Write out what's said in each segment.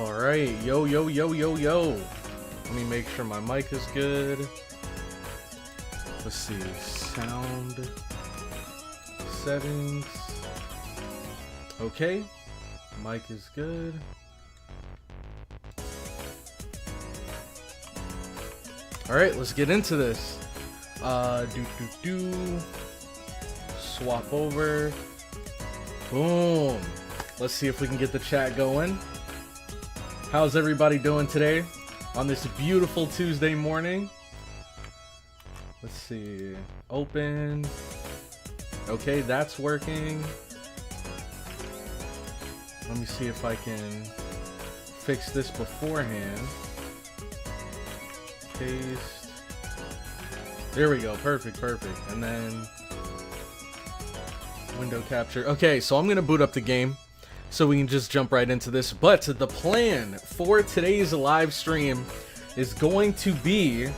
Alright, yo. Let me make sure my mic is good. Let's see, sound settings. Okay, mic is good. Alright, let's get into this. Swap over. Boom. Let's see if we can get the chat going. How's everybody doing today on this beautiful Tuesday morning? Let's see. Open. Okay, that's working. Let me see if I can fix this beforehand. Paste. There we go. Perfect. And then window capture. Okay, so I'm gonna boot up the game so we can just jump right into this. But the plan for today's live stream is going to be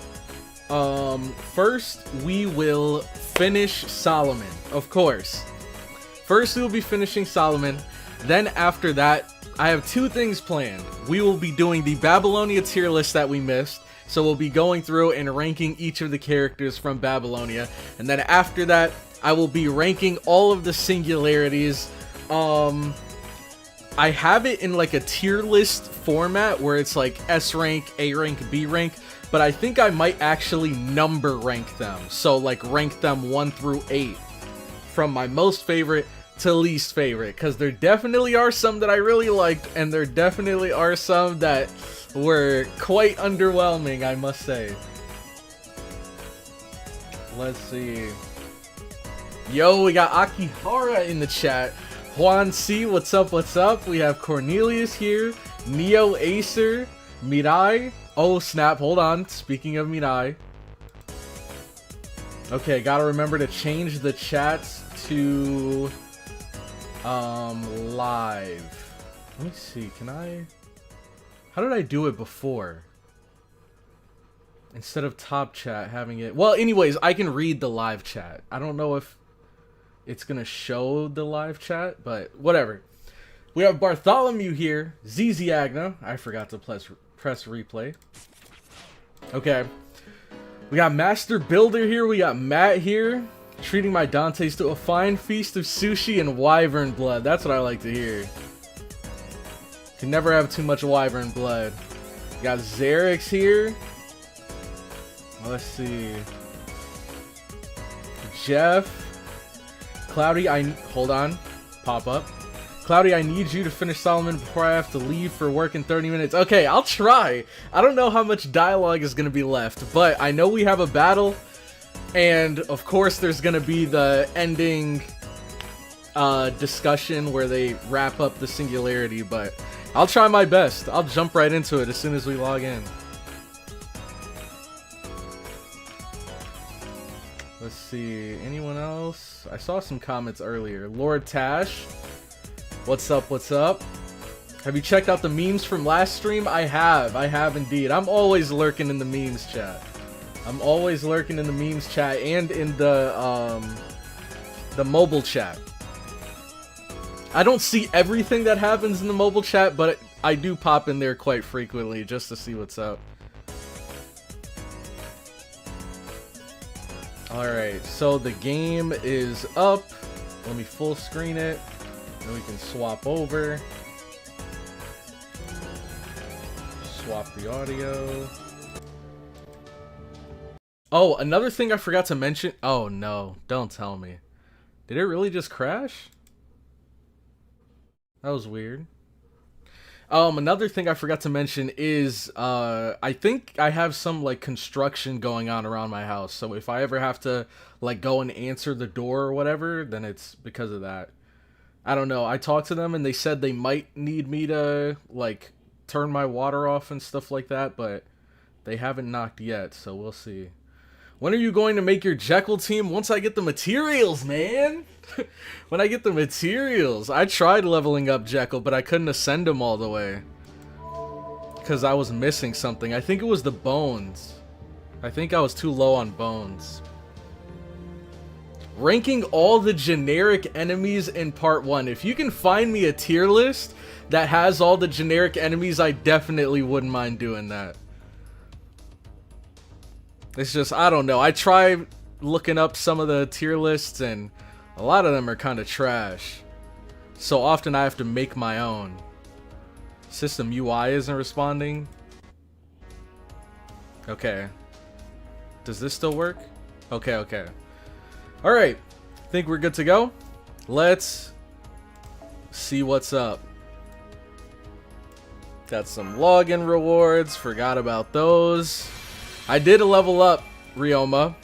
first we will finish Solomon, of course. First we will be finishing Solomon. Then after that, I have two things planned. We will be doing the Babylonia tier list that we missed. So we'll be going through and ranking each of the characters from Babylonia. And then after that, I will be ranking all of the singularities. I have it in like a tier list format where it's like S rank, A rank, B rank. But I think I might actually number rank them. So like rank them 1 through 8. From my most favorite to least favorite. Because there definitely are some that I really liked. And there definitely are some that were quite underwhelming, I must say. Let's see. Yo, we got Akihara in the chat. Juan C, what's up? We have Cornelius here. Neo Acer. Mirai. Oh, snap. Hold on. Speaking of Mirai. Okay, gotta remember to change the chats to live. Let me see. Can I... How did I do it before? Instead of top chat, having it... Well, anyways, I can read the live chat. I don't know if it's going to show the live chat, but whatever. We have Bartholomew here. ZZ Agna. I forgot to press replay. Okay. We got Master Builder here. We got Matt here. Treating my Dantes to a fine feast of sushi and wyvern blood. That's what I like to hear. Can never have too much wyvern blood. Got Xerix here. Let's see. Jeff. Cloudy, hold on. Pop up. Cloudy, I need you to finish Solomon before I have to leave for work in 30 minutes. Okay, I'll try. I don't know how much dialogue is going to be left, but I know we have a battle. And, of course, there's going to be the ending discussion where they wrap up the singularity, but I'll try my best. I'll jump right into it as soon as we log in. Let's see. Anyone else? I saw some comments earlier. Lord Tash. What's up? Have you checked out the memes from last stream? I have indeed. I'm always lurking in the memes chat. I'm always lurking in the memes chat and in the mobile chat. I don't see everything that happens in the mobile chat, but I do pop in there quite frequently just to see what's up. Alright, so the game is up. Let me full screen it. Then we can swap over. Swap the audio. Oh, another thing I forgot to mention. Oh no, don't tell me. Did it really just crash? That was weird. Another thing I forgot to mention is, I think I have some, like, construction going on around my house. So if I ever have to, like, go and answer the door or whatever, then it's because of that. I don't know. I talked to them and they said they might need me to, like, turn my water off and stuff like that, but they haven't knocked yet, so we'll see. When are you going to make your Jekyll team? Once I get the materials, man. When I get the materials. I tried leveling up Jekyll, but I couldn't ascend him all the way. Because I was missing something. I think it was the bones. I think I was too low on bones. ranking all the generic enemies in part 1. If you can find me a tier list that has all the generic enemies, I definitely wouldn't mind doing that. It's just, I don't know. I tried looking up some of the tier lists and a lot of them are kind of trash. So often I have to make my own. System UI isn't responding. Okay. Does this still work? Okay, okay. Alright. Think we're good to go? Let's see what's up. Got some login rewards. Forgot about those. I did a level up Ryoma.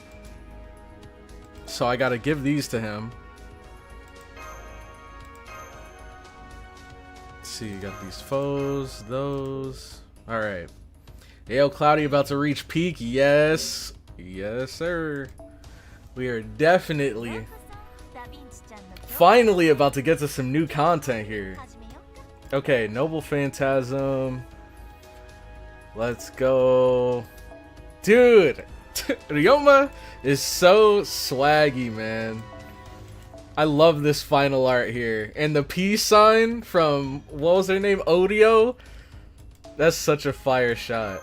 So I gotta give these to him. Let's see, you got these foes, those. Alright. Yo, Cloudy about to reach peak. Yes. Yes, sir. We are definitely finally about to get to some new content here. Okay, Noble Phantasm. Let's go. Dude, Ryoma is so swaggy, man. I love this final art here. And the peace sign from, what was her name? Odio? That's such a fire shot.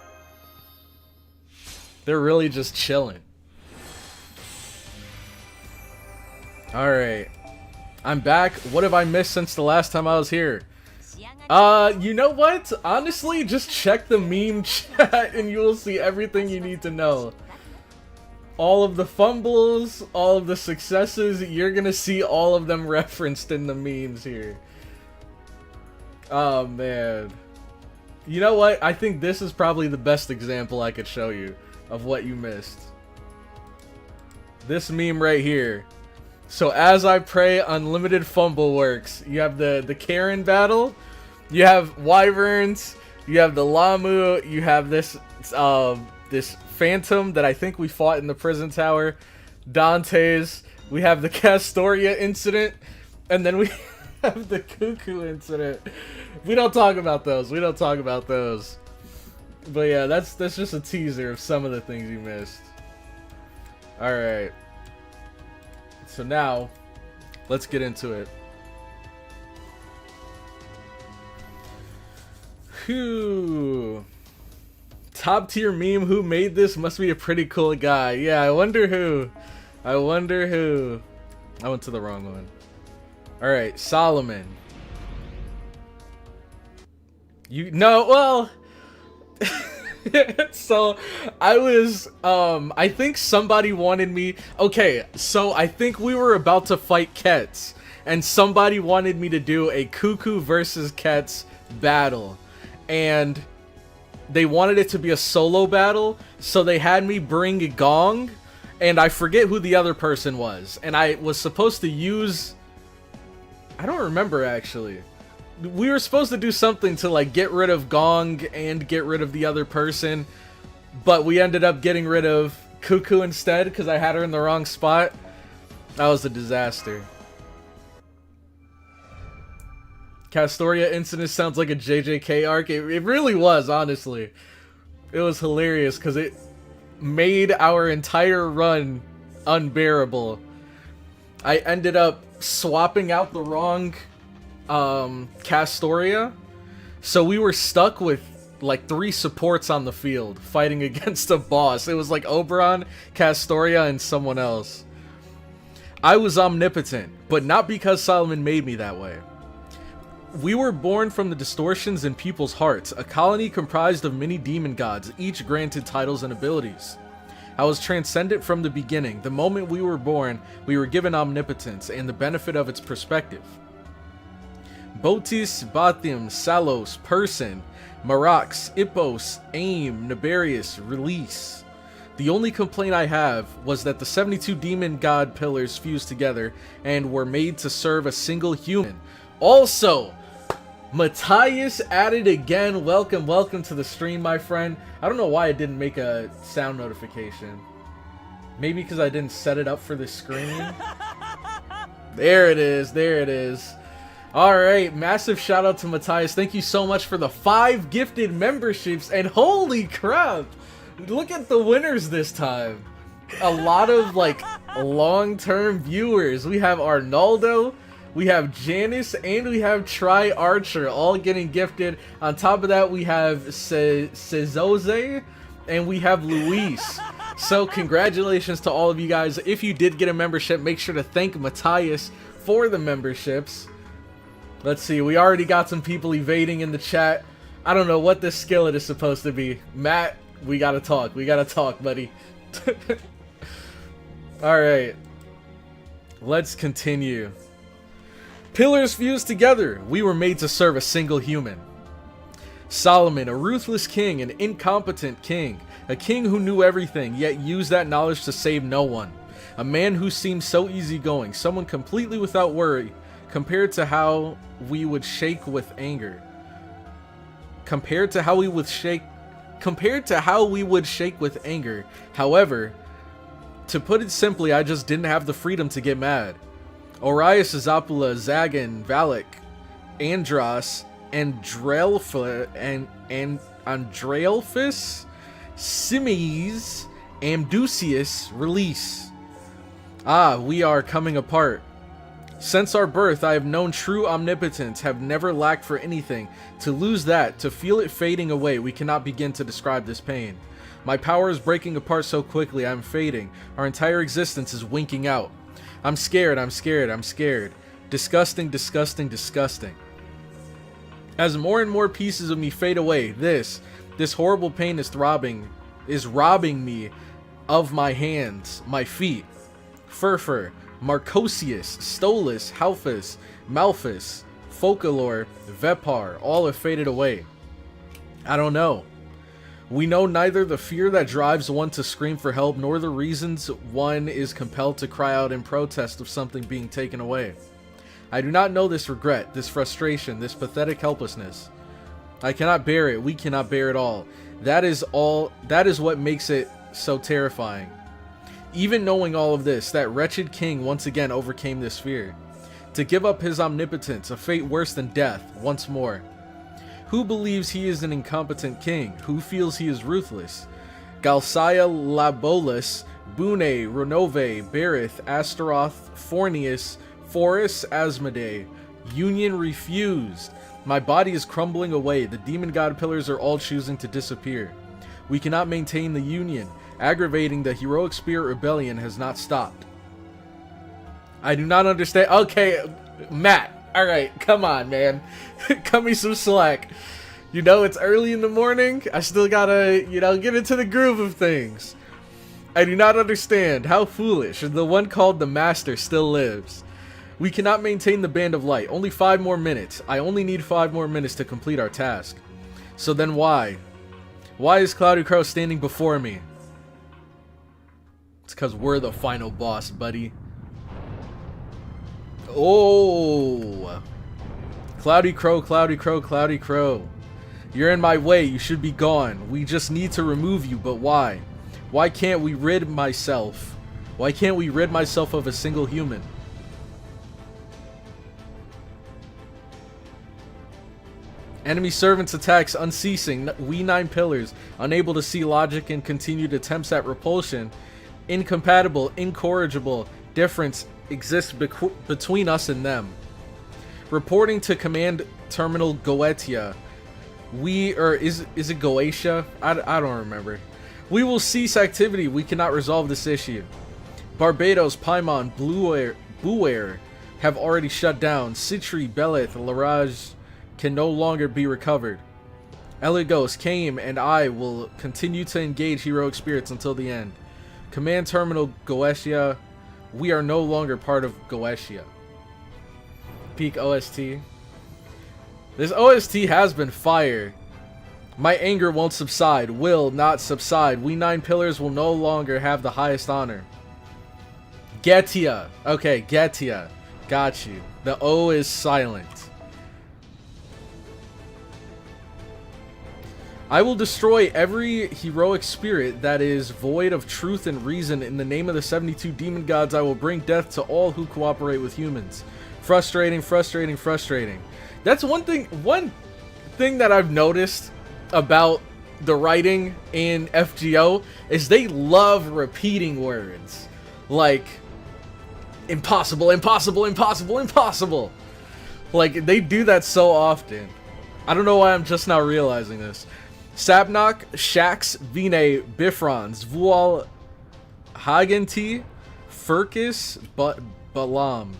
They're really just chilling. Alright. I'm back. What have I missed since the last time I was here? You know what? Honestly, just check the meme chat and you will see everything you need to know. All of the fumbles, all of the successes, you're gonna see all of them referenced in the memes here. Oh, man. You know what? I think this is probably the best example I could show you of what you missed. This meme right here. So as I pray, unlimited fumble works. You have the Karen battle. You have wyverns. You have the Lamu. You have this this phantom that I think we fought in the prison tower. Dante's. We have the Castoria incident, and then we have the Cuckoo incident. We don't talk about those. We don't talk about those. But yeah, that's just a teaser of some of the things you missed. All right. So now, let's get into it. Whew. Top tier meme, who made this? Must be a pretty cool guy. Yeah, I wonder who. I wonder who. I went to the wrong one. Alright, Solomon. You know, well... So I was I think somebody wanted me, okay, so I think we were about to fight Kets and somebody wanted me to do a Cuckoo versus Kets battle, and they wanted it to be a solo battle, so they had me bring a gong, and I forget who the other person was, and I was supposed to use, I don't remember actually. We were supposed to do something to like get rid of Gong and get rid of the other person, but we ended up getting rid of Cuckoo instead because I had her in the wrong spot. That was a disaster. Castoria incident sounds like a JJK arc. It really was, honestly. It was hilarious because it made our entire run unbearable. I ended up swapping out the wrong Castoria, so we were stuck with like 3 supports on the field fighting against a boss. It was like Oberon, Castoria, and someone else. I was omnipotent, but not because Solomon made me that way. We were born from the distortions in people's hearts, a colony comprised of many demon gods, each granted titles and abilities. I was transcendent from the beginning. The moment we were born, we were given omnipotence and the benefit of its perspective. Botis, Bathim, Salos, Person, Marax, Ippos, Aim, Naberius, Release. The only complaint I have was that the 72 demon god pillars fused together and were made to serve a single human. Also, Matthias added again. Welcome, welcome to the stream, my friend. I don't know why it didn't make a sound notification. Maybe because I didn't set it up for the screen. There it is, there it is. Alright, massive shout out to Matthias. Thank you so much for the 5 gifted memberships. And holy crap, look at the winners this time. A lot of like long-term viewers. We have Arnaldo, we have Janice, and we have Tri Archer all getting gifted. On top of that, we have Cezoze, and we have Luis. So congratulations to all of you guys. If you did get a membership, make sure to thank Matthias for the memberships. Let's see, we already got some people evading in the chat. I don't know what this skillet is supposed to be. Matt, we gotta talk. We gotta talk, buddy. Alright. Let's continue. Pillars fused together. We were made to serve a single human. Solomon, a ruthless king, an incompetent king. A king who knew everything, yet used that knowledge to save no one. A man who seemed so easygoing, someone completely without worry, compared to how we would shake with anger. Compared to how we would shake with anger. However, to put it simply, I just didn't have the freedom to get mad. Orias, Zapula, Zagan, Valak, Andros, Andraelphus, Simes, Amdusius, release. Ah, we are coming apart. Since our birth, I have known true omnipotence, have never lacked for anything. To lose that, to feel it fading away, we cannot begin to describe this pain. My power is breaking apart so quickly, I am fading. Our entire existence is winking out. I'm scared, I'm scared, I'm scared. Disgusting, disgusting, disgusting. As more and more pieces of me fade away, this horrible pain is robbing me of my hands, my feet. Furfur, Marcosius, Stolas, Halphus, Malphus, Focalor, Vepar, all have faded away. I don't know. We know neither the fear that drives one to scream for help, nor the reasons one is compelled to cry out in protest of something being taken away. I do not know this regret, this frustration, this pathetic helplessness. I cannot bear it, we cannot bear it all. That is what makes it so terrifying. Even knowing all of this, that wretched king once again overcame this fear. To give up his omnipotence, a fate worse than death, once more. Who believes he is an incompetent king? Who feels he is ruthless? Galsaya Labolus, Bune, Renove, Berith, Astaroth, Fornius, Forus, Asmodee. Union refused. My body is crumbling away. The demon god pillars are all choosing to disappear. We cannot maintain the union. Aggravating, the heroic spirit rebellion has not stopped. I do not understand. Okay, Matt. Alright, come on, man. Cut me some slack. You know, it's early in the morning. I still gotta, get into the groove of things. I do not understand. How foolish. The one called the Master still lives. We cannot maintain the Band of Light. Only 5 more minutes. I only need 5 more minutes to complete our task. So then why? Why is CloudyCrow standing before me? It's because we're the final boss, buddy. Oh! CloudyCrow, CloudyCrow, CloudyCrow. You're in my way. You should be gone. We just need to remove you, but why? Why can't we rid myself? Why can't we rid myself of a single human? Enemy servants attacks unceasing. We 9 pillars, unable to see logic and continued attempts at repulsion. Incompatible, incorrigible difference exists between us and them. Reporting to command terminal Goetia. Is it Goetia? I don't remember. We will cease activity. We cannot resolve this issue. Barbados, Paimon, Buer have already shut down. Citri, Beleth, Laraj can no longer be recovered. Eligos, Kame, and I will continue to engage heroic spirits until the end. Command terminal Goetia. We are no longer part of Goetia. Peak OST. This OST has been fire. My anger won't subside. Will not subside. We 9 pillars will no longer have the highest honor. Goetia. Okay, Goetia. Got you. The O is silent. I will destroy every heroic spirit that is void of truth and reason. In the name of the 72 demon gods, I will bring death to all who cooperate with humans. Frustrating, frustrating, frustrating. That's one thing that I've noticed about the writing in FGO is they love repeating words. Like, Impossible, impossible, impossible, impossible. Like, they do that so often. I don't know why I'm just now realizing this. Sabnok, Shax, Vine, Bifrons, Vual, Haganti, Furkis, Balam.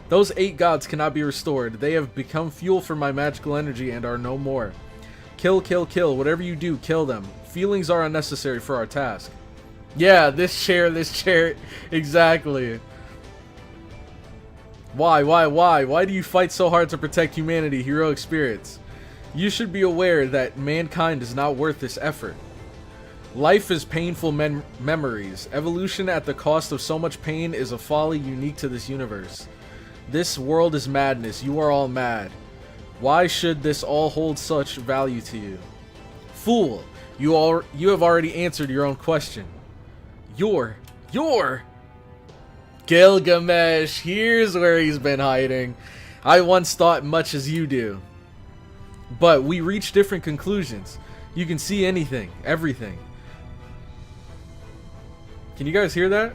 Those 8 gods cannot be restored. They have become fuel for my magical energy and are no more. Kill, kill, kill. Whatever you do, kill them. Feelings are unnecessary for our task. Yeah, this chair. Exactly. Why? Why do you fight so hard to protect humanity, heroic spirits? You should be aware that mankind is not worth this effort. Life is painful memories. Evolution at the cost of so much pain is a folly unique to this universe. This world is madness. You are all mad. Why should this all hold such value to you? Fool, you have already answered your own question. You're Gilgamesh. Here's where he's been hiding. I once thought much as you do. But we reach different conclusions. You can see anything, everything. Can you guys hear that?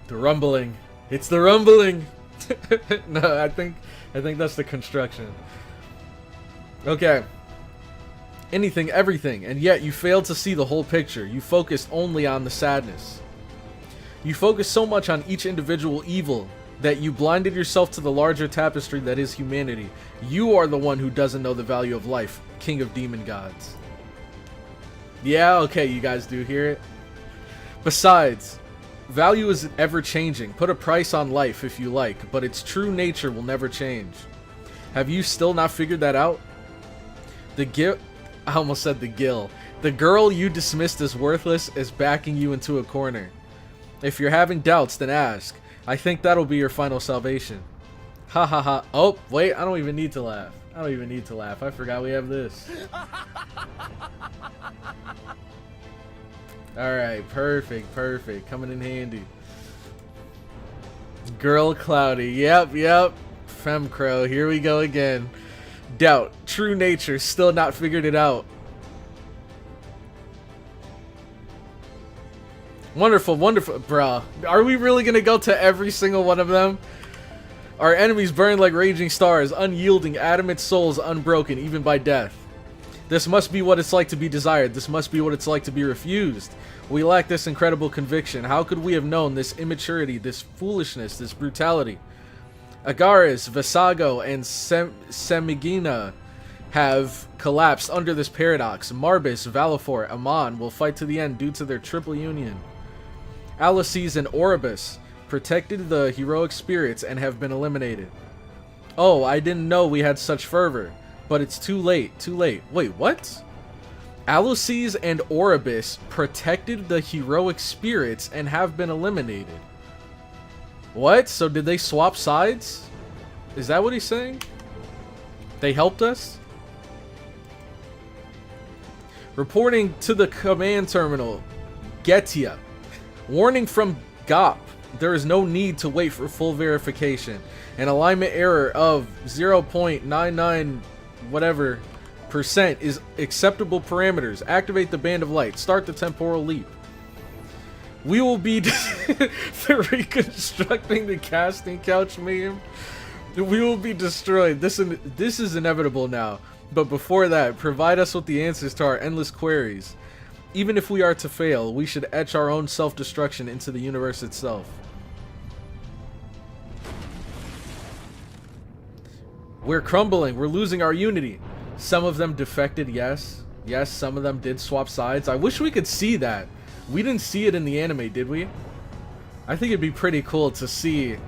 The rumbling. It's the rumbling. No, I think that's the construction. Okay. Anything, everything, and yet you failed to see the whole picture. You focused only on the sadness. You focused so much on each individual evil that you blinded yourself to the larger tapestry that is humanity. You are the one who doesn't know the value of life, king of demon gods. Yeah, okay, you guys do hear it. Besides, value is ever changing. Put a price on life if you like, but its true nature will never change. Have you still not figured that out? I almost said the Gil. The girl you dismissed as worthless is backing you into a corner. If you're having doubts, then ask. I think that'll be your final salvation. Ha ha ha. Oh, wait, I don't even need to laugh. I forgot we have this. Alright, perfect. Coming in handy. Girl Cloudy. Yep. Femcrow, here we go again. Doubt. True nature. Still not figured it out. Wonderful. Bruh. Are we really gonna go to every single one of them? Our enemies burn like raging stars, unyielding, adamant souls unbroken, even by death. This must be what it's like to be desired. This must be what it's like to be refused. We lack this incredible conviction. How could we have known this immaturity, this foolishness, this brutality? Agaris, Visago, and Semigina have collapsed under this paradox. Marbis, Valifor, Amon will fight to the end due to their triple union. Alices and Oribus protected the heroic spirits and have been eliminated. Oh, I didn't know we had such fervor. But it's too late. Wait, what? Alices and Oribus protected the heroic spirits and have been eliminated. What? So did they swap sides? Is that what he's saying? They helped us? Reporting to the command terminal. Goetia. Warning from GOP. There is no need to wait for full verification. An alignment error of 0.99 whatever % is acceptable parameters. Activate the band of light. Start the temporal leap. We will be reconstructing the casting couch meme. We will be destroyed. This is inevitable now. But before that, provide us with the answers to our endless queries. Even if we are to fail, we should etch our own self-destruction into the universe itself. We're crumbling. We're losing our unity. Some of them defected, yes. Yes, some of them did swap sides. I wish we could see that. We didn't see it in the anime, did we? I think it'd be pretty cool to see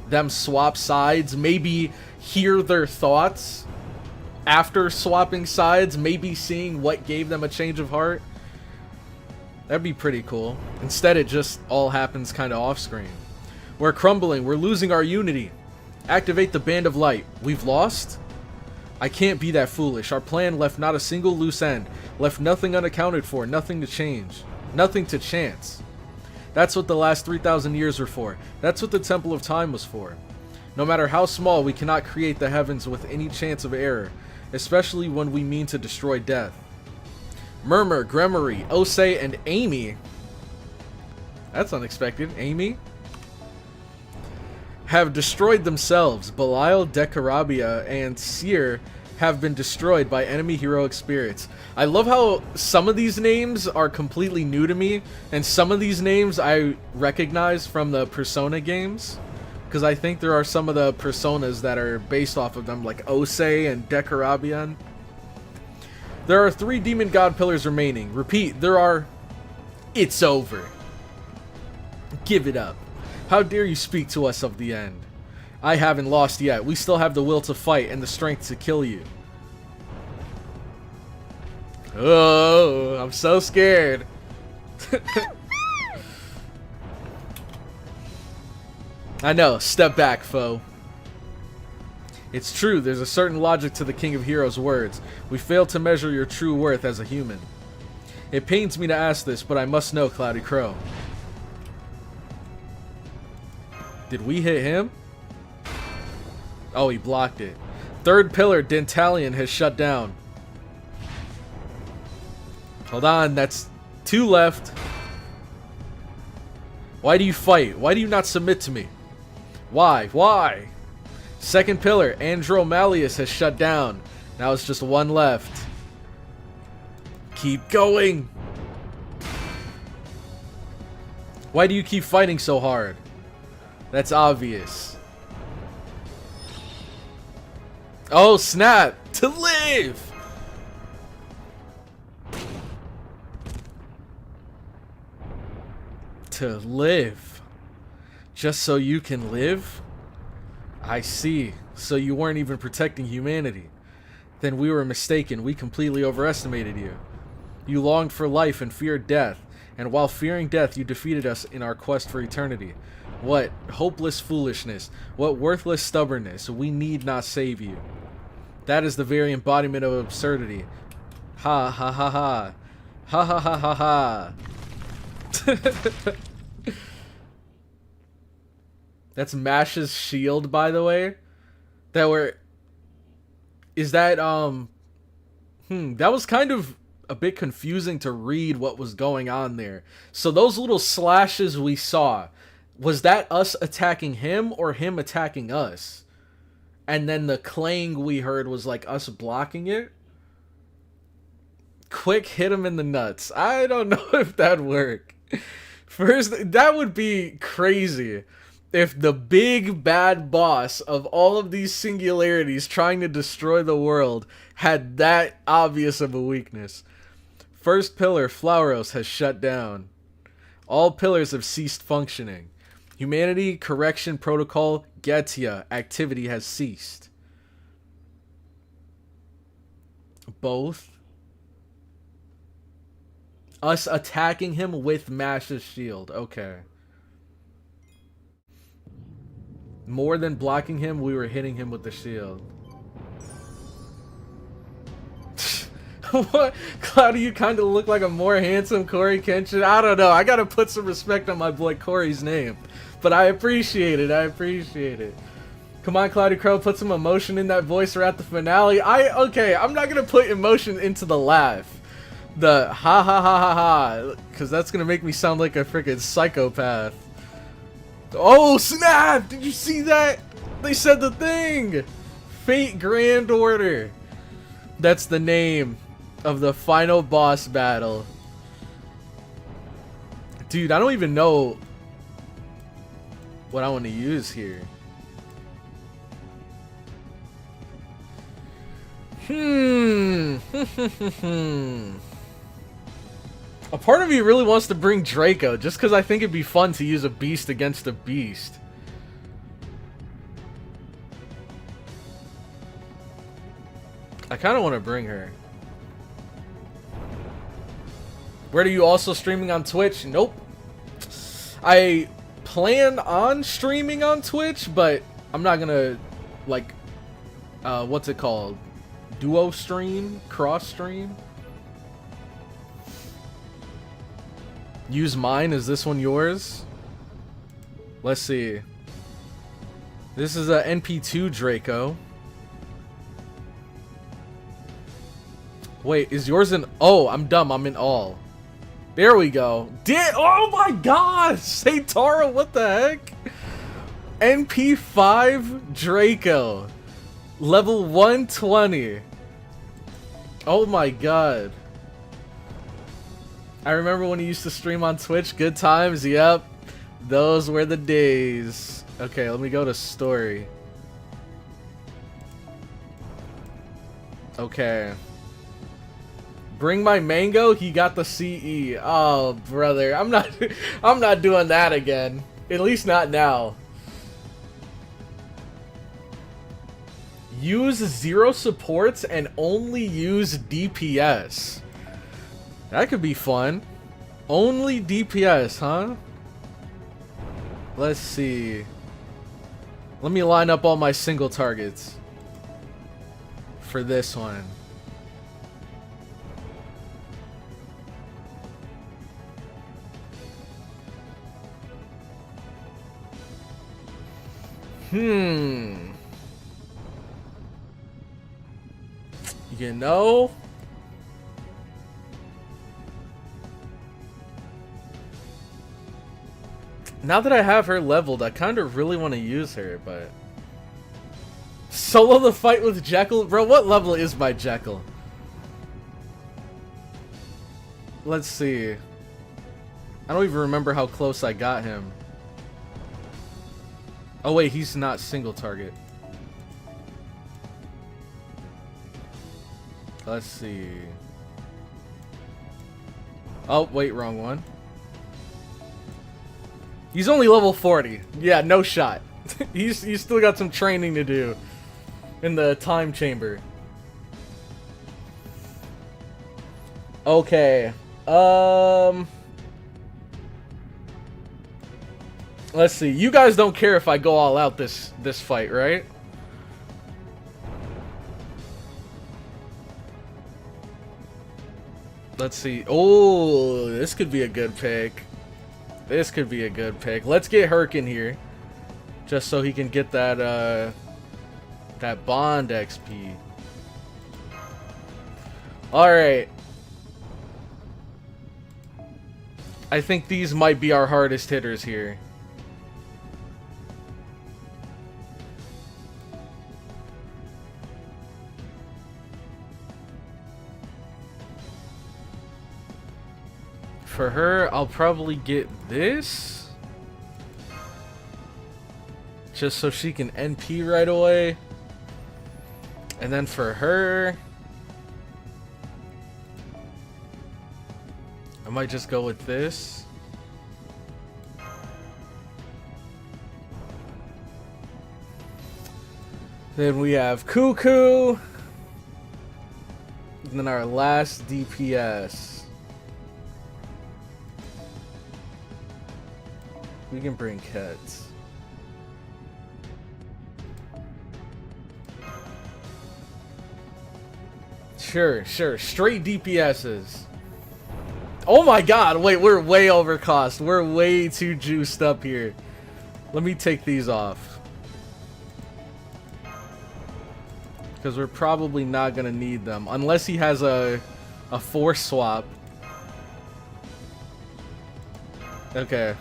them swap sides. Maybe hear their thoughts after swapping sides. Maybe seeing what gave them a change of heart. That'd be pretty cool. Instead, it just all happens kind of off screen. We're crumbling. We're losing our unity. Activate the band of light. We've lost? I can't be that foolish. Our plan left not a single loose end. Left nothing unaccounted for. Nothing to change. Nothing to chance. That's what the last 3,000 years were for. That's what the Temple of Time was for. No matter how small, we cannot create the heavens with any chance of error. Especially when we mean to destroy death. Murmur, Gremory, Osei, and Amy. That's unexpected. Amy? Have destroyed themselves. Belial, Decarabia, and Seer have been destroyed by enemy heroic spirits. I love how some of these names are completely new to me, and some of these names I recognize from the Persona games, because I think there are some of the Personas that are based off of them, like Osei and Decarabian. There are 3 demon god pillars remaining. Repeat, there are... It's over. Give it up. How dare you speak to us of the end? I haven't lost yet. We still have the will to fight and the strength to kill you. Oh, I'm so scared. I know. Step back, foe. It's true. There's a certain logic to the King of Heroes' words. We failed to measure your true worth as a human. It pains me to ask this, but I must know, CloudyCrow. Did we hit him? Oh, he blocked it. 3rd pillar, Dentalion, has shut down. Hold on, that's 2 left. Why do you fight? Why do you not submit to me? Why? Why? 2nd pillar, Andromalius, has shut down. Now it's just 1 left. Keep going. Why do you keep fighting so hard? That's obvious. Oh, snap! To live! To live. Just so you can live? I see. So you weren't even protecting humanity. Then we were mistaken. We completely overestimated you. You longed for life and feared death. And while fearing death, you defeated us in our quest for eternity. What hopeless foolishness. What worthless stubbornness. We need not save you. That is the very embodiment of absurdity. Ha ha ha ha. Ha ha ha ha ha. That's Mash's shield, by the way. Is that that was kind of a bit confusing to read what was going on there. So those little slashes we saw, was that us attacking him or him attacking us? And then the clang we heard was like us blocking it? Quick hit him in the nuts. I don't know if that'd work. First, that would be crazy if the big bad boss of all of these singularities trying to destroy the world had that obvious of a weakness. 1st pillar, Flauros, has shut down. All pillars have ceased functioning. Humanity Correction Protocol Goetia activity has ceased. Both? Us attacking him with Mash's shield. Okay. More than blocking him, we were hitting him with the shield. What? Cloudy, you kind of look like a more handsome Corey Kenshin. I don't know. I gotta put some respect on my boy Corey's name. But I appreciate it. I appreciate it. Come on, CloudyCrow, put some emotion in that voice. We're at the finale. Okay, I'm not gonna put emotion into the laugh. The ha ha ha ha ha. Because that's gonna make me sound like a freaking psychopath. Oh, snap! Did you see that? They said the thing! Fate Grand Order. That's the name of the final boss battle. Dude, I don't even know what I want to use here. A part of me really wants to bring Draco, just because I think it'd be fun to use a beast against a beast. I kind of want to bring her. Where are you also streaming on Twitch? Nope. I plan on streaming on Twitch, but I'm not gonna, like, what's it called? Duo stream? Cross stream? Use mine. Is this one yours? Let's see. This is a NP2 Draco. Wait, is yours in... Oh, I'm dumb. I'm in all. There we go. Oh my gosh! Saitara, what the heck? NP5 Draco. Level 120. Oh my god. I remember when he used to stream on Twitch. Good times, yep. Those were the days. Okay, let me go to story. Okay. Bring my mango, he got the CE. Oh, brother. I'm not doing that again. At least not now. Use 0 supports and only use DPS. That could be fun. Only DPS, huh? Let's see. Let me line up all my single targets for this one. You know, now that I have her leveled, I kind of really want to use her, but solo the fight with Jekyll? Bro, what level is my Jekyll? Let's see. I don't even remember how close I got him. Oh wait, he's not single target. Let's see. Oh, wait, wrong one. He's only level 40. Yeah, no shot. he's still got some training to do in the time chamber. Okay. Let's see. You guys don't care if I go all out this fight, right? Let's see. Oh, this could be a good pick. This could be a good pick. Let's get Herc in here, just so he can get that that bond XP. All right. I think these might be our hardest hitters here. For her, I'll probably get this, just so she can NP right away. And then for her, I might just go with this. Then we have Cuckoo. And then our last DPS. We can bring Kets. Sure. Straight DPSs. Oh my god, wait, we're way over cost. We're way too juiced up here. Let me take these off, because we're probably not gonna need them unless he has a force swap. Okay.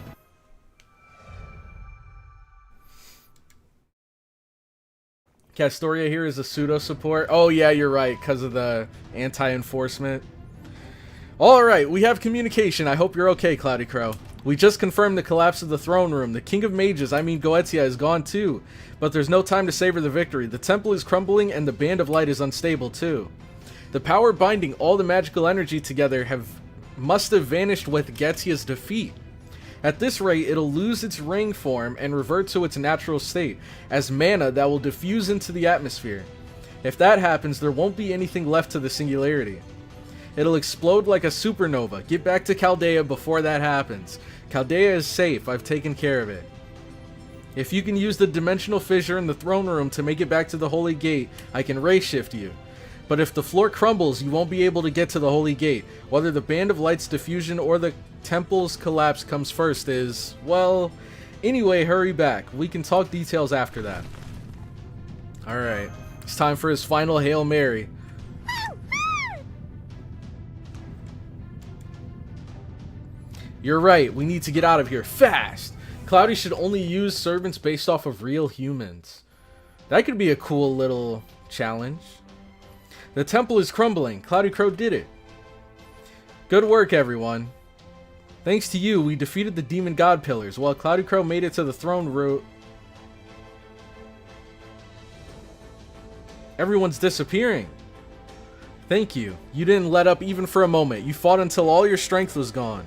Castoria here is a pseudo support. Oh yeah, you're right, because of the anti-enforcement. Alright, we have communication. I hope you're okay, CloudyCrow. We just confirmed the collapse of the throne room. The King of Mages, I mean Goetia, is gone too. But there's no time to savor the victory. The temple is crumbling and the Band of Light is unstable too. The power binding all the magical energy together must have vanished with Goetia's defeat. At this rate, it'll lose its ring form and revert to its natural state, as mana that will diffuse into the atmosphere. If that happens, there won't be anything left to the Singularity. It'll explode like a supernova. Get back to Chaldea before that happens. Chaldea is safe, I've taken care of it. If you can use the dimensional fissure in the throne room to make it back to the Holy Gate, I can ray shift you. But if the floor crumbles, you won't be able to get to the Holy Gate. Whether the Band of Light's diffusion or the temple's collapse comes first is, well, anyway, hurry back. We can talk details after that. Alright, it's time for his final Hail Mary. You're right, we need to get out of here, fast! Cloudy should only use servants based off of real humans. That could be a cool little challenge. The temple is crumbling. CloudyCrow did it. Good work, everyone. Thanks to you, we defeated the demon god pillars, while CloudyCrow made it to the throne room. Everyone's disappearing. Thank you. You didn't let up even for a moment. You fought until all your strength was gone.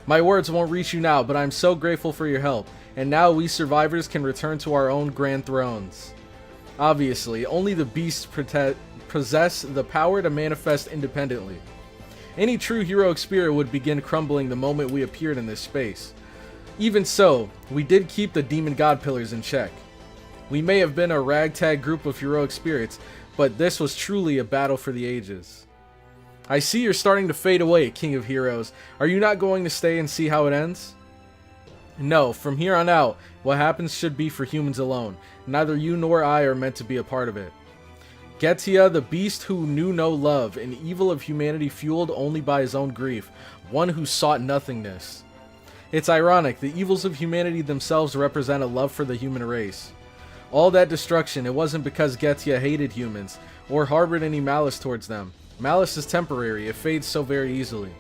My words won't reach you now, but I'm so grateful for your help. And now we survivors can return to our own grand thrones. Obviously, only the beasts possess the power to manifest independently. Any true heroic spirit would begin crumbling the moment we appeared in this space. Even so, we did keep the demon god pillars in check. We may have been a ragtag group of heroic spirits, but this was truly a battle for the ages. I see you're starting to fade away, King of Heroes. Are you not going to stay and see how it ends? No, from here on out, what happens should be for humans alone. Neither you nor I are meant to be a part of it. Goetia, the beast who knew no love, an evil of humanity fueled only by his own grief, one who sought nothingness. It's ironic, the evils of humanity themselves represent a love for the human race. All that destruction, it wasn't because Goetia hated humans, or harbored any malice towards them. Malice is temporary, it fades so very easily.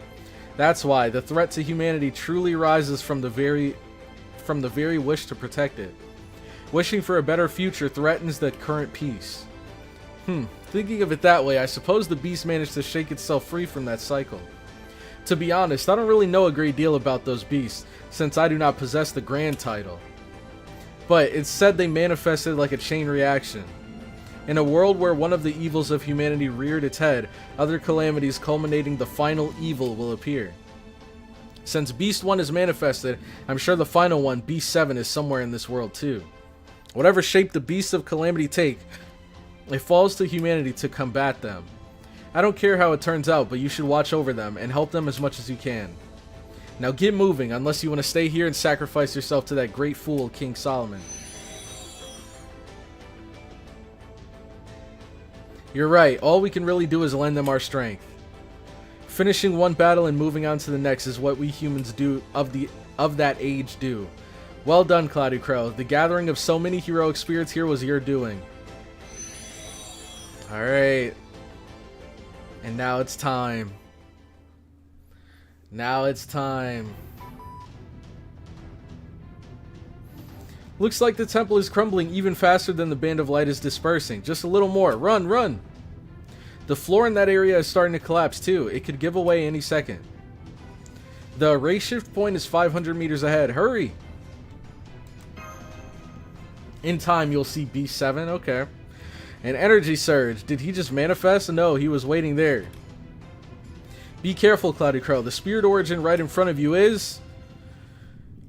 That's why the threat to humanity truly rises from the very wish to protect it. Wishing for a better future threatens the current peace. Thinking of it that way, I suppose the beast managed to shake itself free from that cycle. To be honest, I don't really know a great deal about those beasts, since I do not possess the grand title. But it's said they manifested like a chain reaction. In a world where one of the evils of humanity reared its head, other calamities culminating the final evil will appear. Since Beast 1 is manifested, I'm sure the final one, Beast 7, is somewhere in this world too. Whatever shape the beasts of calamity take, it falls to humanity to combat them. I don't care how it turns out, but you should watch over them and help them as much as you can. Now get moving, unless you want to stay here and sacrifice yourself to that great fool, King Solomon. You're right, all we can really do is lend them our strength. Finishing one battle and moving on to the next is what we humans do of that age do. Well done, CloudyCrow. The gathering of so many heroic spirits here was your doing. Alright. And now it's time. Now it's time. Looks like the temple is crumbling even faster than the band of light is dispersing. Just a little more. Run, run! The floor in that area is starting to collapse too. It could give away any second. The ray shift point is 500 meters ahead. Hurry! In time, you'll see B7. Okay. An energy surge. Did he just manifest? No, he was waiting there. Be careful, CloudyCrow. The spirit origin right in front of you is...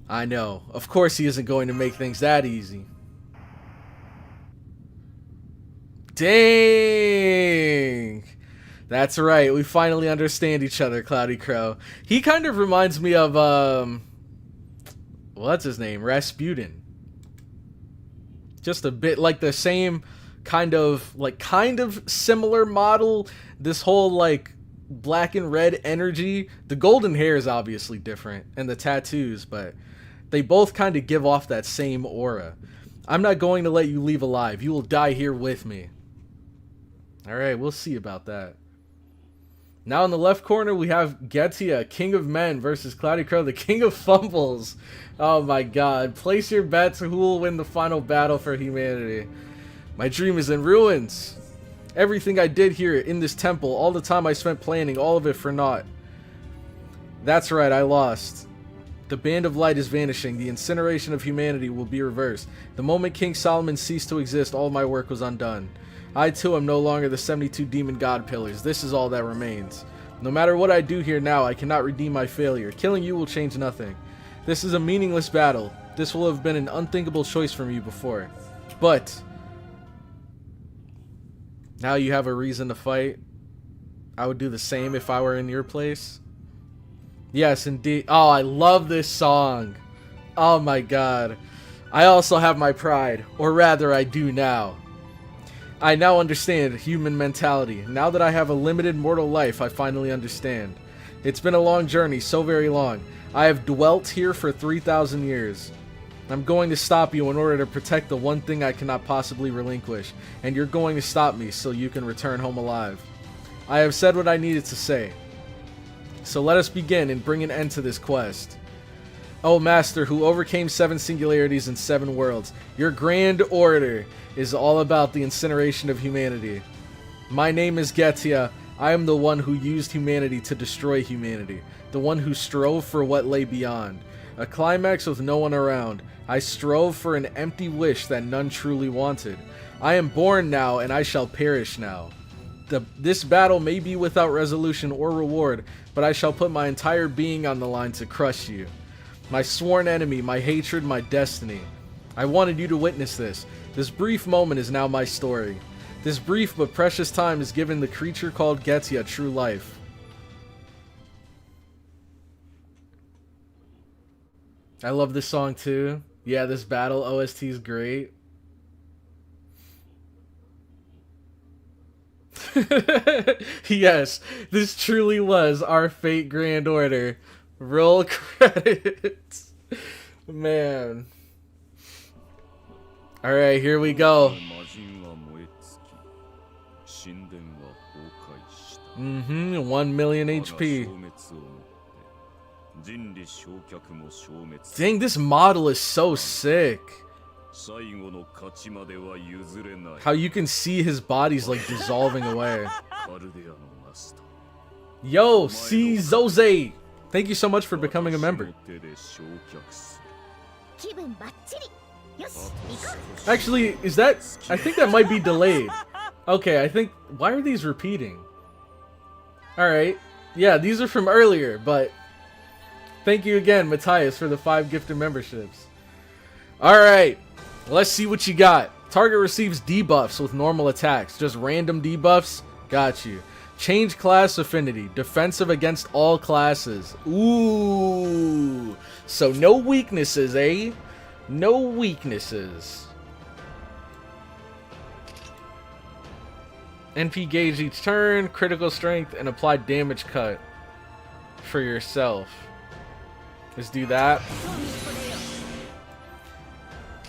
I know. Of course he isn't going to make things that easy. Dang! That's right. We finally understand each other, CloudyCrow. He kind of reminds me of, what's his name? Rasputin. Just a bit like the same kind of similar model. This whole, like, black and red energy. The golden hair is obviously different, and the tattoos, but they both kind of give off that same aura. I'm not going to let you leave alive. You will die here with me. Alright, we'll see about that. Now in the left corner, we have Goetia, King of Men, versus CloudyCrow, the King of Fumbles. Oh my god. Place your bets who will win the final battle for humanity. My dream is in ruins. Everything I did here in this temple, all the time I spent planning, all of it for naught. That's right, I lost. The band of light is vanishing. The incineration of humanity will be reversed. The moment King Solomon ceased to exist, all my work was undone. I too am no longer the 72 demon god pillars. This is all that remains. No matter what I do here now, I cannot redeem my failure. Killing you will change nothing. This is a meaningless battle. This will have been an unthinkable choice from you before. But now you have a reason to fight. I would do the same if I were in your place. Yes, indeed. Oh, I love this song. Oh my god. I also have my pride. Or rather, I do now. I now understand human mentality. Now that I have a limited mortal life, I finally understand. It's been a long journey, so very long. I have dwelt here for 3,000 years. I'm going to stop you in order to protect the one thing I cannot possibly relinquish, and you're going to stop me so you can return home alive. I have said what I needed to say. So let us begin and bring an end to this quest. O Master, who overcame 7 singularities and 7 worlds, your grand order is all about the incineration of humanity. My name is Goetia. I am the one who used humanity to destroy humanity, the one who strove for what lay beyond. A climax with no one around. I strove for an empty wish that none truly wanted. I am born now, and I shall perish now. This battle may be without resolution or reward, but I shall put my entire being on the line to crush you. My sworn enemy, my hatred, my destiny. I wanted you to witness this. This brief moment is now my story. This brief but precious time has given the creature called Goetia true life. I love this song too. Yeah, this battle OST is great. Yes, this truly was our Fate Grand Order. Roll credits. Man. Alright, here we go. 1 million HP. Dang, this model is so sick. How you can see his body's like dissolving away. Yo, C Zoze! Thank you so much for becoming a member. Actually, is that... I think that might be delayed. Okay, I think... Why are these repeating? Alright. Yeah, these are from earlier, but... Thank you again, Matthias, for the 5 gifted memberships. Alright. Let's see what you got. Target receives debuffs with normal attacks. Just random debuffs. Got you. Change class affinity. Defensive against all classes. Ooh. So no weaknesses, eh? No weaknesses. NP gauge each turn. Critical strength and apply damage cut for yourself. Let's do that.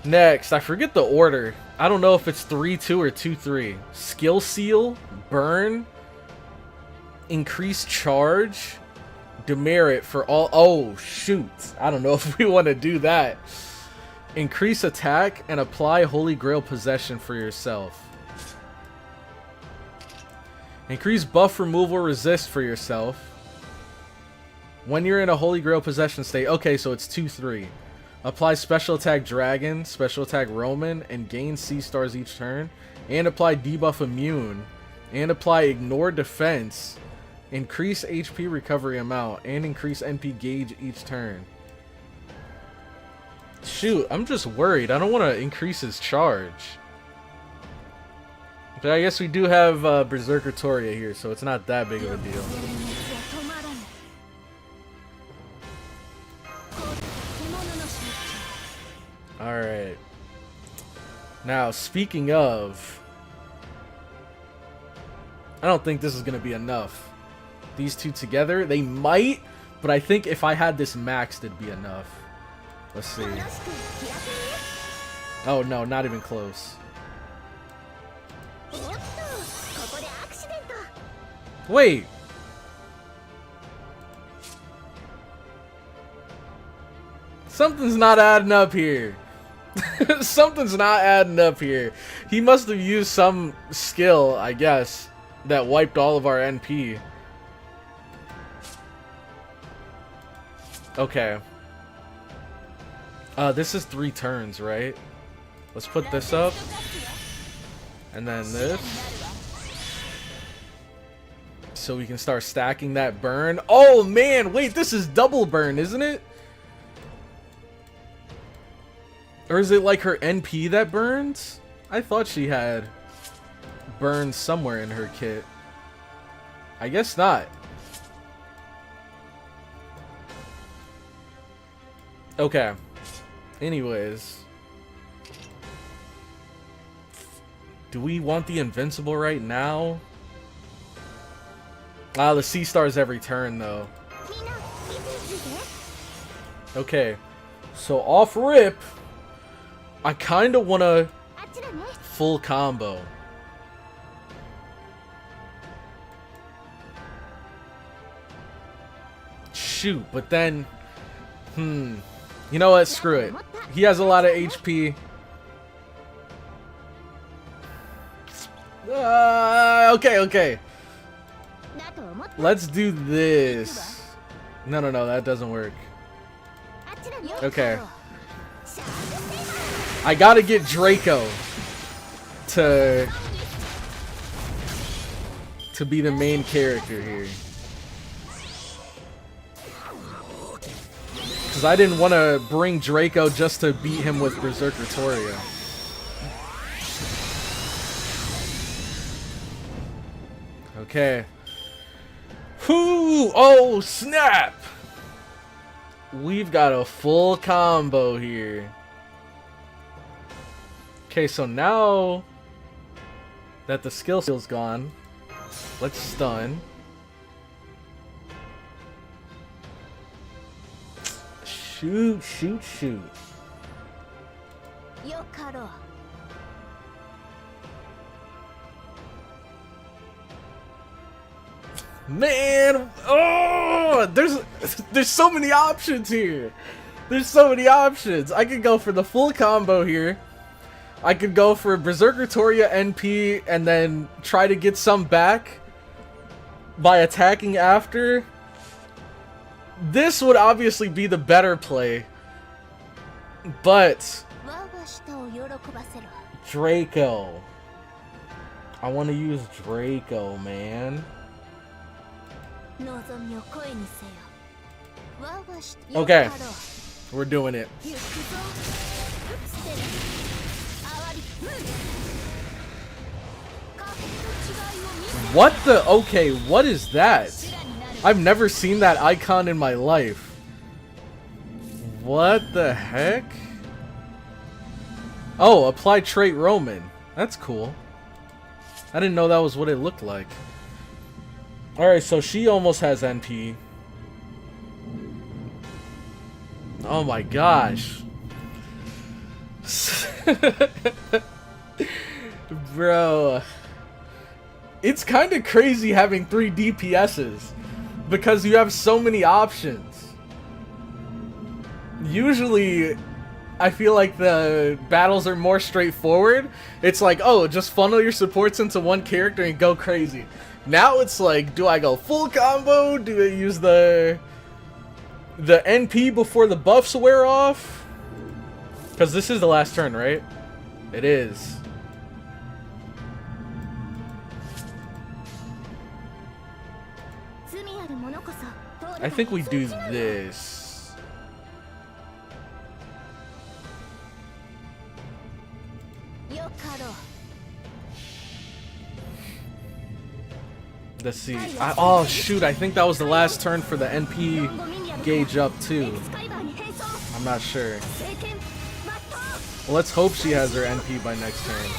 Next, I forget the order. I don't know if it's 3-2 or 2-3. Skill Seal, Burn, Increase Charge, Demerit for all... Oh, shoot. I don't know if we want to do that. Increase Attack and apply Holy Grail Possession for yourself. Increase Buff Removal Resist for yourself. When you're in a Holy Grail Possession state... Okay, so it's 2-3. Apply Special Attack Dragon, Special Attack Roman, and gain C stars each turn. And apply Debuff Immune. And apply Ignore Defense. Increase HP recovery amount. And increase NP gauge each turn. Shoot, I'm just worried. I don't want to increase his charge. But I guess we do have Berserker Toria here, so it's not that big of a deal. Alright. Now, speaking of... I don't think this is going to be enough. These two together, they might, but I think if I had this maxed, it'd be enough. Let's see. Oh no, not even close. Wait! Something's not adding up here. Something's not adding up here. He must have used some skill, I guess, that wiped all of our NP. Okay. This is 3 turns, right? Let's put this up. And then this. So we can start stacking that burn. Oh man, wait, this is double burn, isn't it? Or is it like her NP that burns? I thought she had burn somewhere in her kit. I guess not. Okay. Anyways. Do we want the invincible right now? Ah, the C stars every turn though. Okay, so off rip, I kind of want a full combo. Shoot, but then, you know what? Screw it. He has a lot of HP. Okay. Let's do this. No, that doesn't work. Okay. I gotta get Draco to be the main character here. Because I didn't want to bring Draco just to beat him with Berserker Toria. Okay. Whoo! Oh, snap! We've got a full combo here. Okay, so now that the skill's gone, let's stun. Shoot. Man, oh, there's so many options here. There's so many options. I could go for the full combo here. I could go for Berserker Toria NP and then try to get some back by attacking after. This would obviously be the better play, but Draco. I want to use Draco, man. Okay, we're doing it. What the? Okay, what is that? I've never seen that icon in my life. What the heck? Oh, apply trait Roman. That's cool. I didn't know that was what it looked like. Alright, so she almost has NP. Oh my gosh. Bro. It's kind of crazy having 3 DPSs because you have so many options. Usually, I feel like the battles are more straightforward. It's like, oh, just funnel your supports into one character and go crazy. Now it's like, do I go full combo? Do I use the NP before the buffs wear off? Because this is the last turn, right? It is. I think we do this. Let's see. Oh shoot, I think that was the last turn for the NP gauge up too. I'm not sure. Well, let's hope she has her NP by next turn.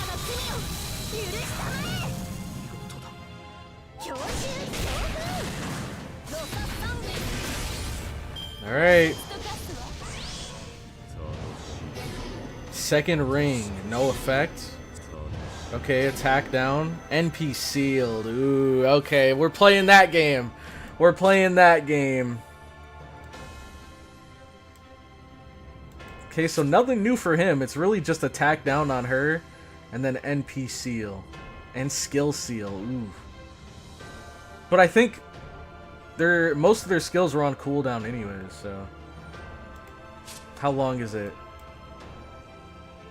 Alright. Second ring, no effect. Okay, attack down. NP sealed. Ooh, okay, we're playing that game. We're playing that game. Okay, so nothing new for him. It's really just attack down on her, and then NP seal. And skill seal. Ooh. But I think most of their skills were on cooldown anyways, so. How long is it?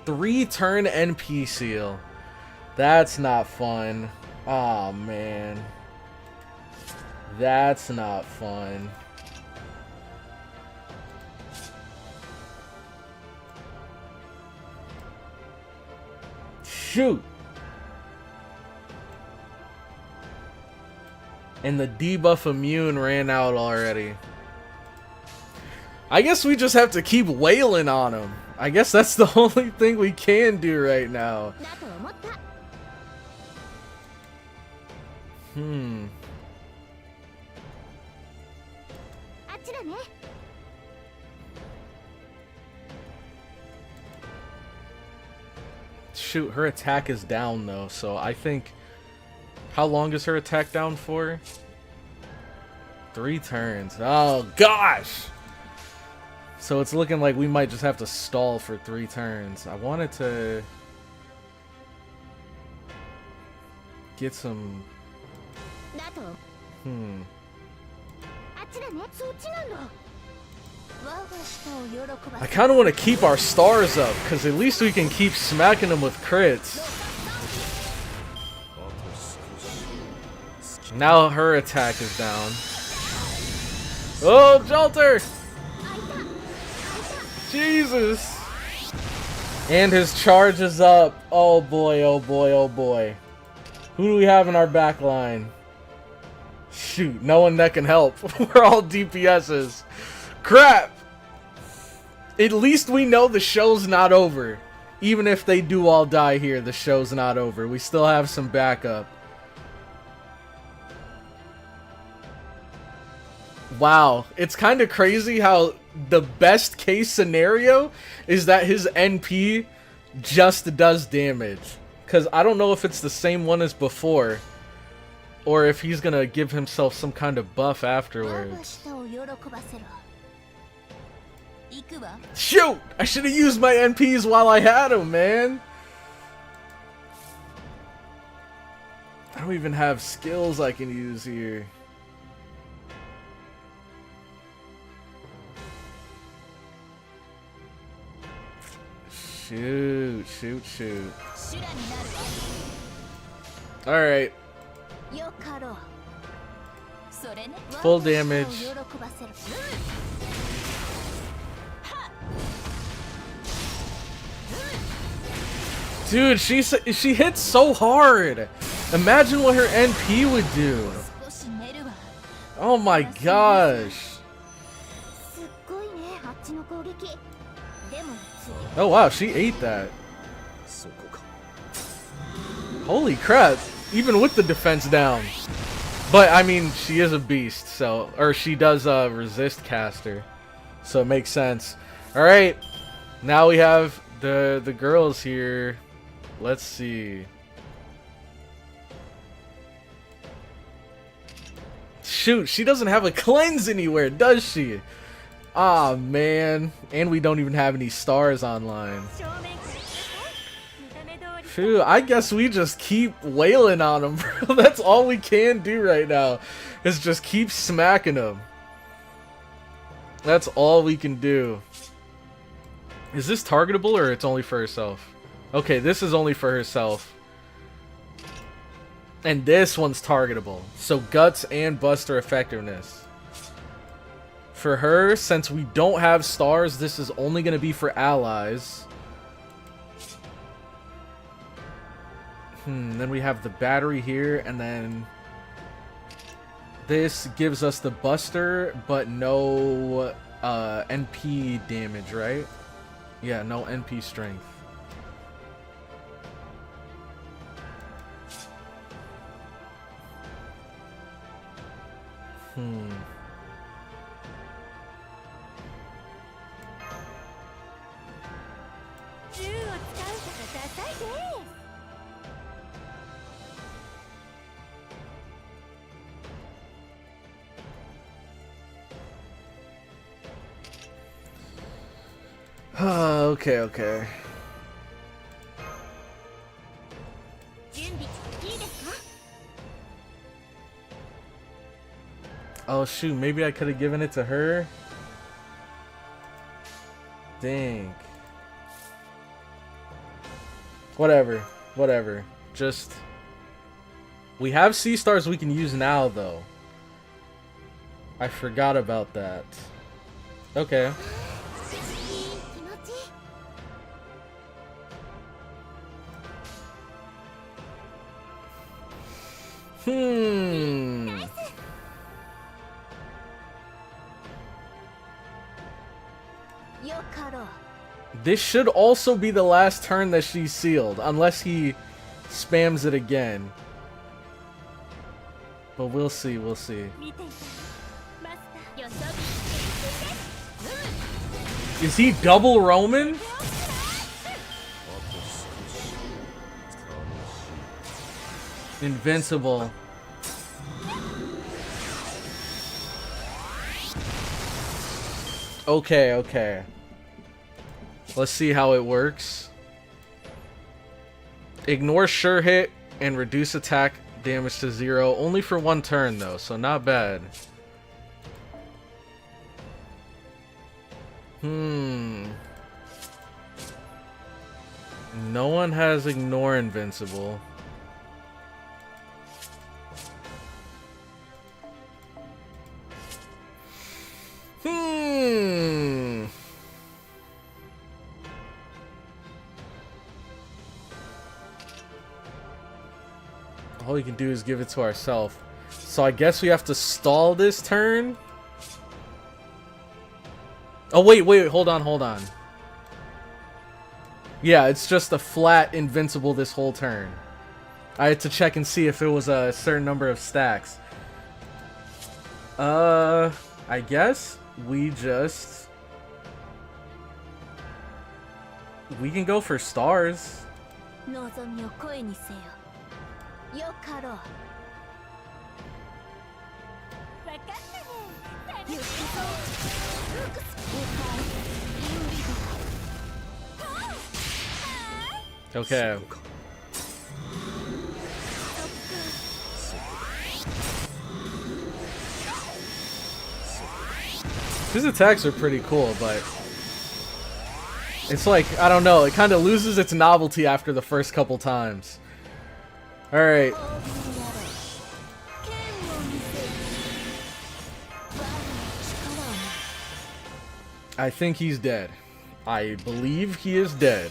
3-turn NP seal. That's not fun. Aw, man. That's not fun. Shoot! And the debuff immune ran out already. I guess we just have to keep wailing on him. I guess that's the only thing we can do right now. Shoot, her attack is down though, so I think... How long is her attack down for? 3 turns. Oh, gosh! So it's looking like we might just have to stall for 3 turns. I wanted to... get some... I kind of want to keep our stars up, because at least we can keep smacking them with crits. Now her attack is down. Oh, Jolter! Jesus! And his charge is up. Oh boy, oh boy, oh boy. Who do we have in our back line? Shoot, no one that can help. We're all DPSs. Crap! At least we know the show's not over. Even if they do all die here, the show's not over. We still have some backup. Wow, it's kind of crazy how the best case scenario is that his NP just does damage. Because I don't know if it's the same one as before, or if he's gonna give himself some kind of buff afterwards. Shoot! I should have used my NPs while I had them, man! I don't even have skills I can use here. Shoot, shoot, shoot. Alright. Full damage. Dude, she hits so hard. Imagine what her NP would do. Oh my gosh. Oh wow, she ate that. Holy crap. Even with the defense down. But I mean, she is a beast, so, or she does resist caster. So it makes sense. Alright. Now we have the girls here. Let's see. Shoot, she doesn't have a cleanse anywhere, does she? Ah, man. And we don't even have any stars online. Shoot, I guess we just keep wailing on them, bro. That's all we can do right now, is just keep smacking them. That's all we can do. Is this targetable or it's only for herself? Okay, this is only for herself. And this one's targetable. So guts and buster effectiveness. For her, since we don't have stars, this is only going to be for allies. Then we have the battery here, and then this gives us the buster, but no NP damage, right? Yeah, no NP strength. Okay. Oh shoot, maybe I could have given it to her. Dang. Whatever. Just... We have C-stars we can use now, though. I forgot about that. Okay. This should also be the last turn that she's sealed, unless he spams it again. But we'll see, we'll see. Is he double Roman? Invincible. Okay, okay. Let's see how it works. Ignore sure hit and reduce attack damage to 0. Only for 1 turn though, so not bad. No one has ignore invincible. All we can do is give it to ourselves. So I guess we have to stall this turn? Oh, wait, hold on. Yeah, it's just a flat invincible this whole turn. I had to check and see if it was a certain number of stacks. I guess we can go for stars. Okay. His attacks are pretty cool, but it's like, I don't know, it kind of loses its novelty after the first couple times. Alright. I think he's dead. I believe he is dead.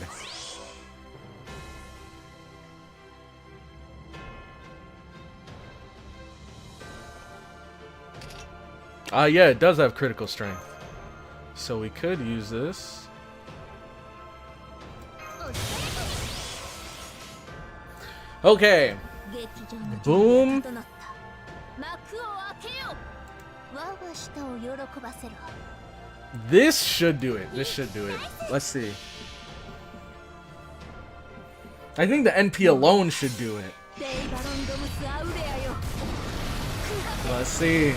Yeah, it does have critical strength. So we could use this. Okay. Boom. This should do it. Let's see. I think the NP alone should do it. Let's see.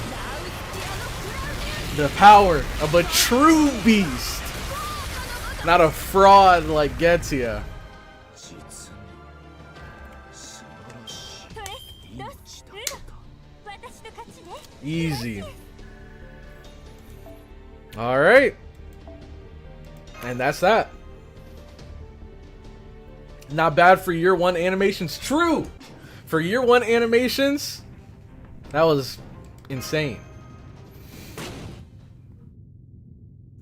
The power of a true beast. Not a fraud like Goetia. Easy. Alright. And that's that. Not bad for year 1 animations. True! For year 1 animations, that was insane.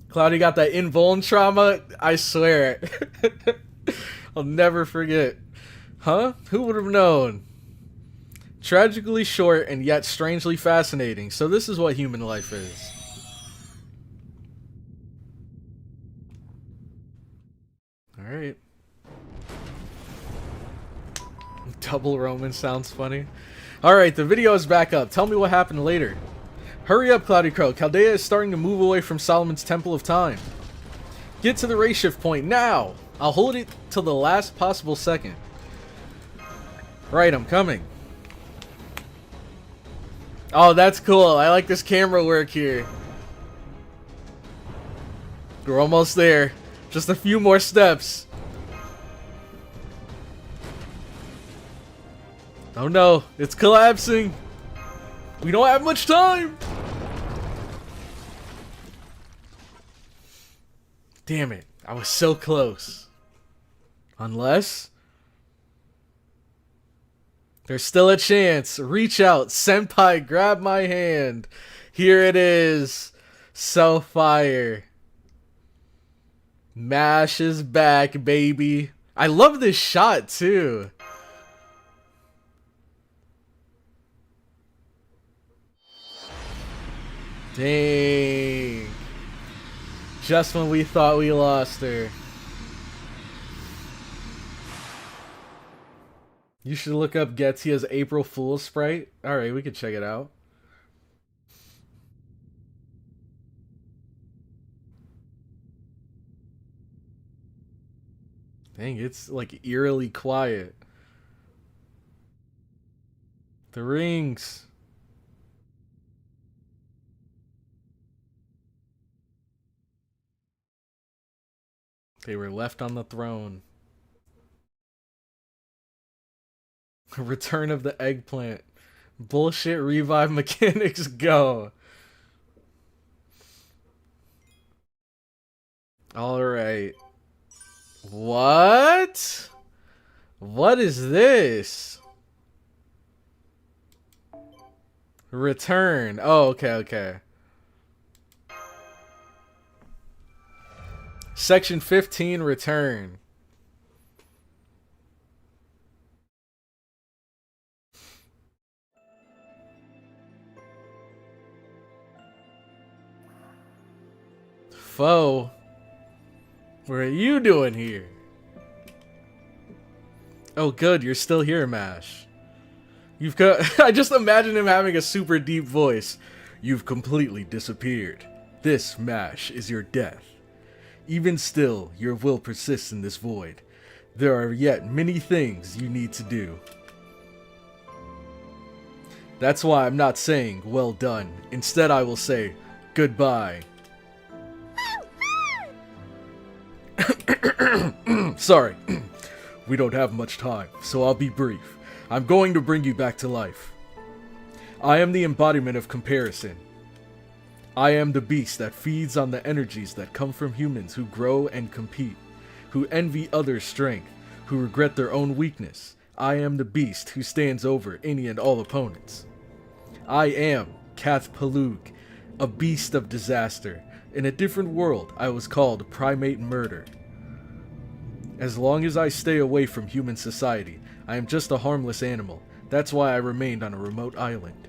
Cloudy got that invuln trauma. I swear it. I'll never forget. Huh? Who would have known? Tragically short and yet strangely fascinating. So this is what human life is. Alright. Double Roman sounds funny. Alright, the video is back up. Tell me what happened later. Hurry up, CloudyCrow. Chaldea is starting to move away from Solomon's Temple of Time. Get to the ray shift point now. I'll hold it till the last possible second. Right, I'm coming. Oh, that's cool. I like this camera work here. We're almost there. Just a few more steps. Oh no, it's collapsing. We don't have much time. Damn it, I was so close. Unless there's still a chance. Reach out, senpai, grab my hand. Here it is. So fire. Mash is back, baby. I love this shot too. Dang. Just when we thought we lost her. You should look up Goetia's April Fool's sprite. Alright, we could check it out. Dang, it's like eerily quiet. The rings. They were left on the throne. Return of the eggplant. Bullshit revive mechanics go. Alright. What? What is this? Return. Oh, okay, okay. Section 15, return. Foe. What are you doing here? Oh, good, you're still here, Mash. You've got. I just imagine him having a super deep voice. You've completely disappeared. This, Mash, is your death. Even still, your will persists in this void. There are yet many things you need to do. That's why I'm not saying, well done. Instead, I will say, goodbye. Sorry. We don't have much time, so I'll be brief. I'm going to bring you back to life. I am the embodiment of comparison. I am the beast that feeds on the energies that come from humans who grow and compete, who envy others' strength, who regret their own weakness. I am the beast who stands over any and all opponents. I am Kath Palug, a beast of disaster. In a different world, I was called Primate Murder. As long as I stay away from human society, I am just a harmless animal. That's why I remained on a remote island.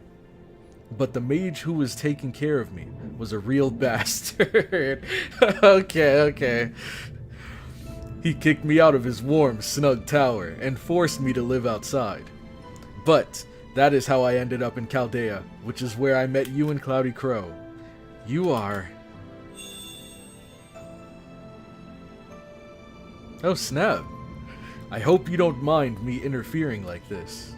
But the mage who was taking care of me was a real bastard. Okay. He kicked me out of his warm, snug tower and forced me to live outside. But that is how I ended up in Chaldea, which is where I met you and CloudyCrow. You are... Oh snap. I hope you don't mind me interfering like this.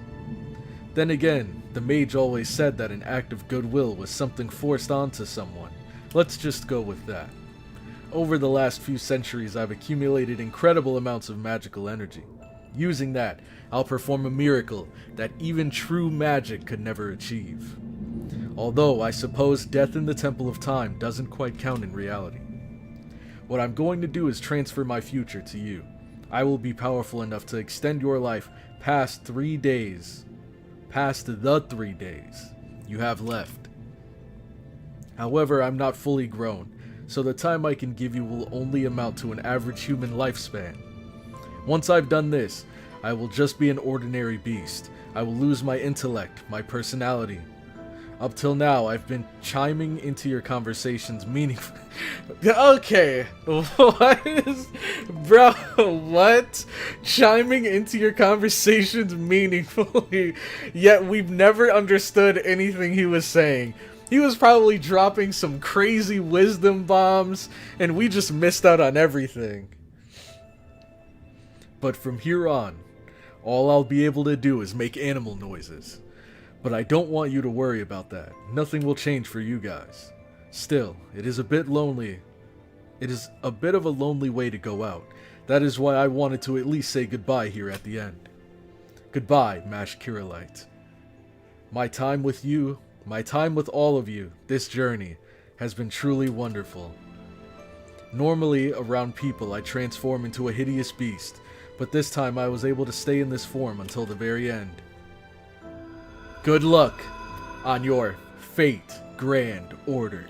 Then again, the mage always said that an act of goodwill was something forced onto someone. Let's just go with that. Over the last few centuries, I've accumulated incredible amounts of magical energy. Using that, I'll perform a miracle that even true magic could never achieve. Although, I suppose death in the Temple of Time doesn't quite count in reality. What I'm going to do is transfer my future to you. I will be powerful enough to extend your life past 3 days. Past the 3 days you have left. However, I'm not fully grown, so the time I can give you will only amount to an average human lifespan. Once I've done this, I will just be an ordinary beast. I will lose my intellect, my personality. Up till now, I've been chiming into your conversations meaningfully. Okay, what is... Bro, what? Chiming into your conversations meaningfully, yet we've never understood anything he was saying. He was probably dropping some crazy wisdom bombs, and we just missed out on everything. But from here on, all I'll be able to do is make animal noises. But I don't want you to worry about that. Nothing will change for you guys. Still, it is a bit lonely. It is a bit of a lonely way to go out. That is why I wanted to at least say goodbye here at the end. Goodbye, Mash Kirillite. My time with you, my time with all of you, this journey, has been truly wonderful. Normally, around people, I transform into a hideous beast, but this time I was able to stay in this form until the very end. Good luck on your fate grand order.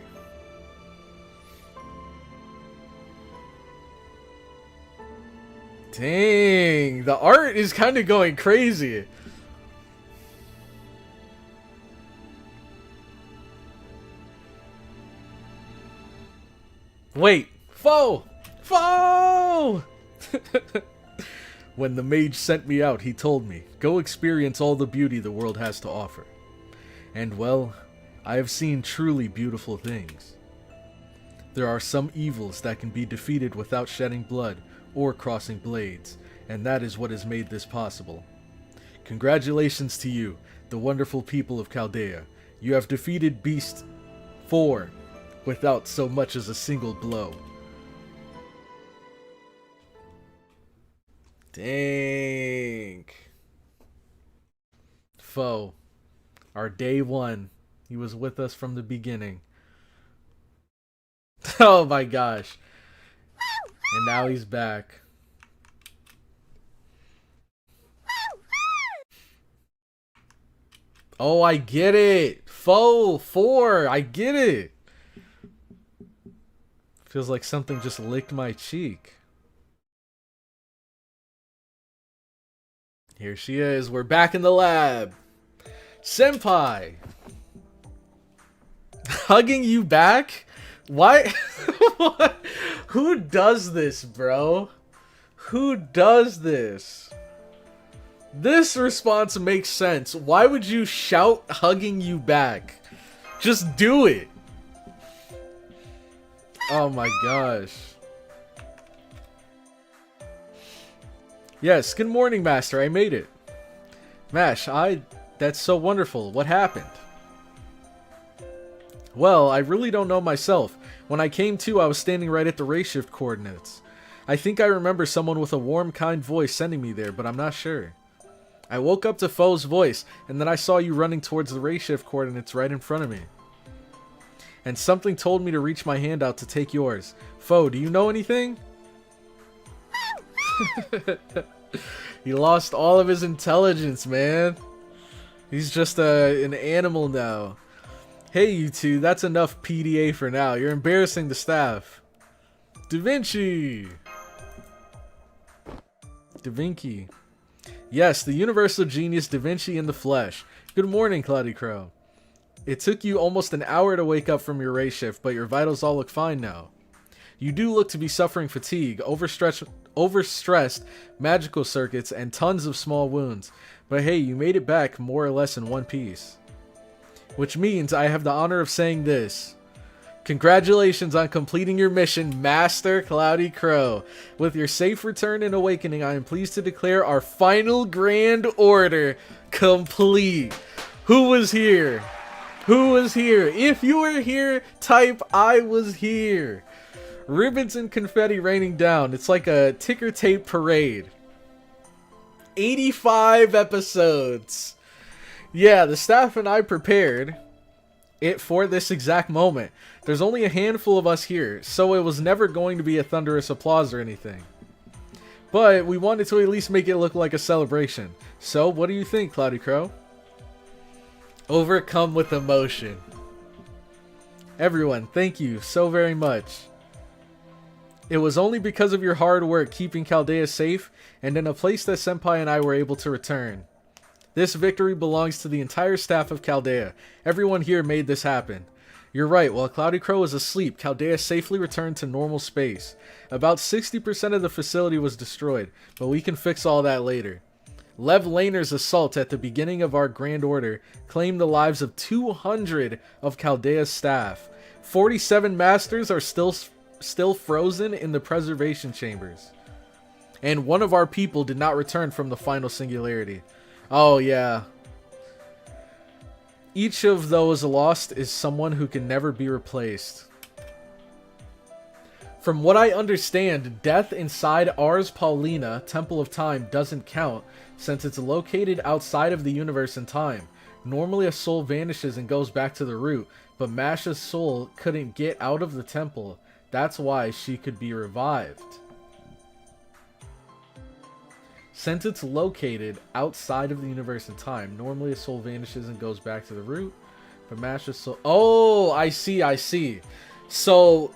Dang, the art is kind of going crazy. Wait, foe! Foe! When the mage sent me out, he told me, go experience all the beauty the world has to offer. And well, I have seen truly beautiful things. There are some evils that can be defeated without shedding blood or crossing blades, and that is what has made this possible. Congratulations to you, the wonderful people of Chaldea. You have defeated Beast 4 without so much as a single blow. Dang. Foe. Our day one. He was with us from the beginning. Oh my gosh. And now he's back. Oh, I get it. Foe 4. I get it. Feels like something just licked my cheek. Here she is. We're back in the lab. Senpai. Hugging you back? Why? What? Who does this, bro? Who does this? This response makes sense. Why would you shout hugging you back? Just do it. Oh my gosh. Yes, good morning, Master. I made it. Mash, that's so wonderful. What happened? Well, I really don't know myself. When I came to, I was standing right at the ray shift coordinates. I think I remember someone with a warm, kind voice sending me there, but I'm not sure. I woke up to Foe's voice, and then I saw you running towards the ray shift coordinates right in front of me. And something told me to reach my hand out to take yours. Foe, do you know anything? He lost all of his intelligence, man. He's just an animal now. Hey, you two, that's enough PDA for now. You're embarrassing the staff. Da Vinci! Da Vinci. Yes, the universal genius Da Vinci in the flesh. Good morning, CloudyCrow. It took you almost an hour to wake up from your ray shift, but your vitals all look fine now. You do look to be suffering fatigue, overstressed magical circuits, and tons of small wounds. But hey, you made it back more or less in one piece. Which means I have the honor of saying this. Congratulations on completing your mission, Master CloudyCrow. With your safe return and awakening, I am pleased to declare our final grand order complete. Who was here? Who was here? If you were here, type I was here. Ribbons and confetti raining down. It's like a ticker tape parade. 85 episodes. Yeah, the staff and I prepared it for this exact moment. There's only a handful of us here, so it was never going to be a thunderous applause or anything. But we wanted to at least make it look like a celebration. So, what do you think, CloudyCrow? Overcome with emotion. Everyone, thank you so very much. It was only because of your hard work keeping Chaldea safe and in a place that Senpai and I were able to return. This victory belongs to the entire staff of Chaldea. Everyone here made this happen. You're right, while CloudyCrow was asleep, Chaldea safely returned to normal space. About 60% of the facility was destroyed, but we can fix all that later. Lev Laner's assault at the beginning of our Grand Order claimed the lives of 200 of Chaldea's staff. 47 masters are still frozen in the preservation chambers. And one of our people did not return from the final singularity. Oh yeah. Each of those lost is someone who can never be replaced. From what I understand, death inside Ars Paulina, Temple of Time, doesn't count since it's located outside of the universe and time. Normally a soul vanishes and goes back to the root, but Masha's soul couldn't get out of the temple. That's why she could be revived. Since it's located outside of the universe and time, normally a soul vanishes and goes back to the root, but Masha's soul... Oh, I see. So,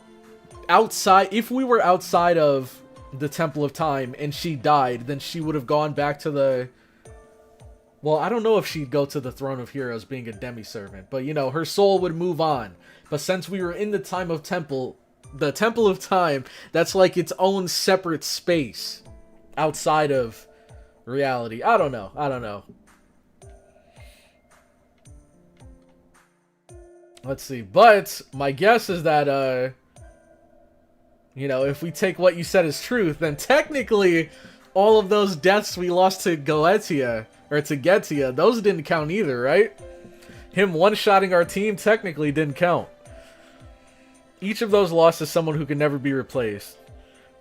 outside... If we were outside of the Temple of Time and she died, then she would have gone back to the... Well, I don't know if she'd go to the Throne of Heroes being a demi-servant, but, you know, her soul would move on. But since we were in the time of Temple... The Temple of Time, that's like its own separate space outside of reality. I don't know. Let's see. But my guess is that, you know, if we take what you said as truth, then technically all of those deaths we lost to Goetia, or to Goetia, those didn't count either, right? Him one-shotting our team technically didn't count. Each of those lost to someone who could never be replaced.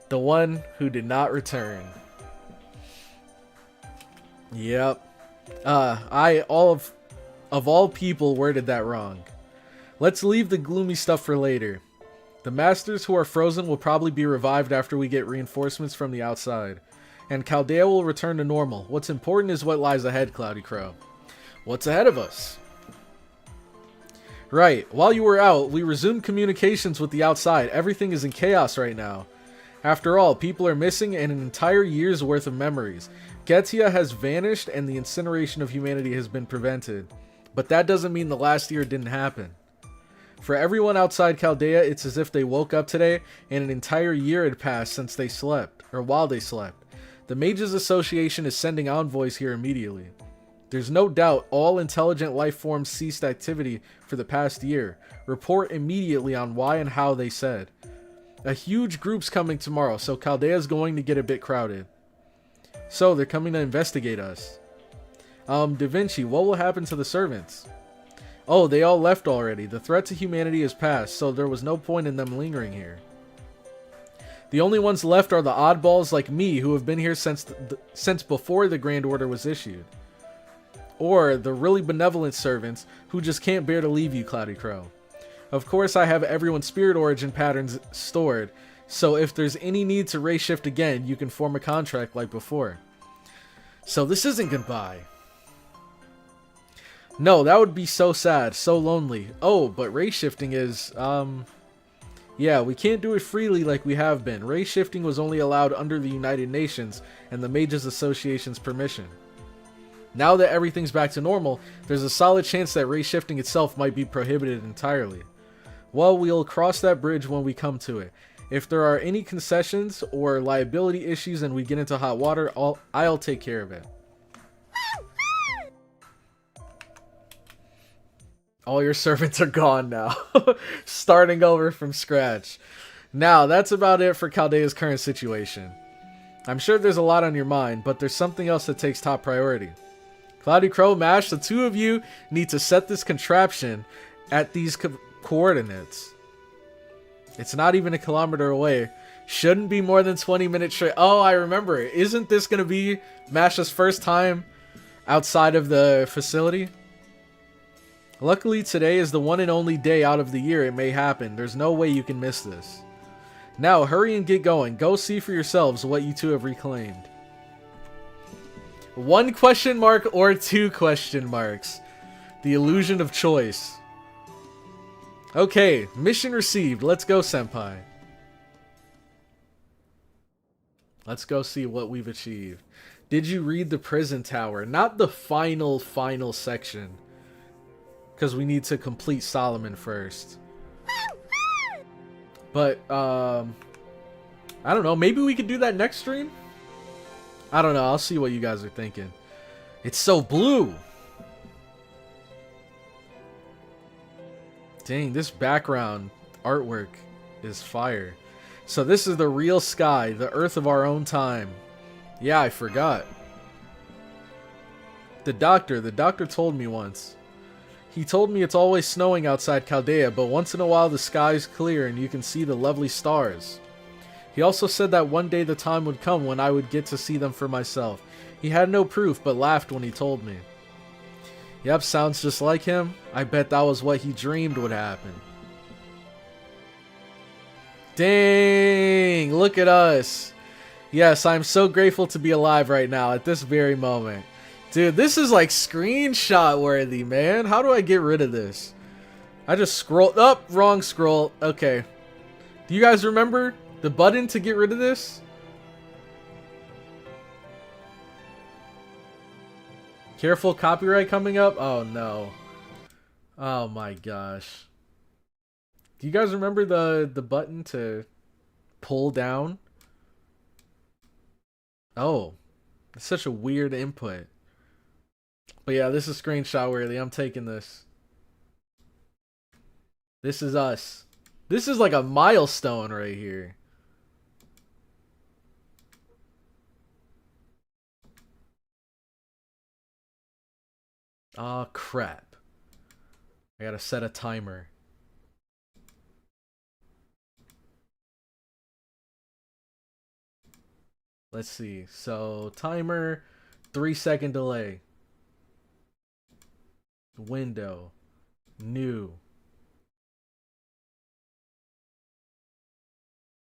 The one who did not return. Yep. Of all people worded that wrong. Let's leave the gloomy stuff for later. The masters who are frozen will probably be revived after we get reinforcements from the outside. And Chaldea will return to normal. What's important is what lies ahead, CloudyCrow. What's ahead of us? Right, while you were out, we resumed communications with the outside. Everything is in chaos right now. After all, people are missing and an entire year's worth of memories. Goetia has vanished and the incineration of humanity has been prevented. But that doesn't mean the last year didn't happen. For everyone outside Chaldea, it's as if they woke up today and an entire year had passed since they slept, or while they slept. The Mages Association is sending envoys here immediately. There's no doubt all intelligent life forms ceased activity for the past year. Report immediately on why and how, they said. A huge group's coming tomorrow, so Chaldea's going to get a bit crowded. So, they're coming to investigate us. Da Vinci, what will happen to the servants? Oh, they all left already. The threat to humanity is past, so there was no point in them lingering here. The only ones left are the oddballs like me who have been here since before the Grand Order was issued. Or the really benevolent servants who just can't bear to leave you, CloudyCrow. Of course, I have everyone's spirit origin patterns stored, so if there's any need to race shift again, you can form a contract like before. So this isn't goodbye. No, that would be so sad, so lonely. Oh, but race shifting is, yeah, we can't do it freely like we have been. Race shifting was only allowed under the United Nations and the Mages Association's permission. Now that everything's back to normal, there's a solid chance that race shifting itself might be prohibited entirely. Well, we'll cross that bridge when we come to it. If there are any concessions or liability issues and we get into hot water, I'll take care of it. All your servants are gone now. Starting over from scratch. Now, that's about it for Chaldea's current situation. I'm sure there's a lot on your mind, but there's something else that takes top priority. CloudyCrow, Mash, the two of you need to set this contraption at these coordinates. It's not even a kilometer away. Shouldn't be more than 20 minutes straight. Oh, I remember. Isn't this going to be Mash's first time outside of the facility? Luckily, today is the one and only day out of the year it may happen. There's no way you can miss this. Now, hurry and get going. Go see for yourselves what you two have reclaimed. 1 question mark or 2 question marks? The illusion of choice. Okay, mission received. Let's go, Senpai. Let's go see what we've achieved. Did you read the prison tower? Not the final section. Because we need to complete Solomon first. But, I don't know. Maybe we could do that next stream? I don't know. I'll see what you guys are thinking. It's so blue. Dang, this background artwork is fire. So this is the real sky, the Earth of our own time. Yeah, I forgot. The doctor told me once. He told me it's always snowing outside Chaldea, but once in a while the sky's clear and you can see the lovely stars. He also said that one day the time would come when I would get to see them for myself. He had no proof, but laughed when he told me. Yep, sounds just like him. I bet that was what he dreamed would happen. Dang, look at us. Yes, I'm so grateful to be alive right now at this very moment. Dude, this is like screenshot worthy, man. How do I get rid of this? I just scrolled up, wrong scroll. Okay. Do you guys remember the button to get rid of this? Careful, copyright coming up. Oh no. Oh my gosh. Do you guys remember the button to pull down? Oh, it's such a weird input. But yeah, this is screenshot worthy. I'm taking this. This is us. This is like a milestone right here. Ah, crap. I gotta set a timer. Let's see. So, timer, 3-second delay. Window. New.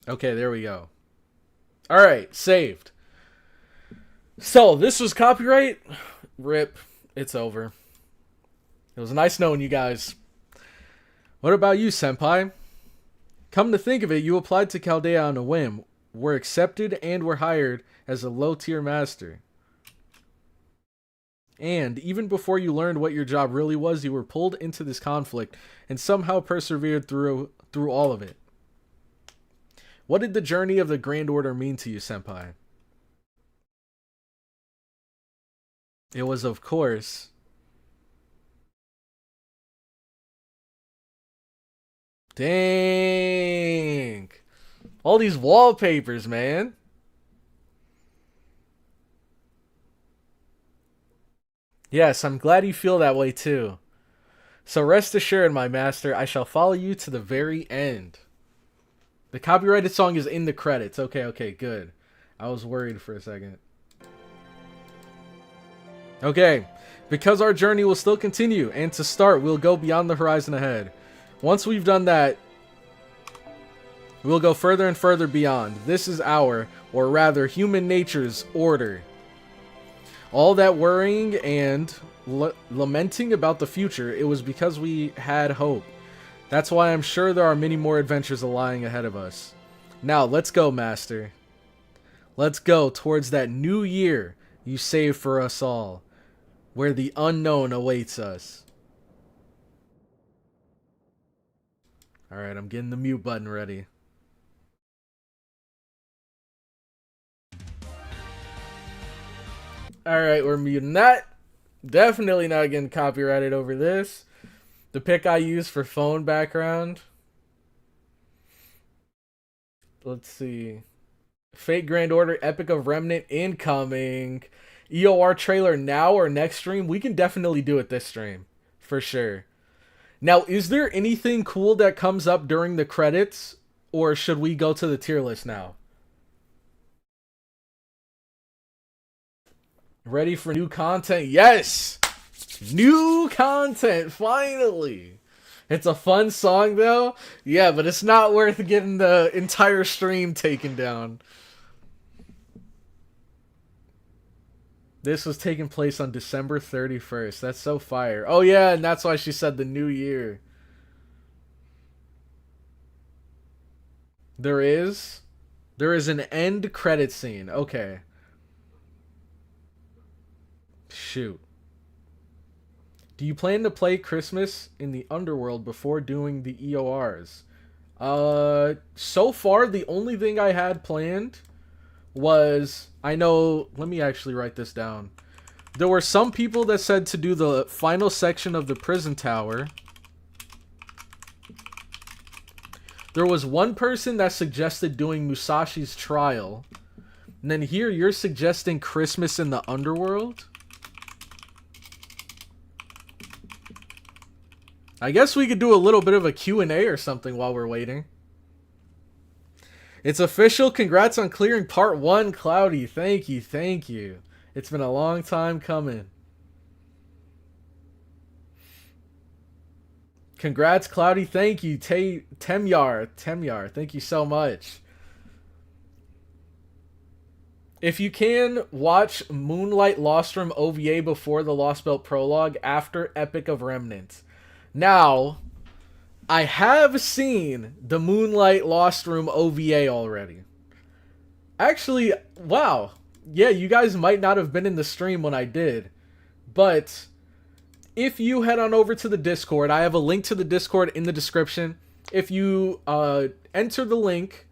Okay, there we go. Alright, saved. So, this was copyright. RIP. It's over. It was nice knowing you guys. What about you, senpai? Come to think of it, you applied to Chaldea on a whim, were accepted, and were hired as a low-tier master. And even before you learned what your job really was, you were pulled into this conflict and somehow persevered through all of it. What did the journey of the Grand Order mean to you, senpai? It was, of course, dang, all these wallpapers, man. Yes, I'm glad you feel that way too. So rest assured, my master, I shall follow you to the very end. The copyrighted song is in the credits. Okay, okay, good. I was worried for a second. Okay, because our journey will still continue, and to start, we'll go beyond the horizon ahead. Once we've done that, we'll go further and further beyond. This is our, or rather, human nature's order. All that worrying and lamenting about the future, it was because we had hope. That's why I'm sure there are many more adventures lying ahead of us. Now, let's go, Master. Let's go towards that new year you saved for us all, where the unknown awaits us. Alright, I'm getting the mute button ready. Alright, we're muting that. Definitely not getting copyrighted over this. The pic I use for phone background. Let's see. Fate Grand Order Epic of Remnant incoming. EOR trailer now or next stream? We can definitely do it this stream. For sure. Now, is there anything cool that comes up during the credits? Or should we go to the tier list now? Ready for new content? Yes! New content, finally! It's a fun song, though. Yeah, but it's not worth getting the entire stream taken down. This was taking place on December 31st. That's so fire. Oh, yeah, and that's why she said the new year. There is an end credit scene. Okay. Shoot. Do you plan to play Christmas in the Underworld before doing the EORs? So far, the only thing I had planned was, I know, let me actually write this down. There were some people that said to do the final section of the prison tower. There was one person that suggested doing Musashi's trial. And then here, you're suggesting Christmas in the Underworld? I guess we could do a little bit of a Q&A or something while we're waiting. It's official. Congrats on clearing part 1, Cloudy. Thank you, thank you. It's been a long time coming. Congrats, Cloudy. Thank you. Temyar. Thank you so much. If you can, watch Moonlight Lostrum OVA before the Lost Belt Prologue, after Epic of Remnant. Now, I have seen the Moonlight Lost Room OVA already. Actually, wow. Yeah, you guys might not have been in the stream when I did. But if you head on over to the Discord, I have a link to the Discord in the description. If you enter the link,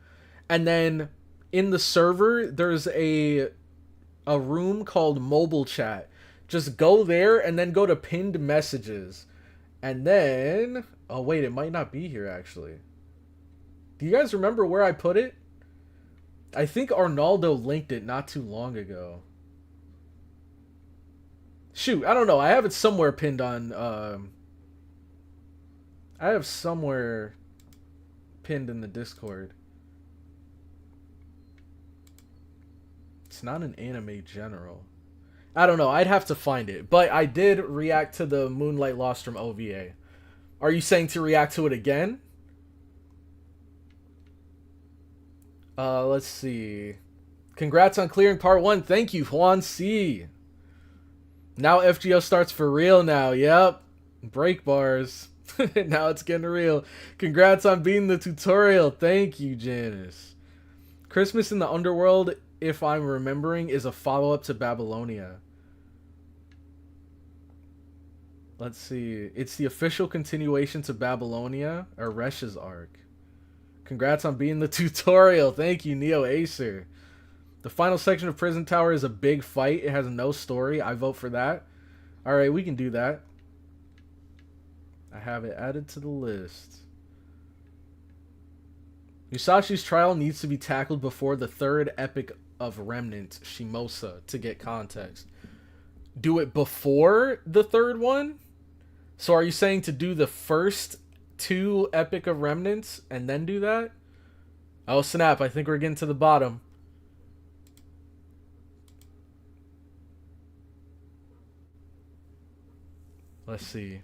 and then in the server, there's a room called Mobile Chat. Just go there and then go to pinned messages. And then, oh wait, it might not be here actually. Do you guys remember where I put it? I think Arnaldo linked it not too long ago. Shoot, I don't know. I have it somewhere pinned on. I have somewhere pinned in the Discord. It's not an anime general. I don't know. I'd have to find it. But I did react to the Moonlight Lostrum OVA. Are you saying to react to it again? Let's see. Congrats on clearing part 1. Thank you, Juan C. Now FGO starts for real now. Yep. Break bars. Now it's getting real. Congrats on beating the tutorial. Thank you, Janice. Christmas in the Underworld, if I'm remembering, is a follow-up to Babylonia. Let's see. It's the official continuation to Babylonia, or Resh's arc. Congrats on beating the tutorial. Thank you, Neo Acer. The final section of Prison Tower is a big fight. It has no story. I vote for that. Alright, we can do that. I have it added to the list. Musashi's trial needs to be tackled before the third epic of Remnant, Shimosa, to get context. Do it before the third one? So are you saying to do the first 2 epic of Remnants and then do that? Oh snap, I think we're getting to the bottom. Let's see.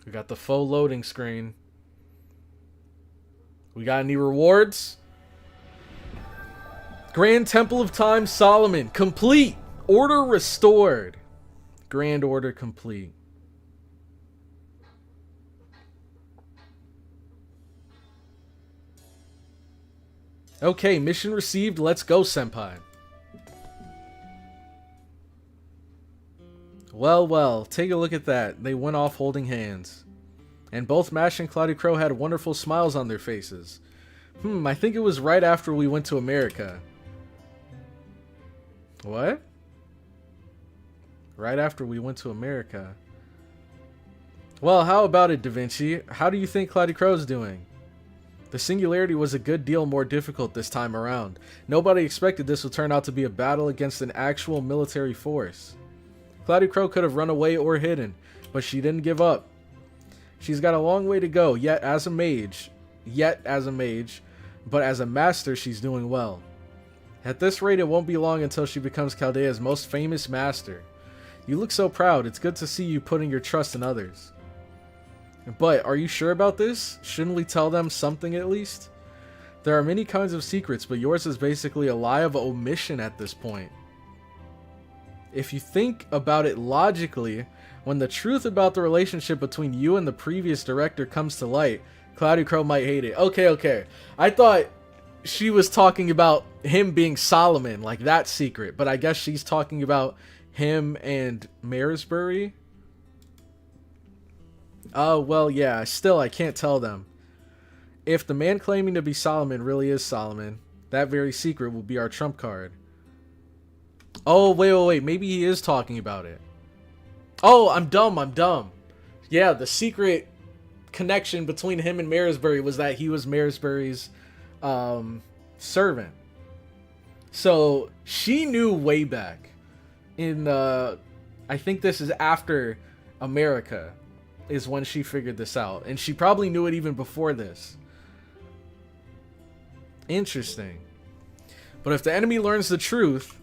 We got the full loading screen. We got any rewards? Grand Temple of Time Solomon complete. Order restored. Grand order complete. Okay, mission received. Let's go, senpai. Well, well, take a look at that. They went off holding hands. And both Mash and CloudyCrow had wonderful smiles on their faces. I think it was right after we went to America. What? Right after we went to America. Well, how about it, Da Vinci? How do you think CloudyCrow's doing? The Singularity was a good deal more difficult this time around. Nobody expected this would turn out to be a battle against an actual military force. CloudyCrow could have run away or hidden, but she didn't give up. She's got a long way to go, yet as a mage, but as a master she's doing well. At this rate, it won't be long until she becomes Chaldea's most famous master. You look so proud. It's good to see you putting your trust in others. But, are you sure about this? Shouldn't we tell them something at least? There are many kinds of secrets, but yours is basically a lie of omission at this point. If you think about it logically, when the truth about the relationship between you and the previous director comes to light, CloudyCrow might hate it. Okay. I thought she was talking about him being Solomon, like that secret, but I guess she's talking about him and Maresbury. Oh, well, yeah, still I can't tell them. If the man claiming to be Solomon really is Solomon, that very secret will be our trump card. Oh, wait, maybe he is talking about it. Oh, I'm dumb. Yeah, the secret connection between him and Maresbury was that he was Maresbury's servant. So, she knew way back in, I think this is after America, is when she figured this out. And she probably knew it even before this. Interesting. But if the enemy learns the truth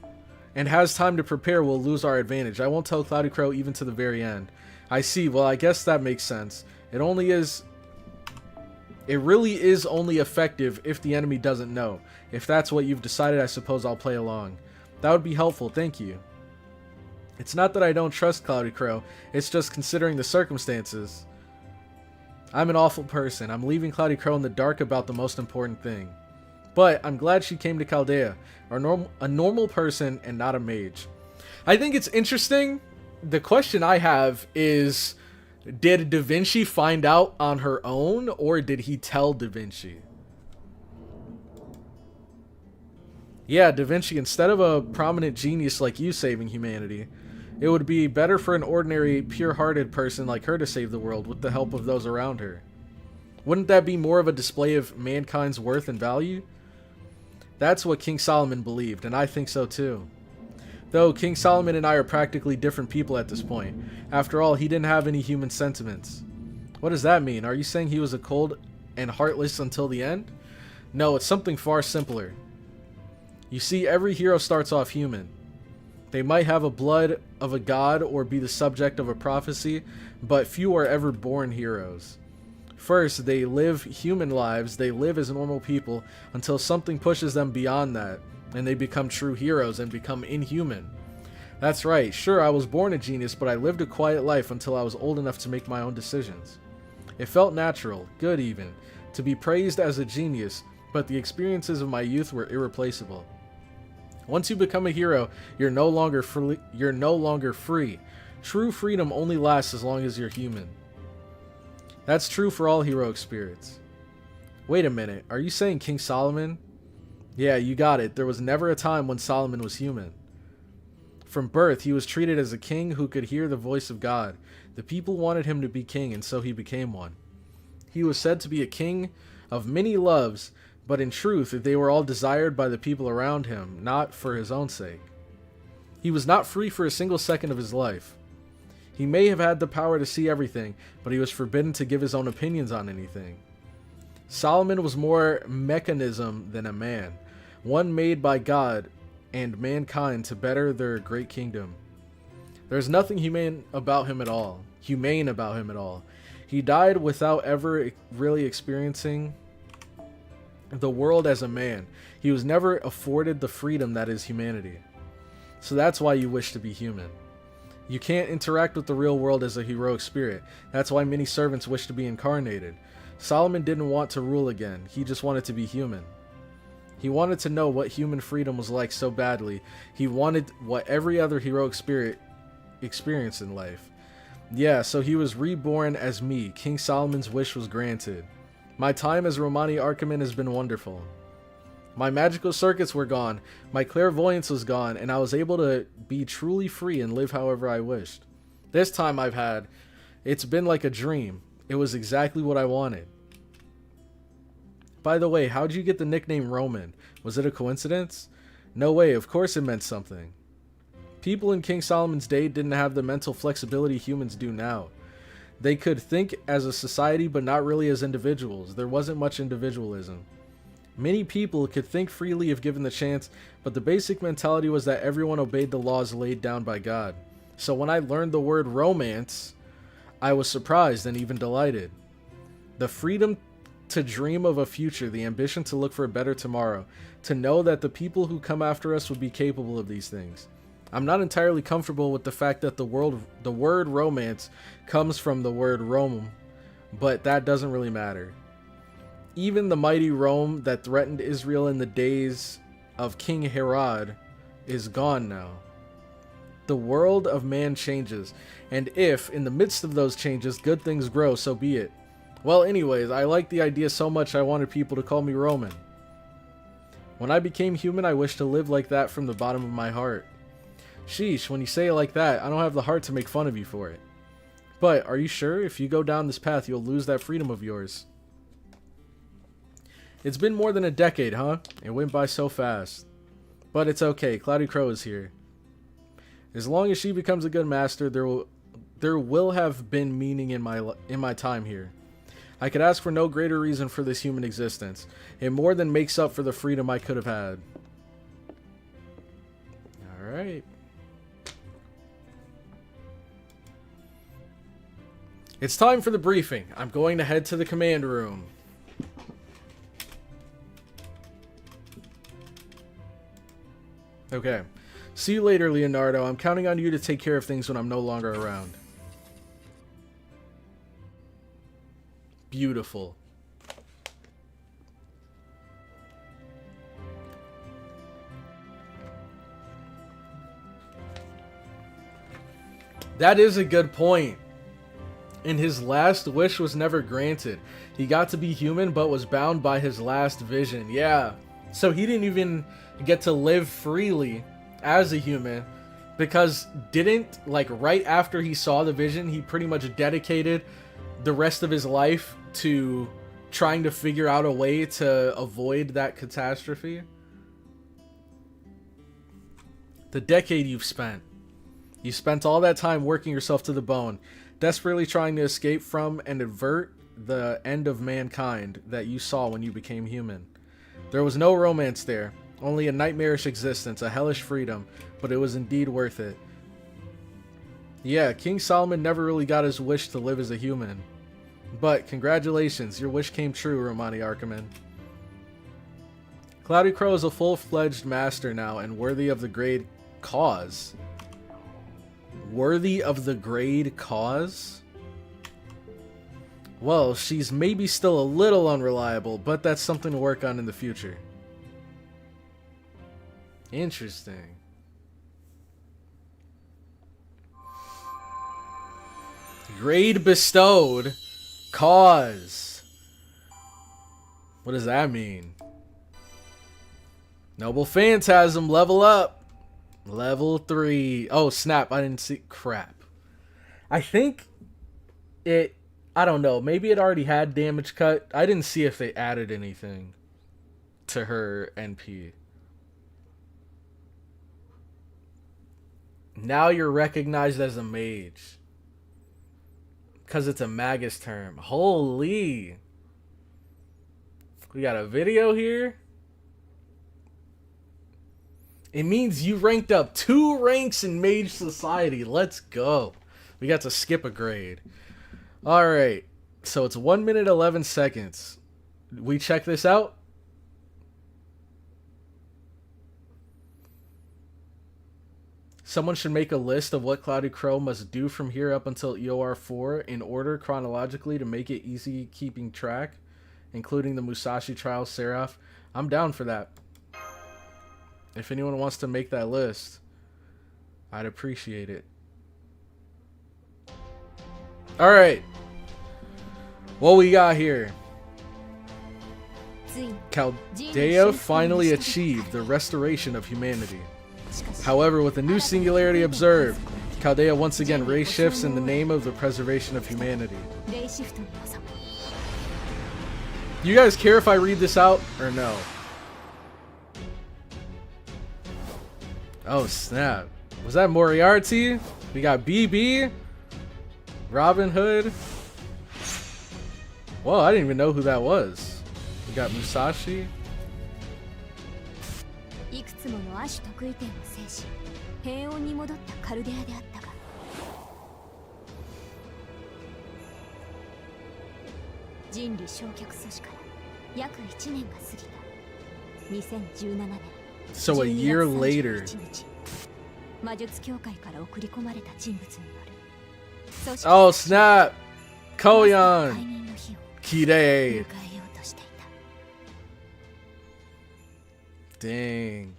and has time to prepare, we'll lose our advantage. I won't tell CloudyCrow even to the very end. I see. Well, I guess that makes sense. It really is only effective if the enemy doesn't know. If that's what you've decided, I suppose I'll play along. That would be helpful, thank you. It's not that I don't trust CloudyCrow, it's just considering the circumstances. I'm an awful person. I'm leaving CloudyCrow in the dark about the most important thing. But I'm glad she came to Chaldea, a normal person and not a mage. I think it's interesting. The question I have is, did Da Vinci find out on her own, or did he tell Da Vinci? Yeah, Da Vinci, instead of a prominent genius like you saving humanity, it would be better for an ordinary, pure-hearted person like her to save the world with the help of those around her. Wouldn't that be more of a display of mankind's worth and value? That's what King Solomon believed, and I think so too. Though King Solomon and I are practically different people at this point. After all, he didn't have any human sentiments. What does that mean? Are you saying he was a cold and heartless until the end? No, it's something far simpler. You see, every hero starts off human. They might have a blood of a god or be the subject of a prophecy, but few are ever born heroes. First, they live human lives, they live as normal people until something pushes them beyond that, and they become true heroes and become inhuman. That's right, sure, I was born a genius, but I lived a quiet life until I was old enough to make my own decisions. It felt natural, good even, to be praised as a genius, but the experiences of my youth were irreplaceable. Once you become a hero, you're no longer free. True freedom only lasts as long as you're human. That's true for all heroic spirits. Wait a minute, are you saying King Solomon? Yeah, you got it. There was never a time when Solomon was human. From birth, he was treated as a king who could hear the voice of God. The people wanted him to be king, and so he became one. He was said to be a king of many loves, but in truth, they were all desired by the people around him, not for his own sake. He was not free for a single second of his life. He may have had the power to see everything, but he was forbidden to give his own opinions on anything. Solomon was more mechanism than a man, one made by God and mankind to better their great kingdom. There's nothing humane about him at all. He died without ever really experiencing the world as a man. He was never afforded the freedom that is humanity. So that's why you wish to be human. You can't interact with the real world as a heroic spirit. That's why many servants wish to be incarnated. Solomon didn't want to rule again. He just wanted to be human. He wanted to know what human freedom was like so badly. He wanted what every other heroic spirit experienced in life. Yeah, so he was reborn as me. King Solomon's wish was granted. My time as Romani Archiman has been wonderful. My magical circuits were gone, my clairvoyance was gone, and I was able to be truly free and live however I wished. This time it's been like a dream. It was exactly what I wanted. By the way, how'd you get the nickname Roman? Was it a coincidence? No way, of course it meant something. People in King Solomon's day didn't have the mental flexibility humans do now. They could think as a society, but not really as individuals. There wasn't much individualism. Many people could think freely if given the chance, but the basic mentality was that everyone obeyed the laws laid down by God. So when I learned the word romance, I was surprised and even delighted. The freedom to dream of a future, the ambition to look for a better tomorrow, to know that the people who come after us would be capable of these things. I'm not entirely comfortable with the fact that the word romance comes from the word Rome, but that doesn't really matter. Even the mighty Rome that threatened Israel in the days of King Herod is gone now. The world of man changes, and if, in the midst of those changes, good things grow, so be it. Well, anyways, I like the idea so much I wanted people to call me Roman. When I became human, I wished to live like that from the bottom of my heart. Sheesh, when you say it like that, I don't have the heart to make fun of you for it. But, are you sure? If you go down this path, you'll lose that freedom of yours. It's been more than a decade, huh? It went by so fast. But it's okay, CloudyCrow is here. As long as she becomes a good master, there will have been meaning in my time here. I could ask for no greater reason for this human existence. It more than makes up for the freedom I could have had. Alright. It's time for the briefing. I'm going to head to the command room. Okay. See you later, Leonardo. I'm counting on you to take care of things when I'm no longer around. Beautiful. That is a good point. And his last wish was never granted. He got to be human, but was bound by his last vision. Yeah. So he didn't even get to live freely as a human, because right after he saw the vision, he pretty much dedicated the rest of his life to trying to figure out a way to avoid that catastrophe. The decade you've spent. You spent all that time working yourself to the bone, desperately trying to escape from and avert the end of mankind that you saw when you became human. There was no romance there, only a nightmarish existence, a hellish freedom, but it was indeed worth it. Yeah, King Solomon never really got his wish to live as a human. But congratulations, your wish came true, Romani Archiman. CloudyCrow is a full-fledged master now and worthy of the grade cause. Worthy of the grade cause? Well, she's maybe still a little unreliable, but that's something to work on in the future. Interesting. Grade bestowed. Cause. What does that mean? Noble Phantasm, level up. Level 3. Oh, snap. I didn't see. Crap. I think it... I don't know. Maybe it already had damage cut. I didn't see if they added anything to her NP. Now you're recognized as a mage. Because it's a Magus term. Holy. We got a video here. It means you ranked up 2 ranks in Mage Society. Let's go. We got to skip a grade. Alright. So it's 1 minute 11 seconds. We check this out. Someone should make a list of what CloudyCrow must do from here up until EOR 4 in order chronologically to make it easy keeping track, including the Musashi trial, Seraph. I'm down for that. If anyone wants to make that list, I'd appreciate it. Alright. What we got here? Chaldea finally achieved the restoration of humanity. However, with a new singularity observed, Chaldea once again race shifts in the name of the preservation of humanity. You guys care if I read this out or no? Oh snap. Was that Moriarty? We got BB, Robin Hood. Whoa, I didn't even know who that was. We got Musashi. So a year later. Oh snap! Koyan! Kirei! Dang.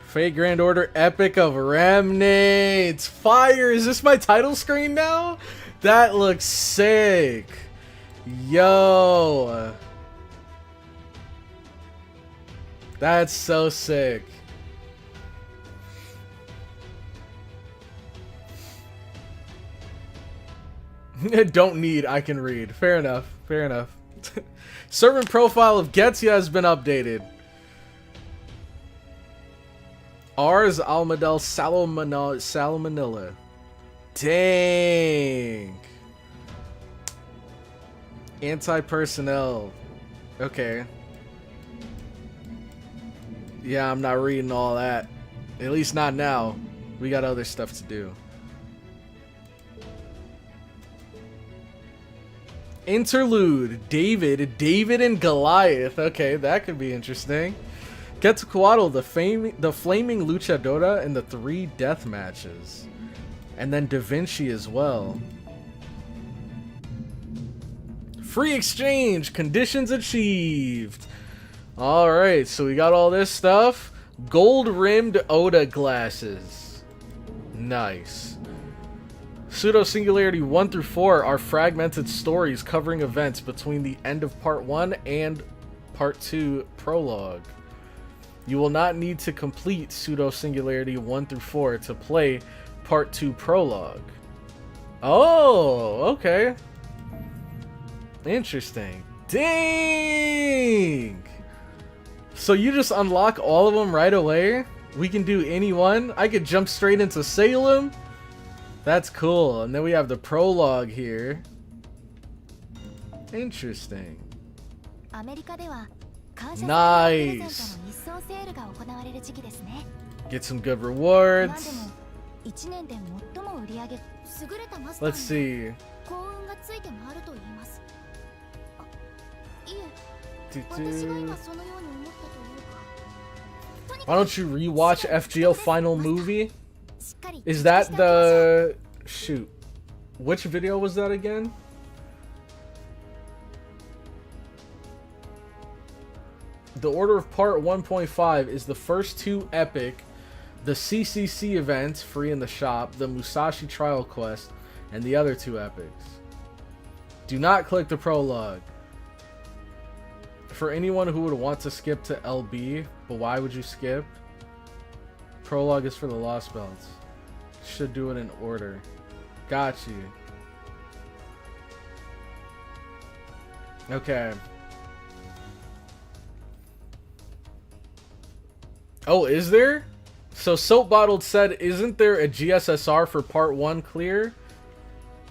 Fate Grand Order Epic of Remnants! Fire! Is this my title screen now? That looks sick! Yo! That's so sick. Don't need, I can read. Fair enough. Fair enough. Servant profile of Goetia has been updated. Ars Almadel Salmonella. Dang. Anti-personnel. Okay. Yeah, I'm not reading all that. At least not now. We got other stuff to do. Interlude. David and Goliath. Okay, that could be interesting. Quetzalcoatl, the flaming luchadora, and the 3 death matches. And then Da Vinci as well. Free exchange. Conditions achieved. Alright, so we got all this stuff. Gold-rimmed Oda glasses. Nice. Pseudo-Singularity 1 through 4 are fragmented stories covering events between the end of Part 1 and Part 2 Prologue. You will not need to complete Pseudo-Singularity 1 through 4 to play Part 2 Prologue. Oh, okay. Interesting. Dang! So you just unlock all of them right away? We can do any one? I could jump straight into Salem? That's cool. And then we have the prologue here. Interesting. Nice. Get some good rewards. Let's see. Why don't you rewatch FGO final movie? Is that the... Shoot. Which video was that again? The order of part 1.5 is the first two epic, the CCC event, free in the shop, the Musashi trial quest, and the other two epics. Do not click the prologue. For anyone who would want to skip to LB, but why would you skip? Prologue is for the Lost Belts. Should do it in order. Got you. Okay. Oh, is there? So Soap Bottled said, isn't there a GSSR for part 1 clear?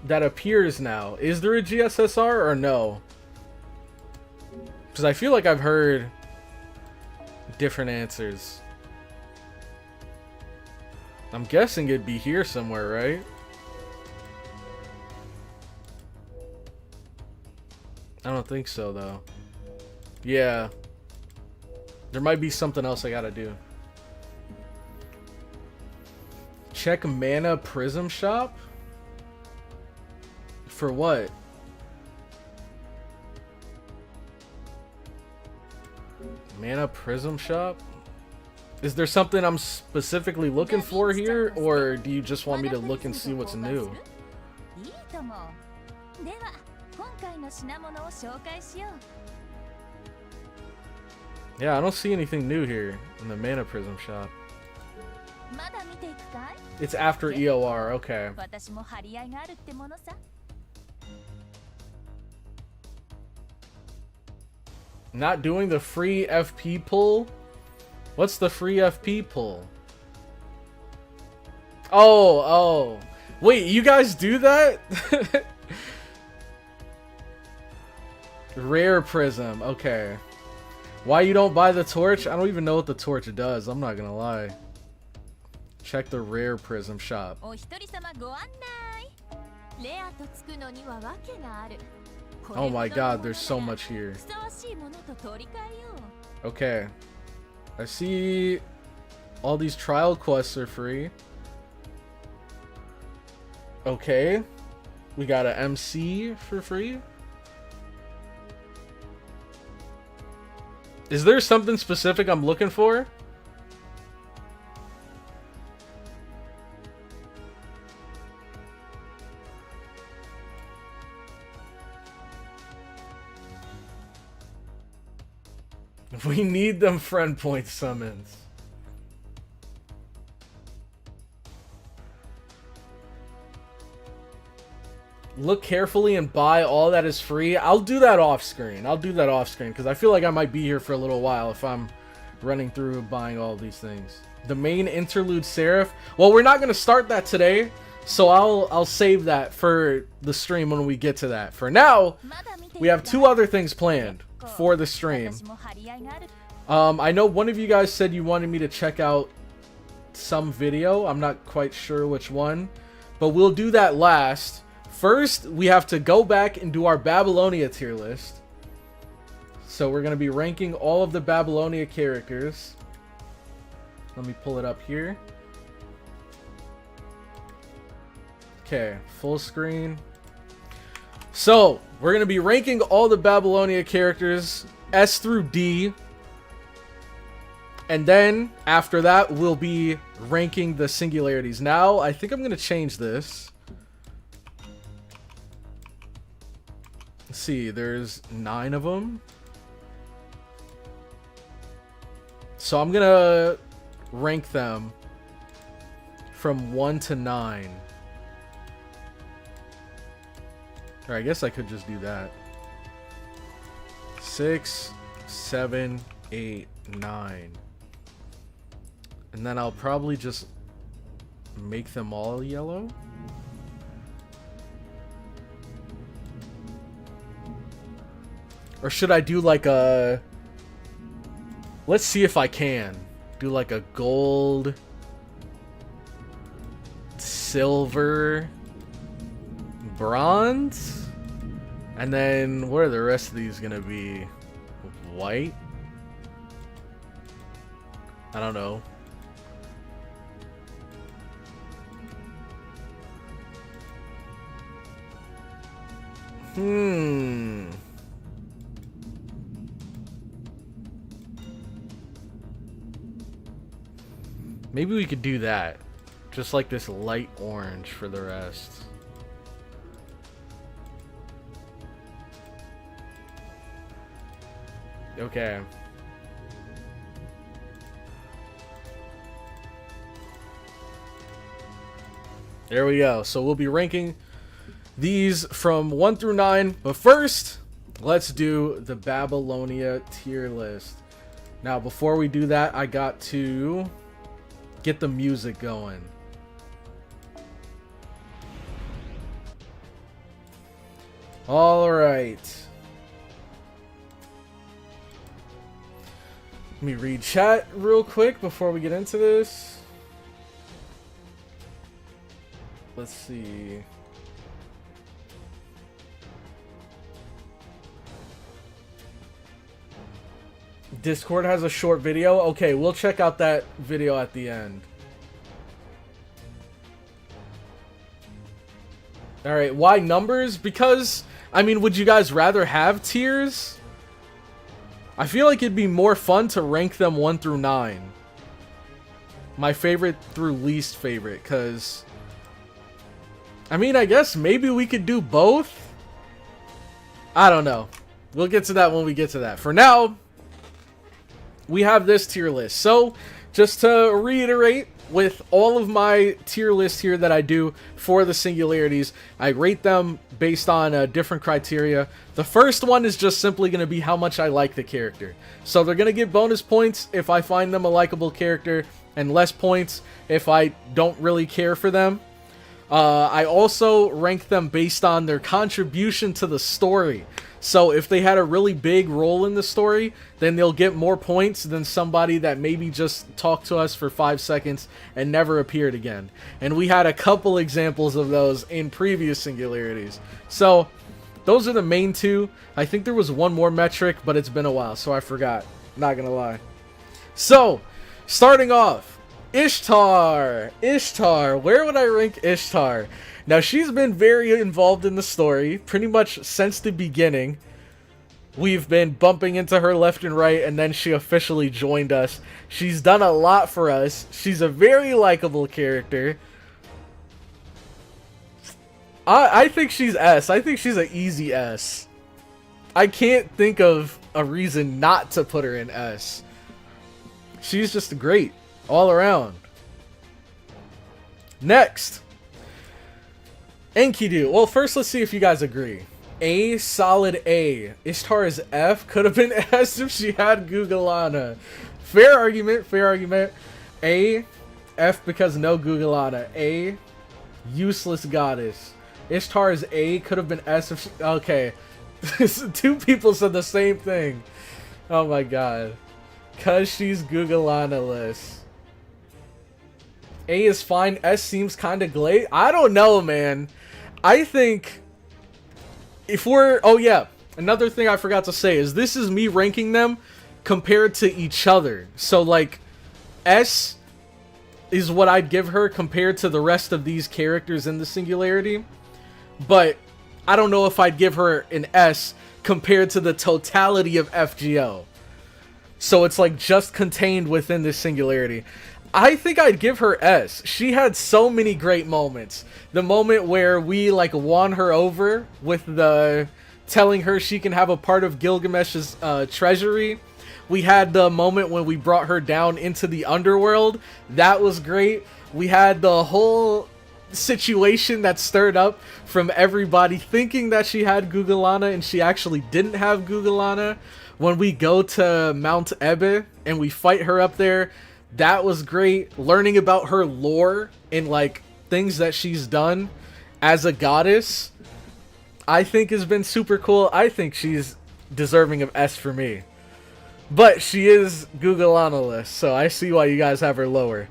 That appears now. Is there a GSSR or no? Because I feel like I've heard different answers. I'm guessing it'd be here somewhere, right? I don't think so, though. Yeah. There might be something else I gotta do. Check Mana Prism Shop? For what? Mana Prism Shop? Is there something I'm specifically looking for here, or do you just want me to look and see what's new? Yeah, I don't see anything new here in the Mana Prism Shop. It's after EOR, okay. Not doing the free FP pull? What's the free FP pull? Oh. Wait, you guys do that? Rare Prism, okay. Why you don't buy the torch? I don't even know what the torch does, I'm not gonna lie. Check the Rare Prism shop. Oh my god, there's so much here. Okay. I see all these trial quests are free. Okay. We got a MC for free. Is there something specific I'm looking for? We need them friend point summons. Look carefully and buy all that is free. I'll do that off screen. Because I feel like I might be here for a little while if I'm running through buying all these things. The main interlude Seraph. Well, we're not going to start that today. So I'll save that for the stream when we get to that. For now, we have two other things planned for the stream. I know one of you guys said you wanted me to check out some video. I'm not quite sure which one, but we'll do that last. First, we have to go back and do our Babylonia tier list. So we're going to be ranking all of the Babylonia characters. Let me pull it up here. Okay, full screen. So, we're going to be ranking all the Babylonia characters, S through D. And then, after that, we'll be ranking the singularities. Now, I think I'm going to change this. Let's see, there's 9 of them. So I'm going to rank them from 1 to 9. Or I guess I could just do that. 6, 7, 8, 9. And then I'll probably just make them all yellow. Or should I do like a... Let's see if I can. Do like a gold, silver, bronze? And then what are the rest of these gonna be? White? I don't know. Maybe we could do that. Just like this light orange for the rest. Okay. There we go. So we'll be ranking these from 1 through 9. But first, let's do the Babylonia tier list. Now, before we do that, I got to get the music going. All right. Let me read chat real quick before we get into this. Let's see. Discord has a short video. Okay, we'll check out that video at the end. Alright, why numbers? Because, I mean, would you guys rather have tiers? I feel like it'd be more fun to rank them 1 through 9. My favorite through least favorite, because... I mean, I guess maybe we could do both? I don't know. We'll get to that when we get to that. For now, we have this tier list. So, just to reiterate, with all of my tier lists here that I do for the singularities, I rate them based on different criteria. The first one is just simply going to be how much I like the character. So they're going to get bonus points if I find them a likable character, and less points if I don't really care for them. I also rank them based on their contribution to the story. So if they had a really big role in the story, then they'll get more points than somebody that maybe just talked to us for 5 seconds and never appeared again. And we had a couple examples of those in previous singularities. So those are the main two. I think there was one more metric, but it's been a while, so I forgot. Not gonna lie. So, starting off, Ishtar. Ishtar. Where would I rank Ishtar? Now, she's been very involved in the story, pretty much since the beginning. We've been bumping into her left and right, and then she officially joined us. She's done a lot for us. She's a very likable character. I think she's S. I think she's an easy S. I can't think of a reason not to put her in S. She's just great all around. Next, Enkidu. Well, first let's see if you guys agree. A, solid A. Ishtar is F. Could have been S if she had Gugalana. Fair argument, fair argument. A, F because no Gugalana. A, useless goddess. Ishtar is A. Could have been S if she... Okay. Two people said the same thing. Oh my god. Cause she's Gugalana-less. A is fine. S seems kind of glazed. I don't know, man. I think if we're... Oh, yeah. Another thing I forgot to say is this is me ranking them compared to each other. So, like, S is what I'd give her compared to the rest of these characters in the Singularity. But I don't know if I'd give her an S compared to the totality of FGO. So it's, like, just contained within this Singularity. I think I'd give her S. She had so many great moments. The moment where we, like, won her over with the telling her she can have a part of Gilgamesh's treasury. We had the moment when we brought her down into the underworld. That was great. We had the whole situation that stirred up from everybody thinking that she had Gugelana and she actually didn't have Gugelana. When we go to Mount Ebbe and we fight her up there, that was great. Learning about her lore and like things that she's done as a goddess, I think has been super cool. I think she's deserving of S for me. But she is Gugelana-less, so I see why you guys have her lower.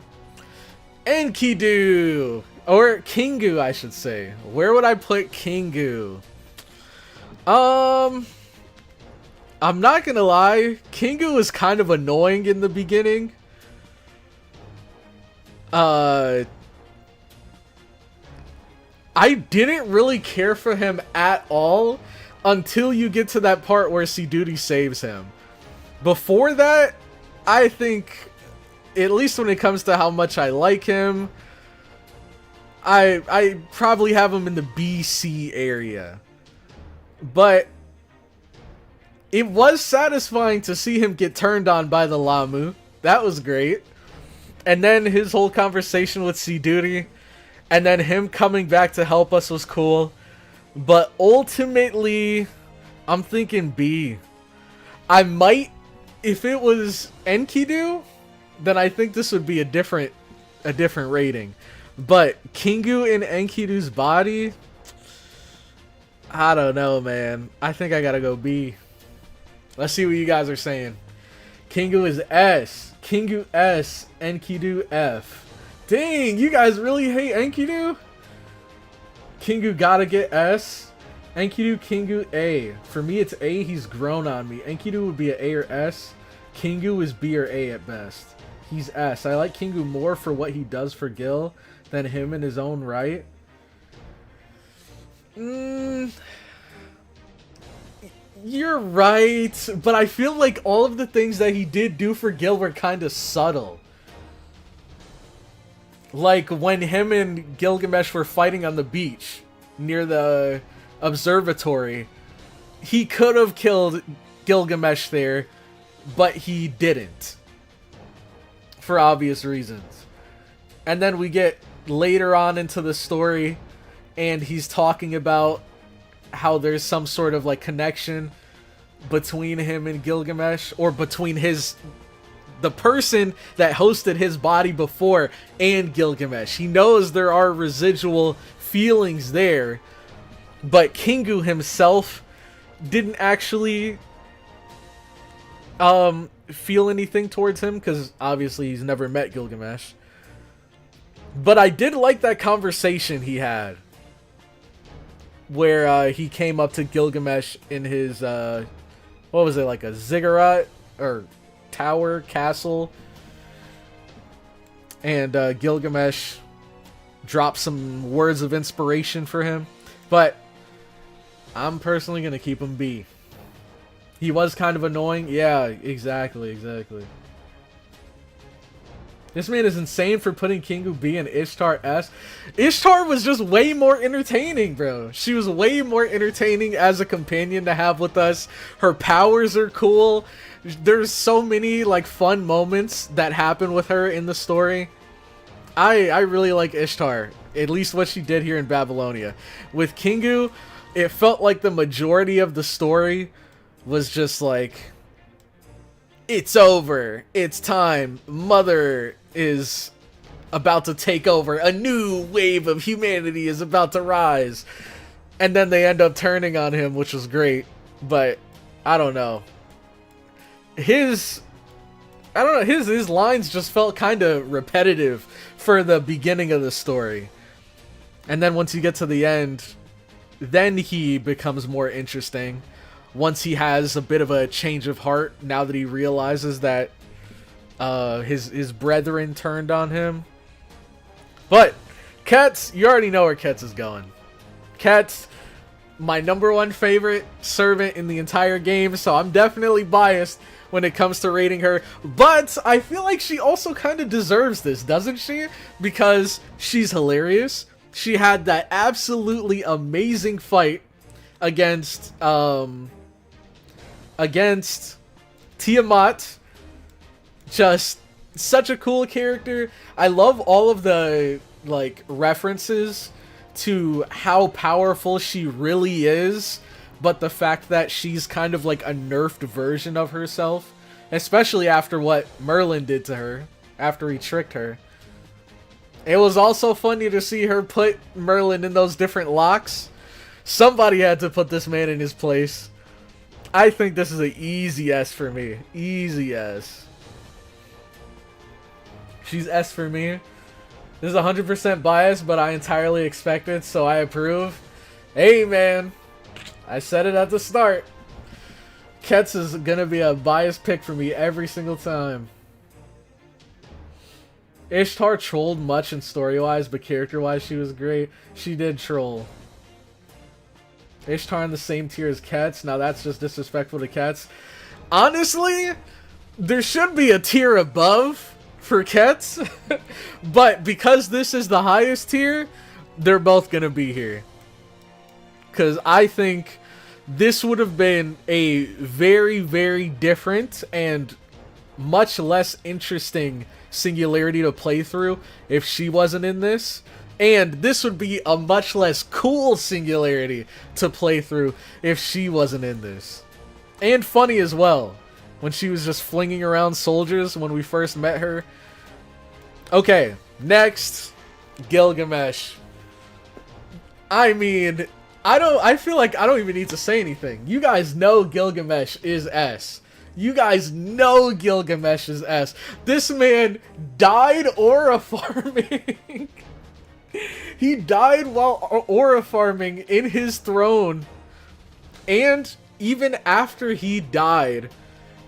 Enkidu! Or Kingu, I should say. Where would I put Kingu? I'm not gonna lie. Kingu was kind of annoying in the beginning. I didn't really care for him at all until you get to that part where Siduri saves him. Before that, I think, at least when it comes to how much I like him, I probably have him in the BC area. But it was satisfying to see him get turned on by the Lamu. That was great. And then his whole conversation with Siduri, and then him coming back to help us was cool. But ultimately, I'm thinking B. I might, if it was Enkidu, then I think this would be a different rating. But Kingu in Enkidu's body, I don't know, man. I think I gotta go B. Let's see what you guys are saying. Kingu is S. Kingu S. Enkidu F. Dang, you guys really hate Enkidu? Kingu gotta get S. Enkidu, Kingu, A. For me, it's A. He's grown on me. Enkidu would be an A or S. Kingu is B or A at best. He's S. I like Kingu more for what he does for Gil than him in his own right. You're right, but I feel like all of the things that he did do for Gil were kind of subtle. Like when him and Gilgamesh were fighting on the beach near the observatory, he could have killed Gilgamesh there, but he didn't. For obvious reasons. And then we get later on into the story, and he's talking about how there's some sort of like connection between him and Gilgamesh, or between the person that hosted his body before and Gilgamesh. He knows there are residual feelings there, but Kingu himself didn't actually feel anything towards him, because obviously he's never met Gilgamesh. But I did like that conversation he had, where he came up to Gilgamesh in his, what was it, like a ziggurat, or tower, castle, and Gilgamesh dropped some words of inspiration for him. But I'm personally going to keep him B. He was kind of annoying. Yeah, exactly. This man is insane for putting Kingu B and Ishtar S. Ishtar was just way more entertaining, bro. She was way more entertaining as a companion to have with us. Her powers are cool. There's so many like fun moments that happen with her in the story. I really like Ishtar, at least what she did here in Babylonia. With Kingu, it felt like the majority of the story was just like, it's over, it's time, Mother is about to take over, a new wave of humanity is about to rise, and then they end up turning on him, which was great. But I don't know, his lines just felt kind of repetitive for the beginning of the story, and then once you get to the end, then he becomes more interesting. Once he has a bit of a change of heart, now that he realizes that his brethren turned on him. But Ketz, you already know where Ketz is going. Ketz, my #1 favorite servant in the entire game, so I'm definitely biased when it comes to rating her. But I feel like she also kind of deserves this, doesn't she? Because she's hilarious. She had that absolutely amazing fight against Tiamat. Just such a cool character. I love all of the like references to how powerful she really is, but the fact that she's kind of like a nerfed version of herself, especially after what Merlin did to her, after he tricked her. It was also funny to see her put Merlin in those different locks. Somebody had to put this man in his place. I think this is an easy S for me. Easy S. She's S for me. This is 100% biased, but I entirely expect it, so I approve. Hey, man. I said it at the start. Kets is gonna be a biased pick for me every single time. Ishtar trolled much in story-wise, but character-wise she was great. She did troll. Ishtar in the same tier as Kets? Now that's just disrespectful to Kets. Honestly, there should be a tier above for Kets, but because this is the highest tier, they're both gonna be here. Because I think this would have been a very, very different and much less interesting Singularity to play through if she wasn't in this. And this would be a much less cool Singularity to play through if she wasn't in this. And funny as well, when she was just flinging around soldiers when we first met her. Okay, next, Gilgamesh. I mean, I feel like I don't even need to say anything. You guys know Gilgamesh is S. You guys know Gilgamesh is S. This man died aura farming. He died while aura farming in his throne. And even after he died,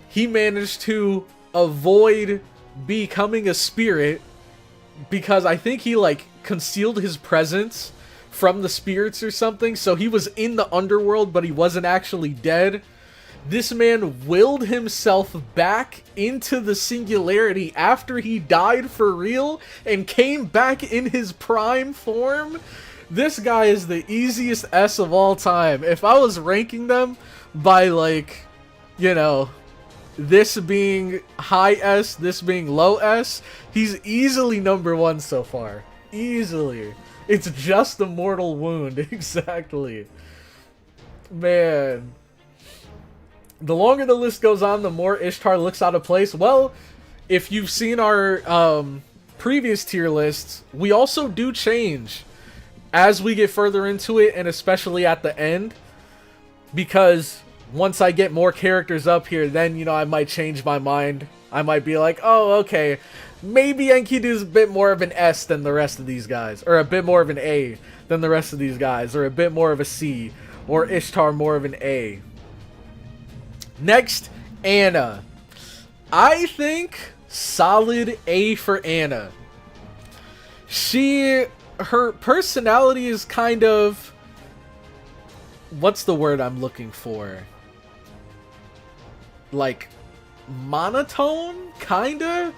he managed to avoid becoming a spirit because I think he like concealed his presence from the spirits or something. So he was in the underworld, but he wasn't actually dead. This man willed himself back into the Singularity after he died for real and came back in his prime form. This guy is the easiest S of all time. If I was ranking them by, like, you know, this being high S, this being low S, he's easily number one so far. Easily. It's just the mortal wound. Exactly. Man. The longer the list goes on, the more Ishtar looks out of place. Well, if you've seen our previous tier lists, we also do change as we get further into it, and especially at the end. Because once I get more characters up here, then, you know, I might change my mind. I might be like, oh, okay, maybe Enkidu's a bit more of an S than the rest of these guys. Or a bit more of an A than the rest of these guys. Or a bit more of a C. Or Ishtar more of an A. Next, Anna. I think solid A for Anna. Her personality is kind of, what's the word I'm looking for? Like, monotone, kinda?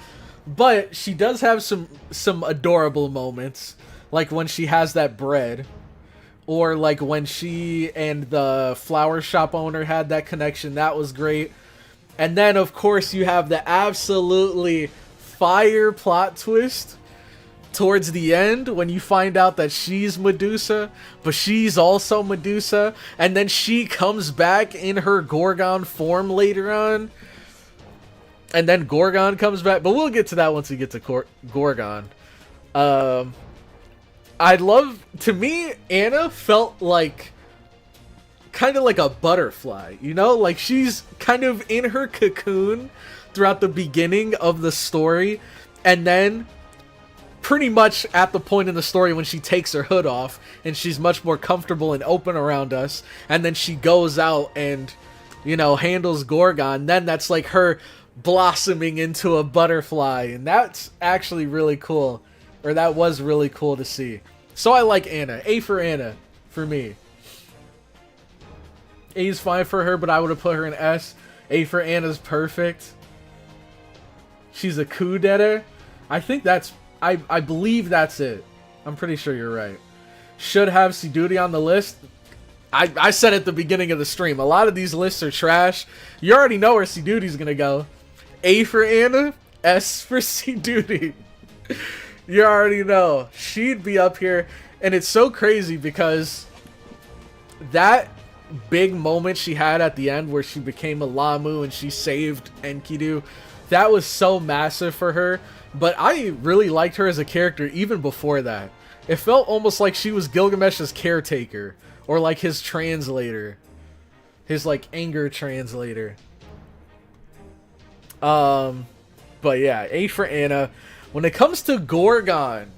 But she does have some adorable moments. Like when she has that bread. Or like when she and the flower shop owner had that connection. That was great. And then, of course, you have the absolutely fire plot twist towards the end when you find out that she's Medusa, but she's also Medusa. And then she comes back in her Gorgon form later on. And then Gorgon comes back. But we'll get to that once we get to Gorgon. To me, Anna felt like, kind of like a butterfly, you know? Like, she's kind of in her cocoon throughout the beginning of the story, and then, pretty much at the point in the story when she takes her hood off, and she's much more comfortable and open around us, and then she goes out and, you know, handles Gorgon, then that's like her blossoming into a butterfly, and that's actually really cool. Or that was really cool to see. So I like Anna. A for Anna, for me. A is fine for her, but I would have put her in S. A for Anna's perfect. She's a coup-debtor. I think that's, I believe that's it. I'm pretty sure you're right. Should have Siduri on the list. I said at the beginning of the stream, a lot of these lists are trash. You already know where Siduri's gonna go. A for Anna, S for Siduri. You already know. She'd be up here. And it's so crazy because that big moment she had at the end where she became a Lamu and she saved Enkidu, that was so massive for her. But I really liked her as a character even before that. It felt almost like she was Gilgamesh's caretaker, or like his translator, his like anger translator. But yeah, A for Anna. When it comes to Gorgon,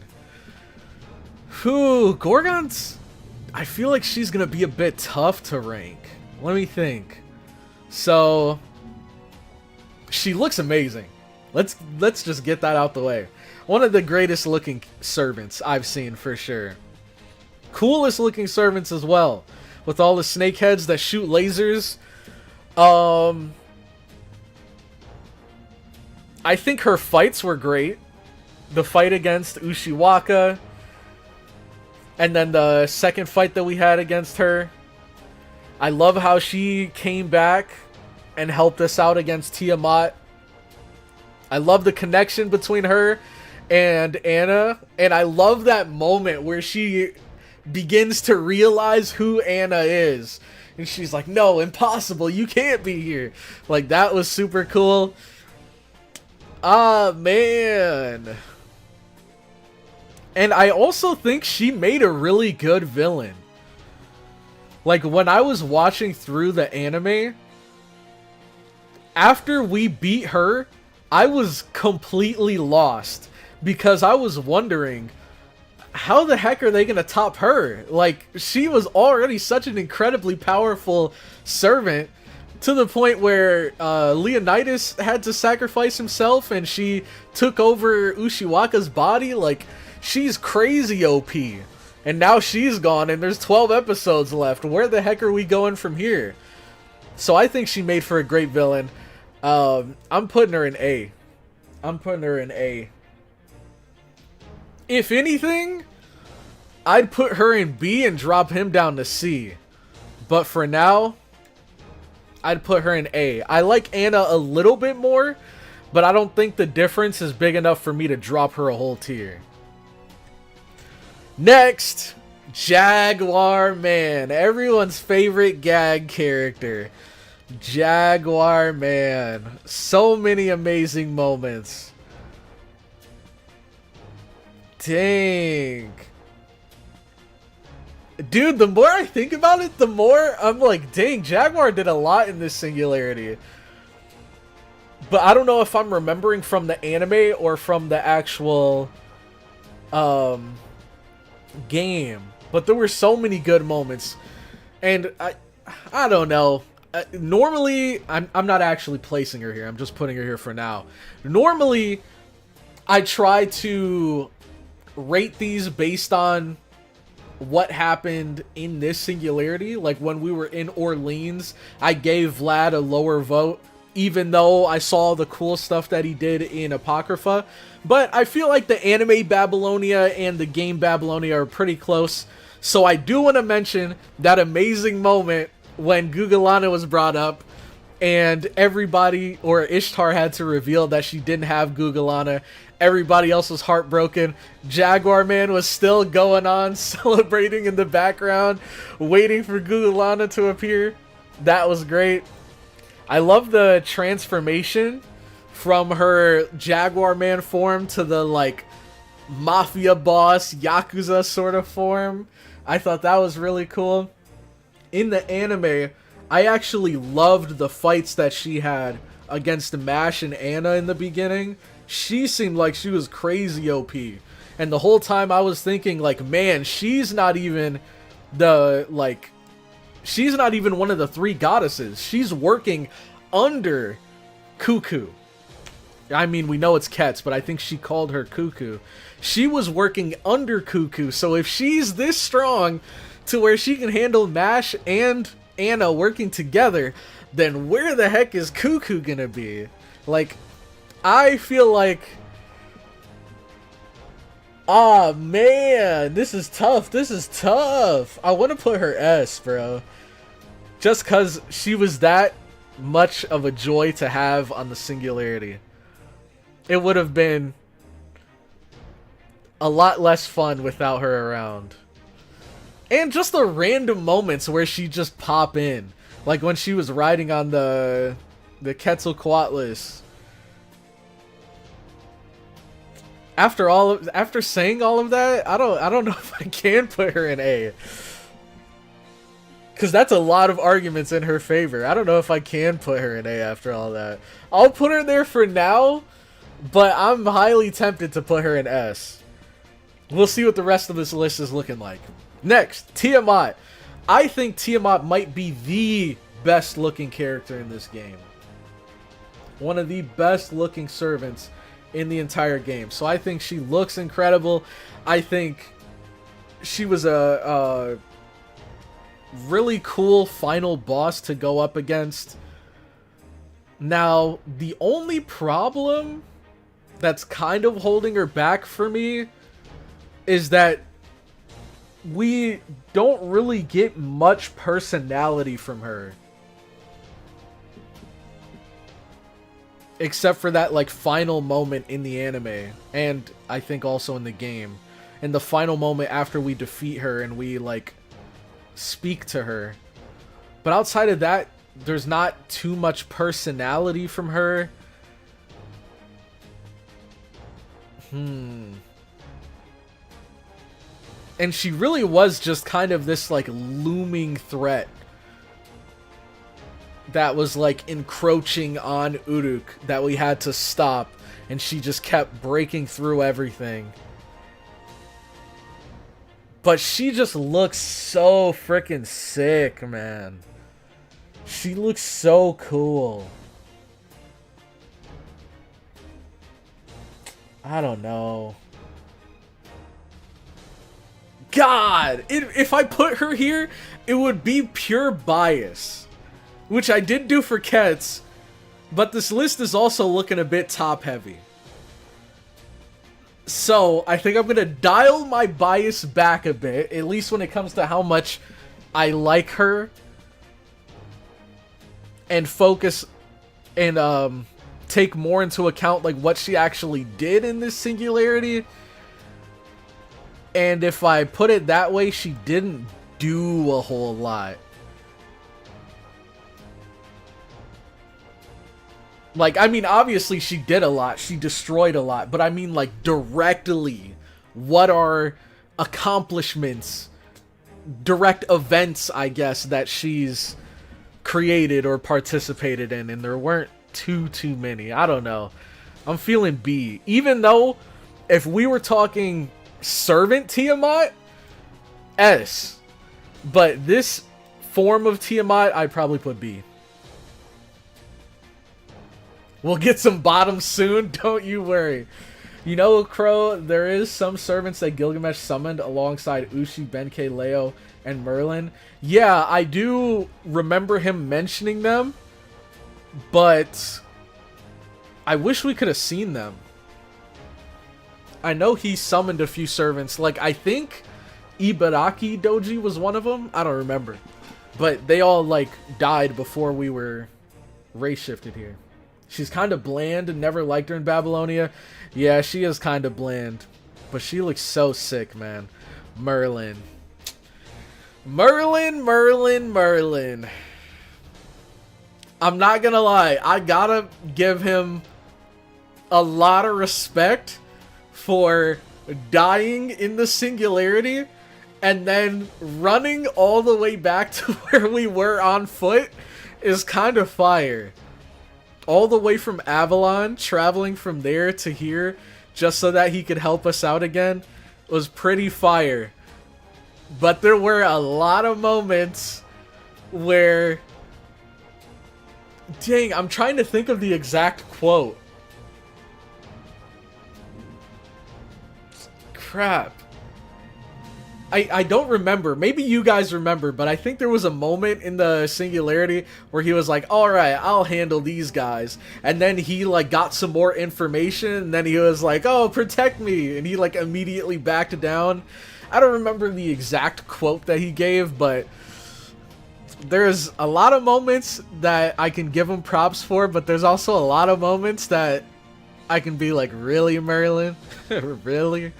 Gorgon's, I feel like she's gonna be a bit tough to rank. Let me think. So she looks amazing. Let's just get that out the way. One of the greatest looking servants I've seen for sure. Coolest looking servants as well, with all the snake heads that shoot lasers. I think her fights were great. The fight against Ushiwaka, and then the second fight that we had against her. I love how she came back and helped us out against Tiamat. I love the connection between her and Anna, and I love that moment where she begins to realize who Anna is. And she's like, no, impossible, you can't be here. Like, that was super cool. Ah, man. And I also think she made a really good villain. Like, when I was watching through the anime, after we beat her, I was completely lost. Because I was wondering, how the heck are they going to top her? Like, she was already such an incredibly powerful servant, to the point where Leonidas had to sacrifice himself and she took over Ushiwaka's body. Like, she's crazy OP. And now she's gone and there's 12 episodes left. Where the heck are we going from here? So I think she made for a great villain. I'm putting her in A. I'm putting her in A. If anything, I'd put her in B and drop him down to C. But for now, I'd put her in A. I like Anna a little bit more, but I don't think the difference is big enough for me to drop her a whole tier. Next, Jaguar Man. Everyone's favorite gag character. Jaguar Man. So many amazing moments. Dang. Dude, the more I think about it, the more I'm like, dang, Jaguar did a lot in this Singularity. But I don't know if I'm remembering from the anime or from the actual game. But there were so many good moments. And I don't know. Normally, I'm not actually placing her here. I'm just putting her here for now. Normally, I try to rate these based on what happened in this Singularity. Like, when we were in Orleans, I gave Vlad a lower vote, even though I saw the cool stuff that he did in Apocrypha. But I feel like the anime Babylonia and the game Babylonia are pretty close. So I do want to mention that amazing moment when Gugalana was brought up and everybody, or Ishtar, had to reveal that she didn't have Gugalana. Everybody else was heartbroken. Jaguar Man was still going on, celebrating in the background, waiting for Gugalana to appear. That was great. I love the transformation from her Jaguar Man form to the, like, mafia boss, Yakuza sort of form. I thought that was really cool. In the anime, I actually loved the fights that she had against Mash and Anna in the beginning. She seemed like she was crazy OP. And the whole time I was thinking, like, man, she's not even the, like, she's not even one of the three goddesses. She's working under Cuckoo. I mean, we know it's Ketz, but I think she called her Cuckoo. She was working under Cuckoo, so if she's this strong to where she can handle Mash and Anna working together, then where the heck is Cuckoo gonna be? Like, I feel like... Aw, man, this is tough. This is tough. I want to put her S, bro. Just because she was that much of a joy to have on the Singularity. It would have been a lot less fun without her around. And just the random moments where she just pop in. Like when she was riding on the Quetzalcoatlus. After saying all of that, I don't know if I can put her in A. Cause that's a lot of arguments in her favor. I don't know if I can put her in A after all that. I'll put her there for now, but I'm highly tempted to put her in S. We'll see what the rest of this list is looking like. Next, Tiamat. I think Tiamat might be the best looking character in this game. One of the best looking servants in the entire game. So I think she looks incredible. I think she was a really cool final boss to go up against. Now, the only problem that's kind of holding her back for me is that we don't really get much personality from her. Except for that, like, final moment in the anime. And I think also in the game. And the final moment after we defeat her and we, like, speak to her. But outside of that, there's not too much personality from her. And she really was just kind of this, like, looming threat that was, like, encroaching on Uruk that we had to stop, and she just kept breaking through everything. But she just looks so freaking sick, man. She looks so cool. I don't know. God! If I put her here, it would be pure bias. Which I did do for Kets, but this list is also looking a bit top-heavy. So, I think I'm going to dial my bias back a bit, at least when it comes to how much I like her. And focus and take more into account like what she actually did in this Singularity. And if I put it that way, she didn't do a whole lot. Like, I mean, obviously she did a lot. She destroyed a lot. But I mean, like, directly, what are accomplishments, direct events, I guess, that she's created or participated in? And there weren't too many. I don't know. I'm feeling B. Even though, if we were talking servant Tiamat, S. But this form of Tiamat, I'd probably put B. We'll get some bottoms soon, don't you worry. You know, Crow, there is some servants that Gilgamesh summoned alongside Ushi, Benkei, Leo, and Merlin. Yeah, I do remember him mentioning them, but I wish we could have seen them. I know he summoned a few servants, like I think Ibaraki Doji was one of them. I don't remember. But they all like died before we were race shifted here. She's kind of bland and never liked her in Babylonia. Yeah, she is kind of bland. But she looks so sick, man. Merlin. Merlin. I'm not gonna lie. I gotta give him a lot of respect for dying in the Singularity and then running all the way back to where we were on foot is kind of fire. All the way from Avalon, traveling from there to here, just so that he could help us out again, was pretty fire. But there were a lot of moments where... Dang, I'm trying to think of the exact quote. Crap. I don't remember. Maybe you guys remember, but I think there was a moment in the Singularity where he was like, alright, I'll handle these guys. And then he, like, got some more information, and then he was like, oh, protect me. And he, like, immediately backed down. I don't remember the exact quote that he gave, but there's a lot of moments that I can give him props for, but there's also a lot of moments that I can be like, really, Merlin? Really?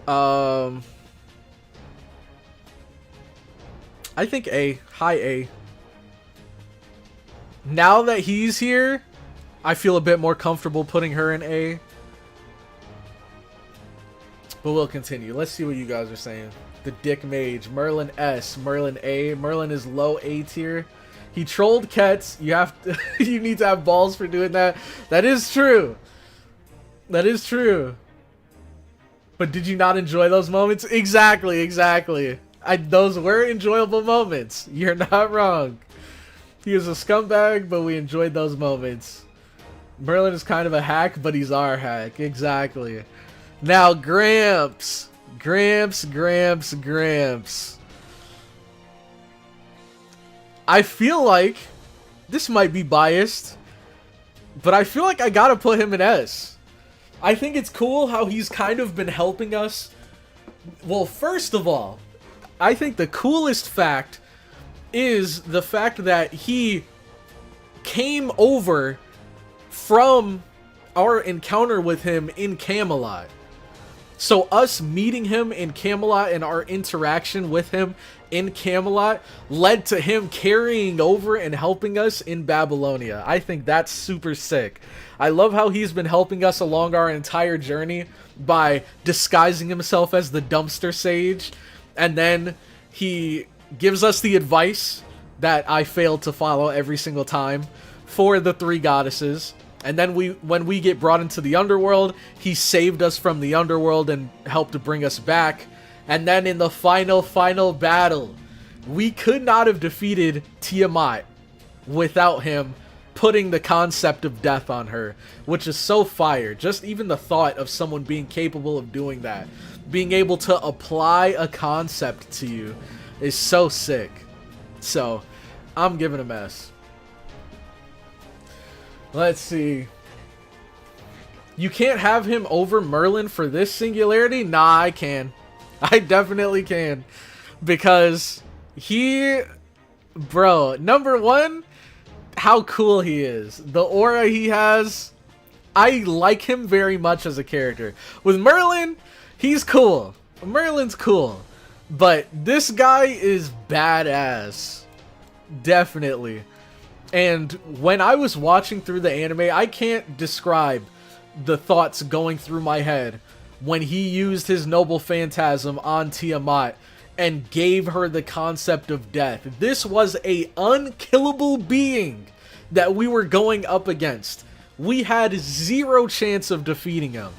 Um, I think A. High A. Now that he's here, I feel a bit more comfortable putting her in A. But we'll continue. Let's see what you guys are saying. The Dick Mage. Merlin S. Merlin A. Merlin is low A tier. He trolled Kets. You have to, you need to have balls for doing that. That is true. That is true. But did you not enjoy those moments? Exactly, exactly. Those were enjoyable moments. You're not wrong. He is a scumbag, but we enjoyed those moments. Merlin is kind of a hack, but he's our hack. Exactly. Now, Gramps. Gramps. I feel like this might be biased, but I feel like I gotta put him in S. I think it's cool how he's kind of been helping us. Well, first of all, I think the coolest fact is the fact that he came over from our encounter with him in Camelot. So us meeting him in Camelot and our interaction with him in Camelot led to him carrying over and helping us in Babylonia. I think that's super sick. I love how he's been helping us along our entire journey by disguising himself as the dumpster sage, and then he gives us the advice that I failed to follow every single time for the 3 goddesses. And then when we get brought into the underworld, he saved us from the underworld and helped to bring us back. And then in the final battle, we could not have defeated Tiamat without him putting the concept of death on her, which is so fire. Just even the thought of someone being capable of doing that, being able to apply a concept to you, is so sick. So, I'm giving him S. Let's see. You can't have him over Merlin for this singularity? Nah, I can. I definitely can. Because he... Bro, number one, how cool he is. The aura he has, I like him very much as a character. With Merlin, he's cool. Merlin's cool. But this guy is badass. Definitely. And when I was watching through the anime, I can't describe the thoughts going through my head when he used his noble phantasm on Tiamat and gave her the concept of death. This was a unkillable being that we were going up against. We had 0 chance of defeating him.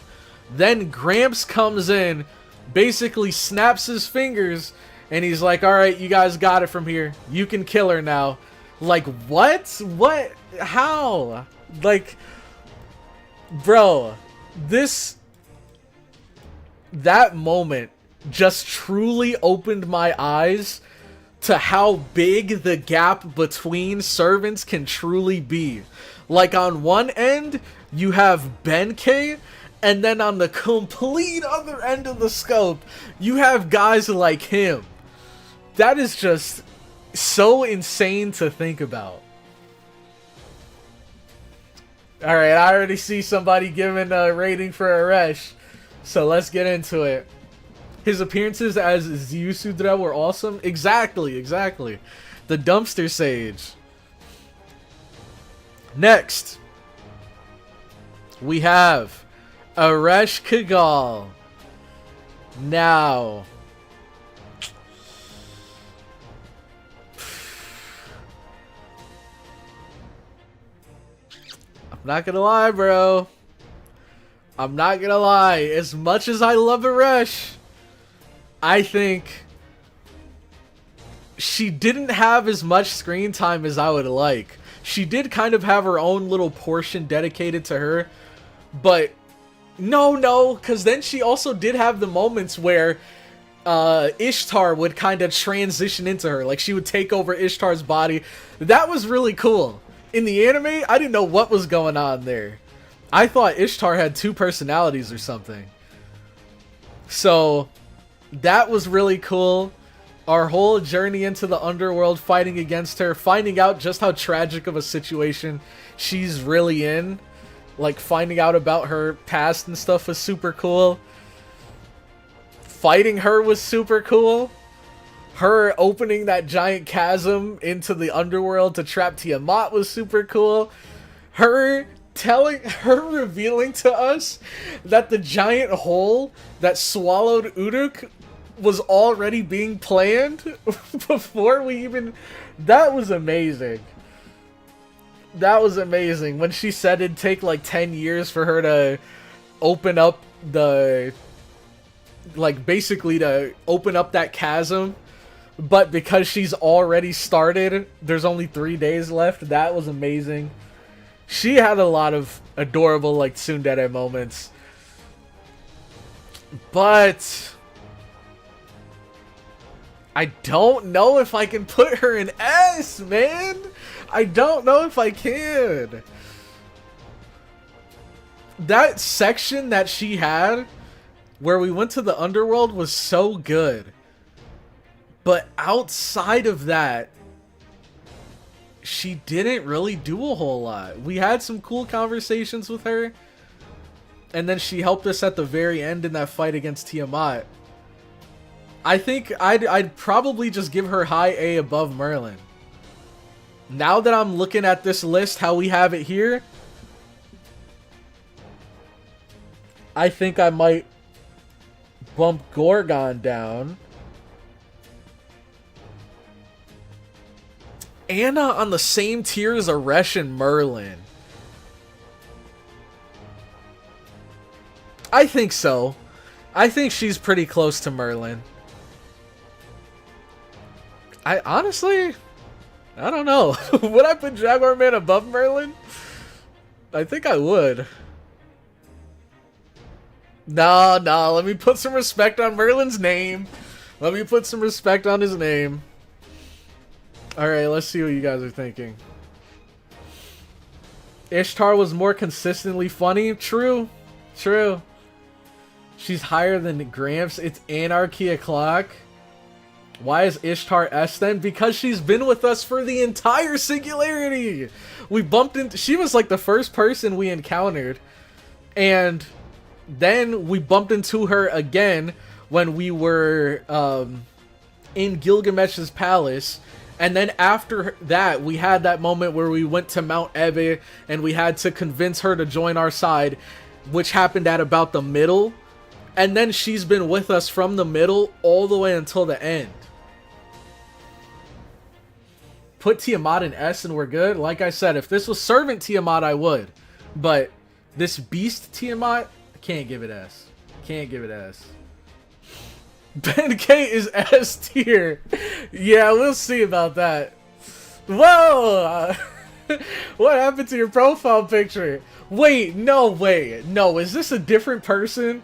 Then Gramps comes in, basically snaps his fingers, and he's like, alright, you guys got it from here. You can kill her now. Like, what? What? How? Like, bro, that moment just truly opened my eyes to how big the gap between servants can truly be. Like, on one end, you have Benkei, and then on the complete other end of the scope, you have guys like him. That is just so insane to think about. Alright, I already see somebody giving a rating for Aresh, so let's get into it. His appearances as Zyusudra were awesome. Exactly. The dumpster sage. Next, we have Aresh Kagal. Now, I'm not gonna lie, bro. I'm not gonna lie. As much as I love Aresh, I think she didn't have as much screen time as I would like. She did kind of have her own little portion dedicated to her, but no, because then she also did have the moments where Ishtar would kind of transition into her. Like, she would take over Ishtar's body. That was really cool. In the anime, I didn't know what was going on there. I thought Ishtar had 2 personalities or something. So, that was really cool. Our whole journey into the underworld, fighting against her, finding out just how tragic of a situation she's really in. Like, finding out about her past and stuff was super cool. fighting her was super cool. Her opening that giant chasm into the underworld to trap Tiamat was super cool. Her revealing to us that the giant hole that swallowed Uruk was already being planned before we even... That was amazing. That was amazing. When she said it'd take like 10 years for her to open up the... Like, basically to open up that chasm. But because she's already started, there's only 3 days left. That was amazing. She had a lot of adorable, like, tsundere moments. But... I don't know if I can put her in S, man! I don't know if I can. That section that she had, where we went to the underworld, was so good. But outside of that, she didn't really do a whole lot. We had some cool conversations with her. And then she helped us at the very end in that fight against Tiamat. I think I'd probably just give her high A above Merlin. Now that I'm looking at this list, how we have it here, I think I might bump Gorgon down. Anna on the same tier as Aresh and Merlin. I think so. I think she's pretty close to Merlin. I honestly, I don't know. Would I put Jaguar Man above Merlin? I think I would. No, let me put some respect on Merlin's name. Let me put some respect on his name. Alright, let's see what you guys are thinking. Ishtar was more consistently funny. True. True. She's higher than Gramps. It's Anarchy o'clock. Why is Ishtar S then? Because she's been with us for the entire Singularity. We bumped into... She was like the first person we encountered. And then we bumped into her again when we were in Gilgamesh's palace. And then after that, we had that moment where we went to Mount Ebe and we had to convince her to join our side, which happened at about the middle. And then she's been with us from the middle all the way until the end. Put Tiamat in S and we're good. Like I said, if this was Servant Tiamat, I would. But this Beast Tiamat, I can't give it S. Can't give it S. Ben K is S tier. Yeah, we'll see about that. Whoa! What happened to your profile picture? Wait, no, is this a different person?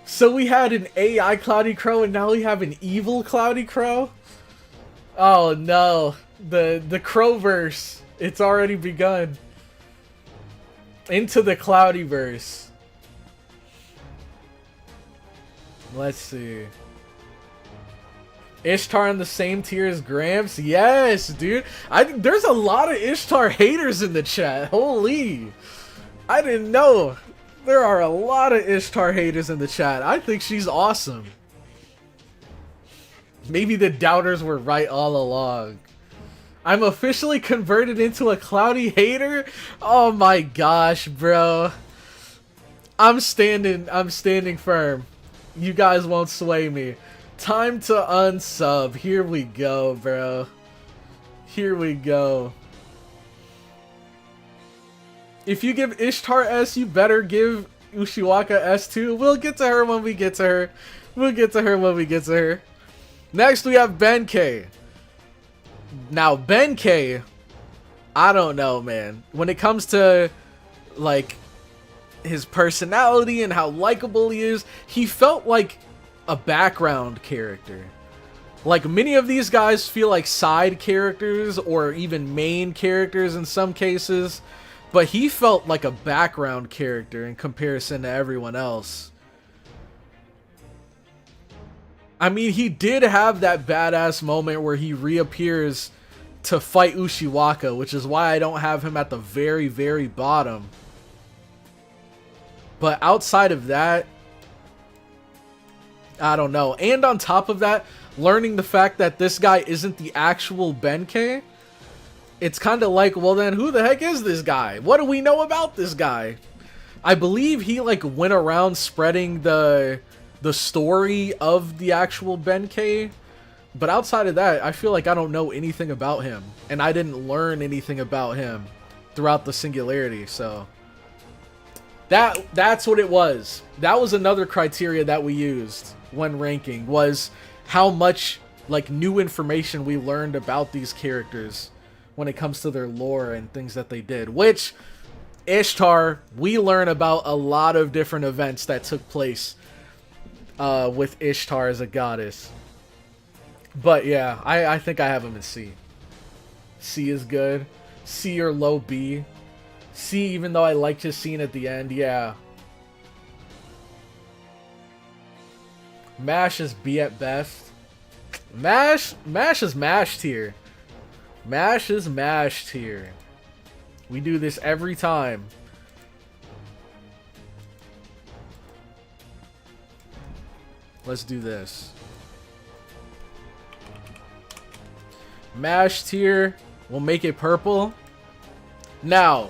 So we had an AI CloudyCrow and now we have an evil CloudyCrow? Oh no. The Crowverse. It's already begun. Into the Cloudyverse. Let's see. Ishtar on the same tier as Gramps? Yes, dude. There's a lot of Ishtar haters in the chat. Holy. I didn't know. There are a lot of Ishtar haters in the chat. I think she's awesome. Maybe the doubters were right all along. I'm officially converted into a Cloudy hater? Oh my gosh, bro. I'm standing firm. You guys won't sway me. Time to unsub. Here we go, bro. Here we go. If you give Ishtar S, you better give Ushiwaka S too. We'll get to her when we get to her. We'll get to her when we get to her. Next, we have Ben K. Now, Ben K, I don't know, man. When it comes to, like, his personality and how likable he is, he felt like a background character. Like, many of these guys feel like side characters or even main characters in some cases, but he felt like a background character in comparison to everyone else. I mean, he did have that badass moment where he reappears to fight Ushiwaka, which is why I don't have him at the very, very bottom. But outside of that, I don't know. And on top of that, learning the fact that this guy isn't the actual Benkei, it's kind of like, well then, who the heck is this guy? What do we know about this guy? I believe he, like, went around spreading the story of the actual Benkei, but outside of that, I feel like I don't know anything about him, and I didn't learn anything about him throughout the Singularity, so... That's what it was. That was another criteria that we used when ranking, was how much, like, new information we learned about these characters when it comes to their lore and things that they did. Which, Ishtar, we learn about a lot of different events that took place with Ishtar as a goddess. But yeah, I think I have him in C. C is good. C or low B. C, even though I liked his scene at the end, yeah. Mash is B at best. Mash is Mash tier. Mash is Mash tier. We do this every time. Let's do this. Mash tier. We'll make it purple. Now,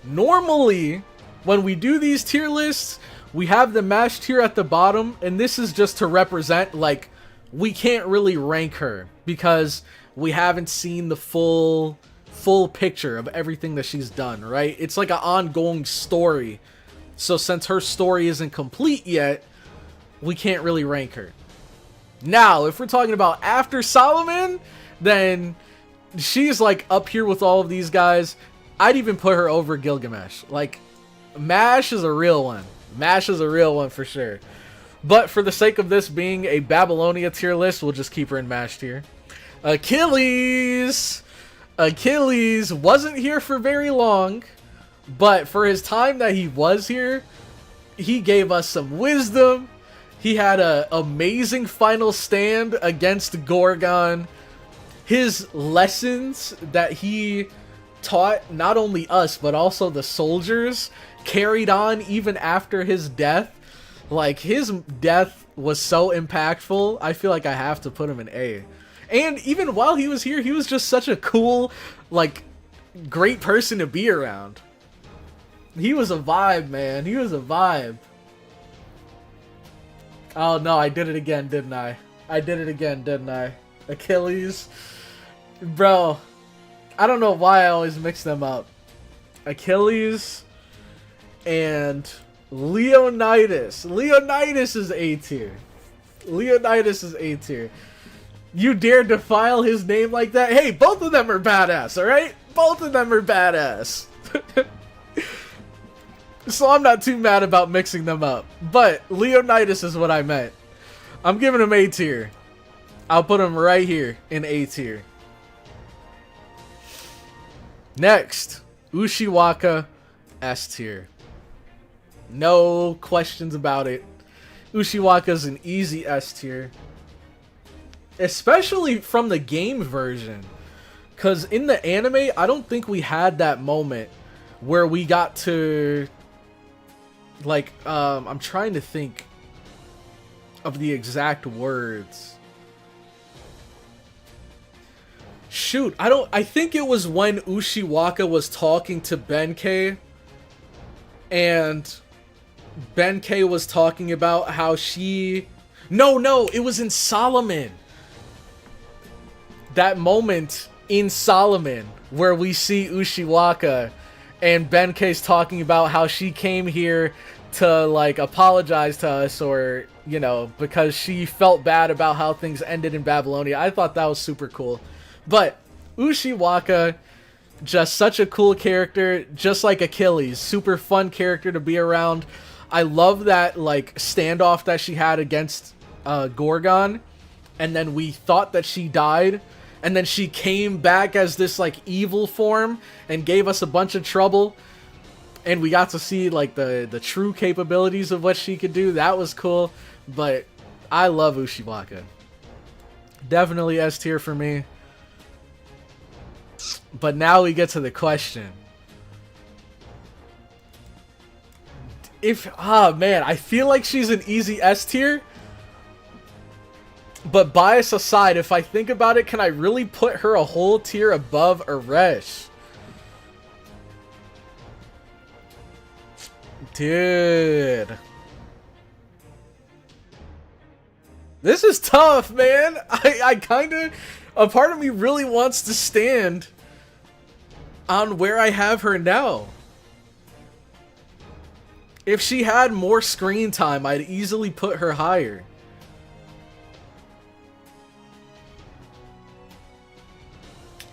normally, when we do these tier lists, we have the Mash tier at the bottom, and this is just to represent, like, we can't really rank her because we haven't seen the full picture of everything that she's done, right? It's like an ongoing story. So since her story isn't complete yet, we can't really rank her. Now, if we're talking about after Solomon, then she's like up here with all of these guys. I'd even put her over Gilgamesh. Like, Mash is a real one. Mash is a real one for sure. But for the sake of this being a Babylonia tier list, we'll just keep her in Mash tier. Achilles! Achilles wasn't here for very long, but for his time that he was here, he gave us some wisdom. He had an amazing final stand against Gorgon. His lessons that he taught not only us, but also the soldiers, carried on even after his death. Like, his death was so impactful, I feel like I have to put him in A. And even while he was here, he was just such a cool, like, great person to be around. He was a vibe, man. He was a vibe. Oh no, I did it again, didn't I? I did it again, didn't I? Achilles. Bro, I don't know why I always mix them up. Achilles and Leonidas. Leonidas is A tier. Leonidas is A tier. You dare defile his name like that? Hey, both of them are badass, alright? Both of them are badass. So I'm not too mad about mixing them up. But Leonidas is what I meant. I'm giving him A tier. I'll put him right here in A tier. Next, Ushiwaka, S tier. No questions about it. Ushiwaka's an easy S tier. Especially from the game version. Because in the anime, I don't think we had that moment where we got to... Like, I'm trying to think of the exact words. Shoot, I think it was when Ushiwaka was talking to Benkei, and Benkei was talking about how she... No, it was in Solomon. That moment in Solomon where we see Ushiwaka and Benkei's talking about how she came here to, like, apologize to us, or, you know, because she felt bad about how things ended in Babylonia. I thought that was super cool. But Ushiwaka, just such a cool character, just like Achilles. Super fun character to be around. I love that, like, standoff that she had against Gorgon, and then we thought that she died, and then she came back as this, like, evil form and gave us a bunch of trouble, and we got to see, like, the true capabilities of what she could do. That was cool. But I love Ushiwaka. Definitely S tier for me. But now we get to the question. Man, I feel like she's an easy S tier, But bias aside, if I think about it, can I really put her a whole tier above Aresh? Dude. This is tough, man. I kind of... A part of me really wants to stand on where I have her now. If she had more screen time, I'd easily put her higher.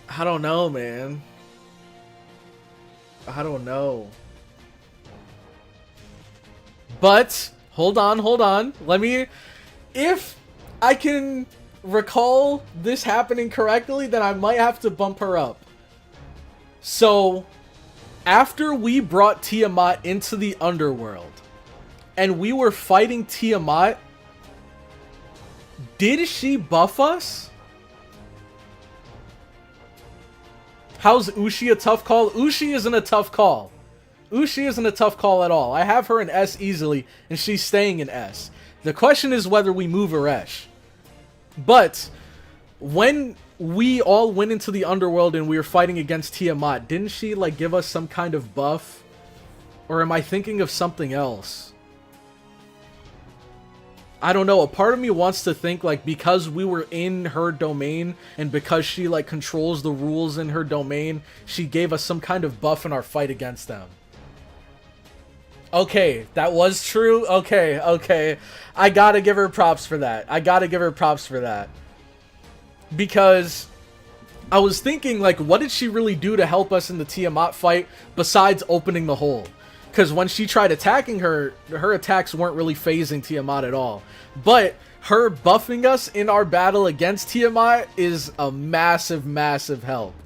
I don't know, man. I don't know. But, hold on. Let me... If I can recall this happening correctly, then I might have to bump her up. So, after we brought Tiamat into the underworld, and we were fighting Tiamat, did she buff us? How's Ushi a tough call? Ushi isn't a tough call. Ushi isn't a tough call at all. I have her in S easily, and she's staying in S. The question is whether we move Aresh. But, when we all went into the underworld and we were fighting against Tiamat, didn't she, like, give us some kind of buff? Or am I thinking of something else? I don't know. A part of me wants to think, like, because we were in her domain and because she, like, controls the rules in her domain, she gave us some kind of buff in our fight against them. Okay, that was true. Okay. I gotta give her props for that. Because I was thinking, like, what did she really do to help us in the Tiamat fight besides opening the hole? Because when she tried attacking her, her attacks weren't really phasing Tiamat at all. But her buffing us in our battle against Tiamat is a massive, massive help.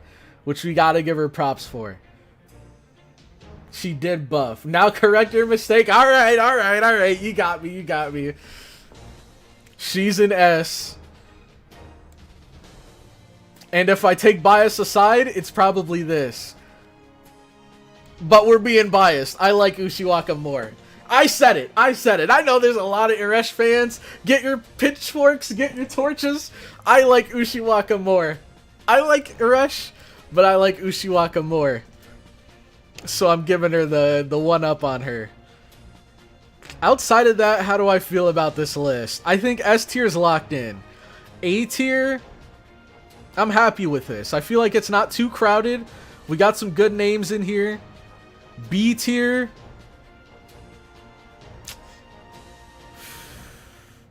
Which we gotta give her props for. She did buff. Now correct your mistake. Alright. You got me. She's an S. And if I take bias aside, it's probably this. But we're being biased. I like Ushiwaka more. I said it. I know there's a lot of Aresh fans. Get your pitchforks, get your torches. I like Ushiwaka more. I like Aresh, but I like Ushiwaka more. So I'm giving her the one up on her. Outside of that, how do I feel about this list? I think S tier is locked in. A tier, I'm happy with this. I feel like it's not too crowded. We got some good names in here. B tier,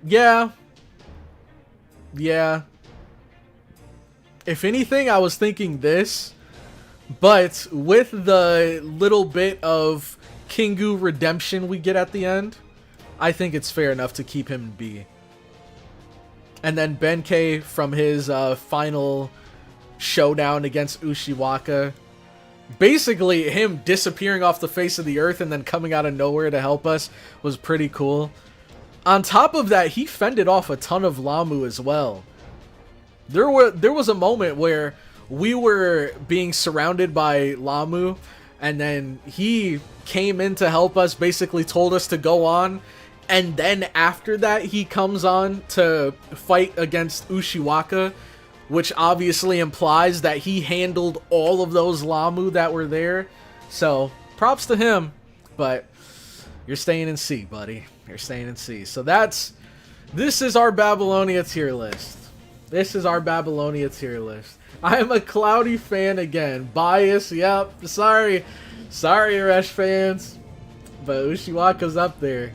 yeah. If anything, I was thinking this, but with the little bit of Kingu redemption we get at the end, I think it's fair enough to keep him in B. And then Benkei from his final showdown against Ushiwaka. Basically, him disappearing off the face of the earth and then coming out of nowhere to help us was pretty cool. On top of that, he fended off a ton of Lamu as well. There was a moment where we were being surrounded by Lamu, and then he came in to help us, basically told us to go on, and then after that, he comes on to fight against Ushiwaka, which obviously implies that he handled all of those Lamu that were there. So, props to him. But, you're staying in C, buddy. You're staying in C. So this is our Babylonia tier list. I am a Cloudy fan again. Bias, yep. Sorry, Aresh fans. But Ushiwaka's up there.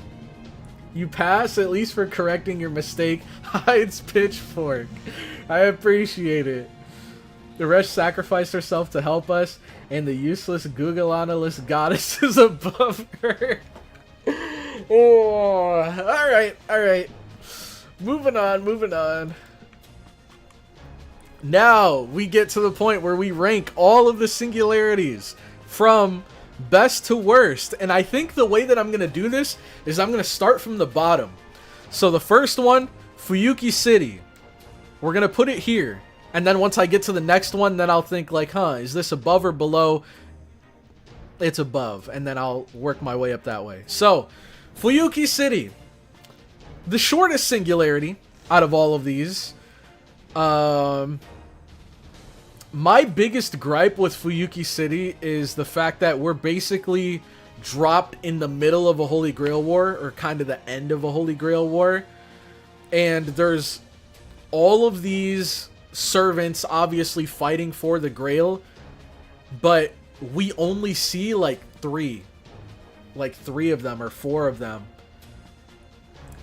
You pass, at least for correcting your mistake. Hides pitchfork. I appreciate it. Aresh sacrificed herself to help us, and the useless Google-analyst goddess is above her. Oh, alright. Moving on. Now, we get to the point where we rank all of the singularities from best to worst. And I think the way that I'm going to do this is I'm going to start from the bottom. So the first one, Fuyuki City. We're going to put it here. And then once I get to the next one, then I'll think like, is this above or below? It's above. And then I'll work my way up that way. So, Fuyuki City. The shortest singularity out of all of these. My biggest gripe with Fuyuki City is the fact that we're basically dropped in the middle of a Holy Grail war, or kind of the end of a Holy Grail war. And there's all of these servants obviously fighting for the Grail, but we only see like three of them or four of them.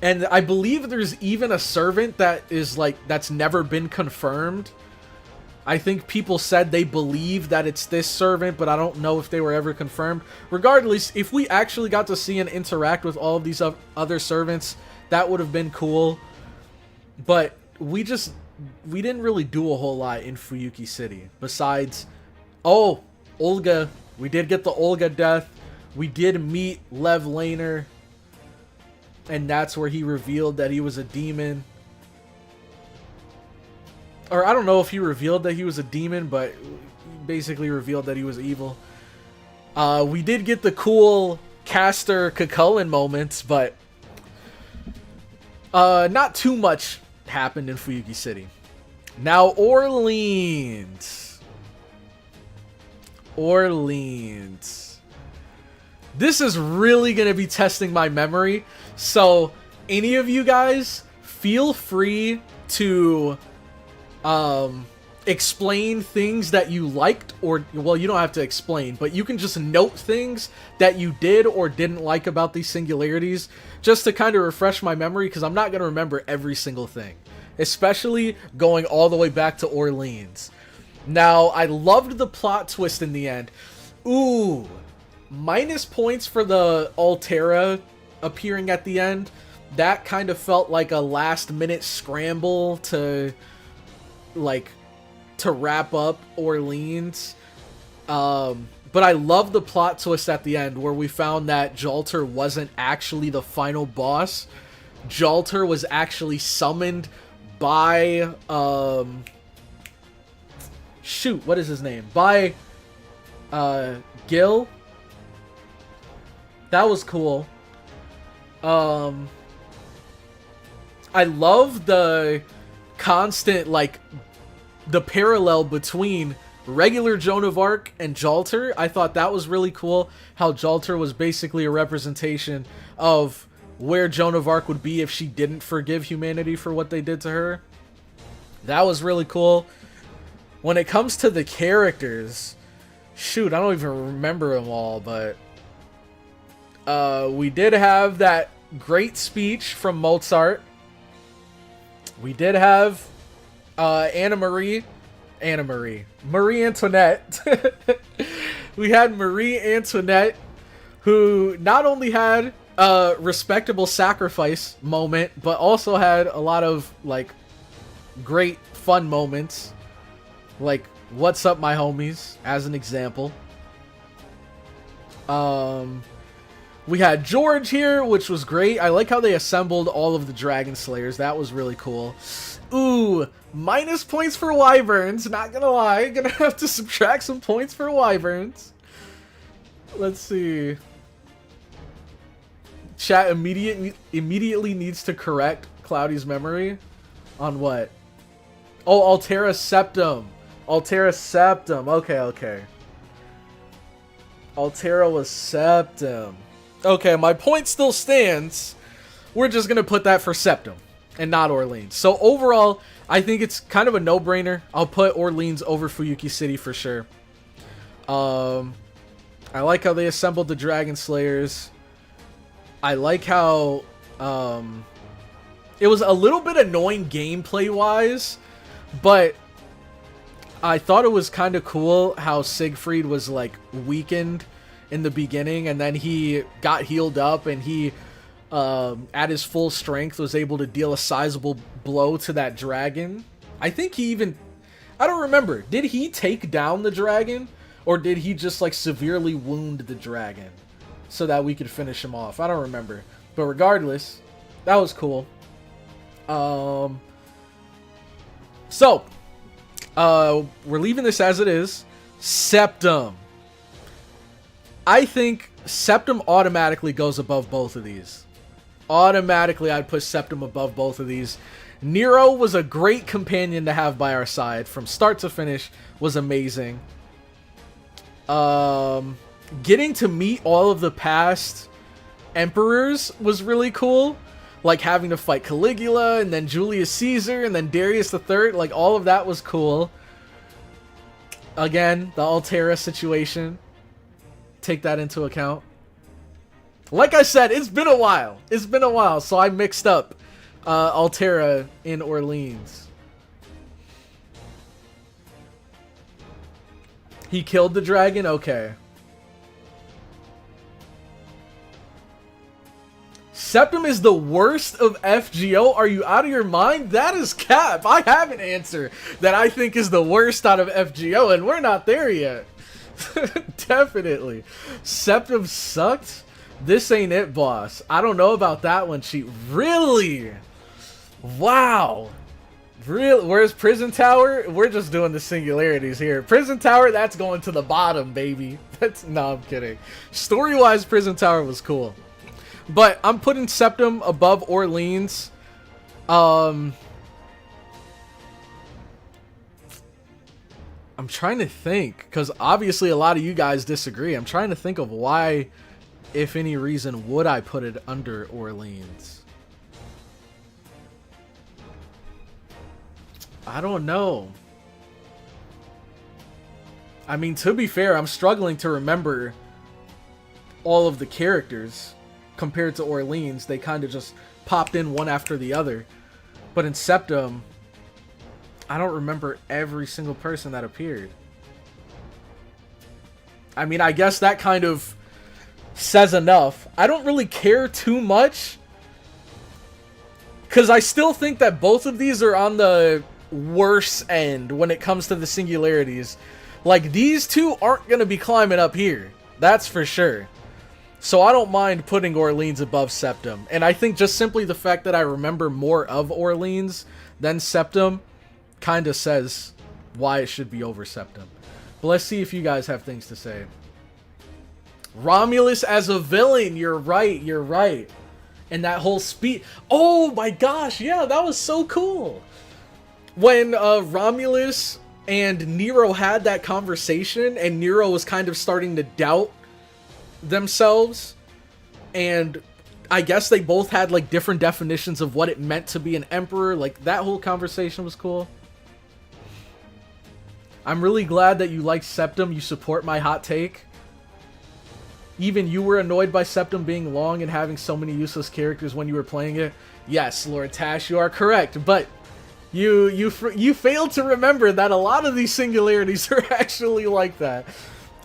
And I believe there's even a servant that is like, that's never been confirmed. I think people said they believe that it's this servant, but I don't know if they were ever confirmed. Regardless, if we actually got to see and interact with all of these other servants, that would have been cool. But we didn't really do a whole lot in Fuyuki City. Besides, oh, Olga. We did get the Olga death. We did meet Lev Laner. And that's where he revealed that he was a demon. Or I don't know if he revealed that he was a demon, but basically revealed that he was evil. We did get the cool Caster Cucullin moments, but not too much happened in Fuyuki City. Now Orleans. This is really going to be testing my memory. So any of you guys, feel free to explain things that you liked, or, well, you don't have to explain, but you can just note things that you did or didn't like about these singularities, just to kind of refresh my memory, because I'm not going to remember every single thing, especially going all the way back to Orleans. Now, I loved the plot twist in the end. Ooh, minus points for the Altera appearing at the end. That kind of felt like a last minute scramble to wrap up Orleans. But I love the plot twist at the end where we found that Jalter wasn't actually the final boss. Jalter was actually summoned by shoot, what is his name? By Gil. That was cool. I love the constant, like, the parallel between regular Joan of Arc and Jalter. I thought that was really cool, how Jalter was basically a representation of where Joan of Arc would be if she didn't forgive humanity for what they did to her. That was really cool. When it comes to the characters, shoot, I don't even remember them all, but we did have that great speech from Mozart. We did have Marie Antoinette. We had Marie Antoinette, who not only had a respectable sacrifice moment, but also had a lot of, like, great fun moments. Like, what's up, my homies, as an example. We had George here, which was great. I like how they assembled all of the Dragon Slayers. That was really cool. Ooh, minus points for Wyverns. Not gonna lie, gonna have to subtract some points for Wyverns. Let's see. Chat immediately needs to correct Cloudy's memory. On what? Oh, Altera Septum. Altera Septum. Okay. Altera was Septum. Okay, my point still stands. We're just going to put that for Septum and not Orleans. So overall, I think it's kind of a no-brainer. I'll put Orleans over Fuyuki City for sure. I like how they assembled the Dragon Slayers. I like how it was a little bit annoying gameplay-wise, but I thought it was kind of cool how Siegfried was, like, weakened in the beginning, and then he got healed up, and he, at his full strength, was able to deal a sizable blow to that dragon. I think he even... I don't remember. Did he take down the dragon? Or did he just, like, severely wound the dragon so that we could finish him off? I don't remember. But regardless, that was cool. So, we're leaving this as it is. Septum. I think Septum automatically goes above both of these. Automatically, I'd put Septum above both of these. Nero was a great companion to have by our side from start to finish. Was amazing. Getting to meet all of the past emperors was really cool. Like having to fight Caligula and then Julius Caesar and then Darius III. Like all of that was cool. Again, the Altera situation. Take that into account. Like I said, it's been a while. It's been a while, so I mixed up Altera in Orleans. He killed the dragon? Okay. Septim is the worst of FGO? Are you out of your mind? That is cap. I have an answer that I think is the worst out of FGO, and we're not there yet. Definitely. Septim sucked? This ain't it, boss. I don't know about that one, cheat. Really? Wow. Really? Where's Prison Tower? We're just doing the singularities here. Prison Tower, that's going to the bottom, baby. No, I'm kidding. Story-wise, Prison Tower was cool. But I'm putting Septim above Orleans. I'm trying to think, because obviously a lot of you guys disagree. I'm trying to think of why, if any reason, would I put it under Orleans? I don't know. I mean, to be fair, I'm struggling to remember all of the characters. Compared to Orleans, they kind of just popped in one after the other. But in Septim, I don't remember every single person that appeared. I mean, I guess that kind of says enough. I don't really care too much, because I still think that both of these are on the worse end when it comes to the singularities. Like, these two aren't going to be climbing up here. That's for sure. So I don't mind putting Orleans above Septim. And I think just simply the fact that I remember more of Orleans than Septim kind of says why it should be over Septim. But let's see if you guys have things to say. Romulus as a villain. You're right. You're right. And that whole speech. Oh my gosh. Yeah, that was so cool. When Romulus and Nero had that conversation and Nero was kind of starting to doubt themselves, and I guess they both had like different definitions of what it meant to be an emperor. Like, that whole conversation was cool. I'm really glad that you like Septim. You support my hot take. Even you were annoyed by Septim being long and having so many useless characters when you were playing it. Yes, Lord Tash, you are correct, but you failed to remember that a lot of these singularities are actually like that.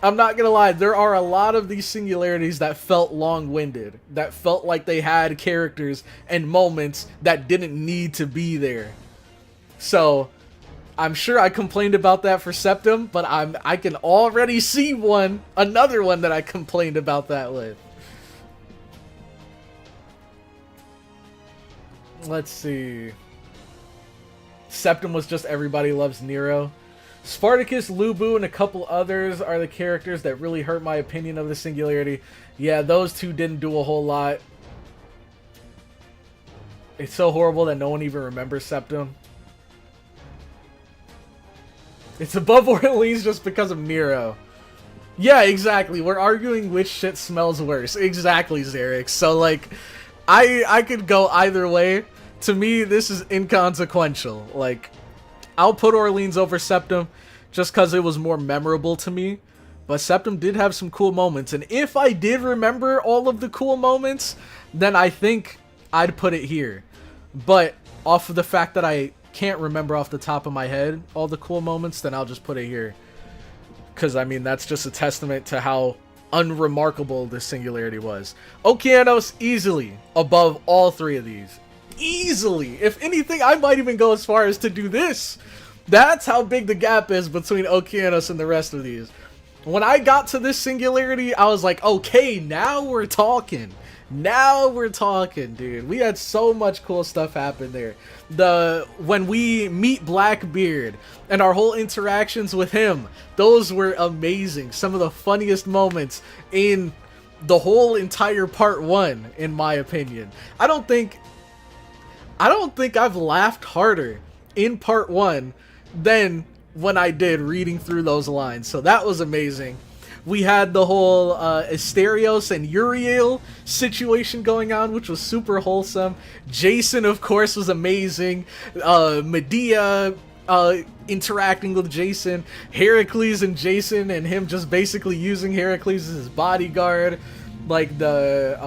I'm not gonna lie, there are a lot of these singularities that felt long-winded, that felt like they had characters and moments that didn't need to be there. So, I'm sure I complained about that for Septim, but I can already see another one that I complained about that with. Let's see. Septim was just everybody loves Nero. Spartacus, Lubu, and a couple others are the characters that really hurt my opinion of the singularity. Yeah, those two didn't do a whole lot. It's so horrible that no one even remembers Septim. It's above Orleans just because of Nero. Yeah, exactly. We're arguing which shit smells worse. Exactly, Xerix. So, like, I could go either way. To me, this is inconsequential. Like, I'll put Orleans over Septim just because it was more memorable to me. But Septim did have some cool moments. And if I did remember all of the cool moments, then I think I'd put it here. But off of the fact that I can't remember off the top of my head all the cool moments, then I'll just put it here. Because, I mean, that's just a testament to how unremarkable this singularity was. Okeanos, easily above all three of these. Easily. If anything, I might even go as far as to do this. That's how big the gap is between Okeanos and the rest of these. When I got to this singularity, I was like, okay, now we're talking. Now we're talking, dude. We had so much cool stuff happen there. When we meet Blackbeard and our whole interactions with him, those were amazing. Some of the funniest moments in the whole entire part 1, in my opinion. I don't think I've laughed harder in part 1 than when I did reading through those lines. So that was amazing. We had the whole Asterios and Uriel situation going on, which was super wholesome. Jason, of course, was amazing. Medea interacting with Jason. Heracles and Jason, and him just basically using Heracles as his bodyguard. Like, there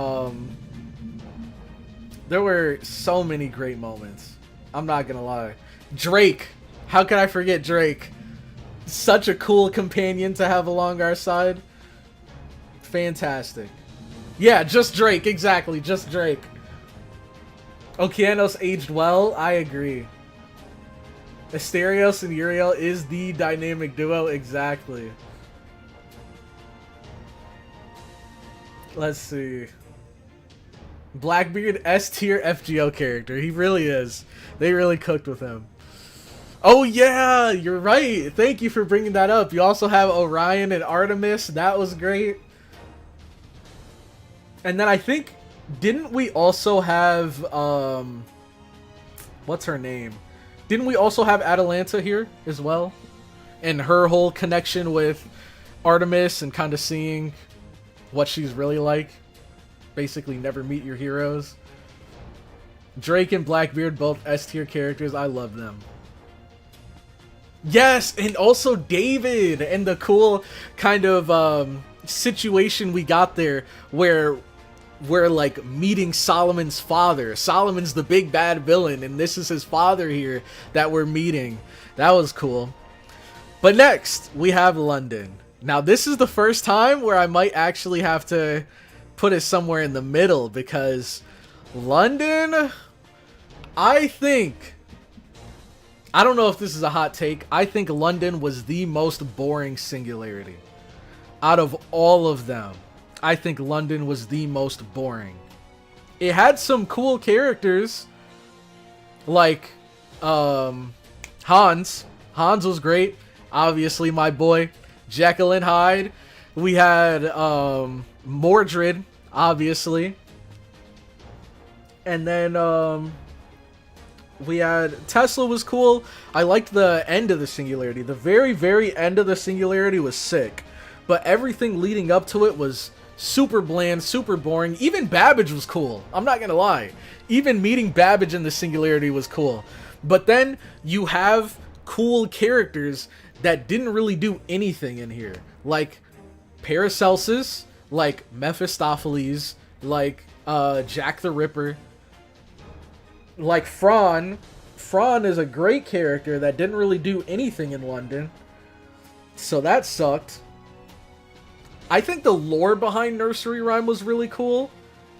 were so many great moments. I'm not gonna lie. Drake. How could I forget Drake? Such a cool companion to have along our side. Fantastic. Yeah, just Drake. Exactly, just Drake. Okeanos aged well. I agree. Asterios and Uriel is the dynamic duo. Exactly. Let's see. Blackbeard, S tier FGO character. He really is. They really cooked with him. Oh yeah, you're right. Thank you for bringing that up. You also have Orion and Artemis. That was great. And then I think, didn't we also have, what's her name? Didn't we also have Atalanta here as well? And her whole connection with Artemis and kind of seeing what she's really like. Basically, never meet your heroes. Drake and Blackbeard, both S tier characters. I love them. Yes, and also David and the cool kind of situation we got there where we're like meeting Solomon's father. Solomon's the big bad villain, and this is his father here that we're meeting. That was cool. But next, we have London. Now, this is the first time where I might actually have to put it somewhere in the middle, because London, I don't know if this is a hot take. I think London was the most boring Singularity. Out of all of them, I think London was the most boring. It had some cool characters, like Hans. Hans was great. Obviously, my boy. Jekyll and Hyde. We had Mordred, obviously. And then we had Tesla was cool. I liked the end of the Singularity. The very, very end of the Singularity was sick. But everything leading up to it was super bland, super boring. Even Babbage was cool. I'm not gonna lie. Even meeting Babbage in the Singularity was cool. But then you have cool characters that didn't really do anything in here. Like Paracelsus, like Mephistopheles, like Jack the Ripper. Like Fran. Fran is a great character that didn't really do anything in London. So that sucked. I think the lore behind Nursery Rhyme was really cool.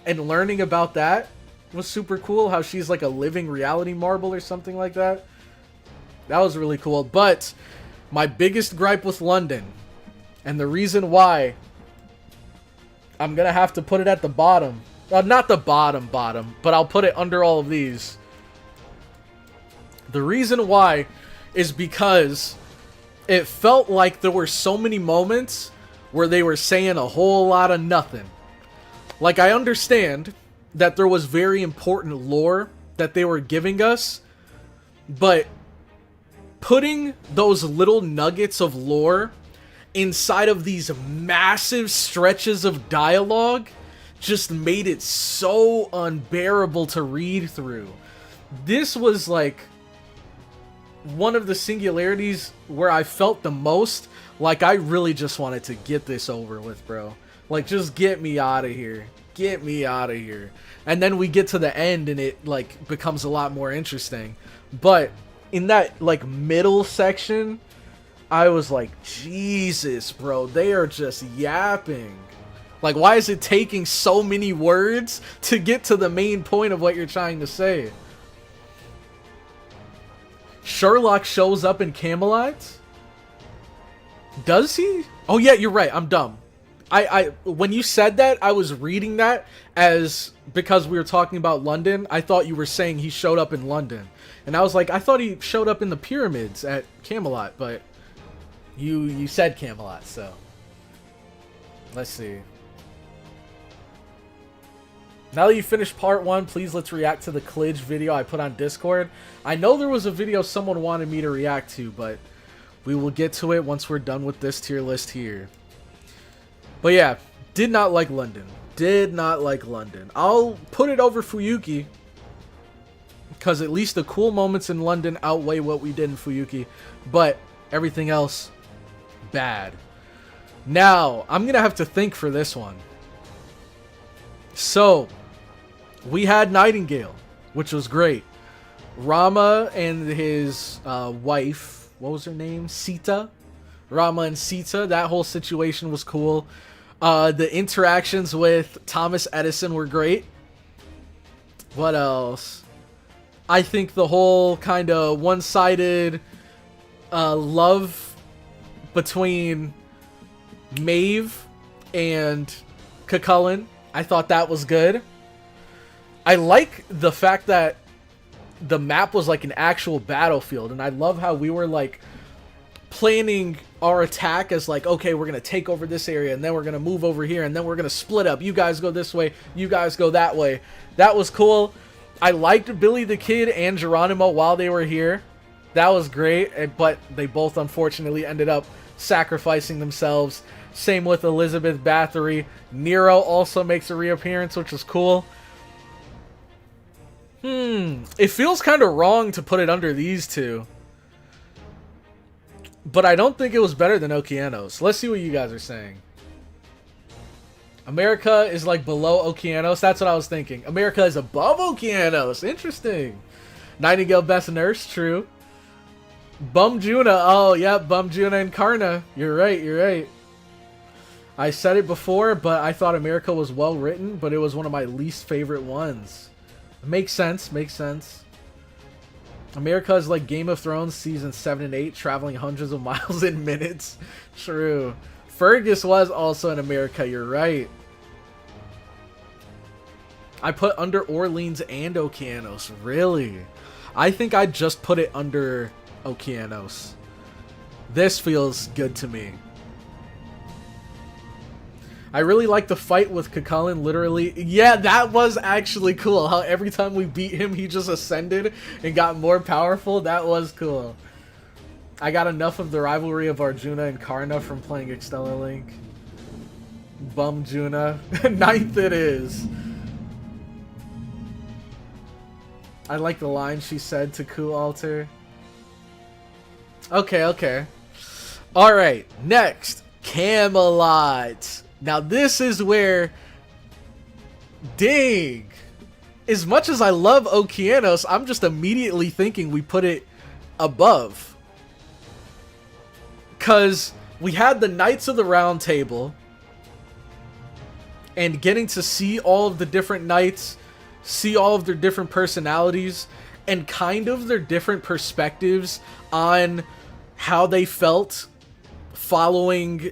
And learning about that was super cool. How she's like a living reality marble or something like that. That was really cool. But my biggest gripe with London, and the reason why I'm going to have to put it at the bottom. Not the bottom, but I'll put it under all of these. The reason why is because it felt like there were so many moments where they were saying a whole lot of nothing. Like, I understand that there was very important lore that they were giving us, but putting those little nuggets of lore inside of these massive stretches of dialogue just made it so unbearable to read through. This was like one of the Singularities where I felt the most like I really just wanted to get this over with, bro. Like, just get me out of here. Get me out of here. And then we get to the end and it like becomes a lot more interesting. But in that like middle section, I was like, Jesus, bro, they are just yapping. Like, why is it taking so many words to get to the main point of what you're trying to say? Sherlock shows up in Camelot? Does he? Oh yeah, you're right. I'm dumb. I when you said that, I was reading that as because we were talking about London. I thought you were saying he showed up in London. And I was like, I thought he showed up in the pyramids at Camelot, but you said Camelot, so let's see. Now that you finished part 1, please let's react to the Klidge video I put on Discord. I know there was a video someone wanted me to react to, but we will get to it once we're done with this tier list here. But yeah, did not like London. Did not like London. I'll put it over Fuyuki, because at least the cool moments in London outweigh what we did in Fuyuki. But everything else, bad. Now, I'm going to have to think for this one. So, we had Nightingale, which was great. Rama and his wife, what was her name? Sita? Rama and Sita, that whole situation was cool. The interactions with Thomas Edison were great. What else? I think the whole kind of one-sided love between Maeve and Cucullin, I thought that was good. I like the fact that the map was like an actual battlefield, and I love how we were like planning our attack as like, okay, we're gonna take over this area, and then we're gonna move over here, and then we're gonna split up. You guys go this way, you guys go that way. That was cool. I liked Billy the Kid and Geronimo while they were here. That was great, but they both unfortunately ended up sacrificing themselves. Same with Elizabeth Bathory. Nero also makes a reappearance, which was cool. It feels kind of wrong to put it under these two, but I don't think it was better than Okeanos. Let's see what you guys are saying. America is like below Okeanos. That's what I was thinking. America is above Okeanos. Interesting. Nightingale best nurse. True. Bum Juna. Oh, yeah. Bum Juna and Karna. You're right. You're right. I said it before, but I thought America was well written, but it was one of my least favorite ones. Makes sense. Makes sense. America is like Game of Thrones season 7 and 8, traveling hundreds of miles in minutes. True. Fergus was also in America. You're right. I put under Orleans and Okeanos. Really? I think I just put it under Okeanos. This feels good to me. I really like the fight with Cucullin, literally. Yeah, that was actually cool. How every time we beat him, he just ascended and got more powerful. That was cool. I got enough of the rivalry of Arjuna and Karna from playing Extella Link. Bum Juna. 9th it is. I like the line she said to Ku Alter. Okay, okay. Alright, next. Camelot. Now this is where, dang, as much as I love Okeanos, I'm just immediately thinking we put it above. Because we had the Knights of the Round Table, and getting to see all of the different knights, see all of their different personalities, and kind of their different perspectives on how they felt following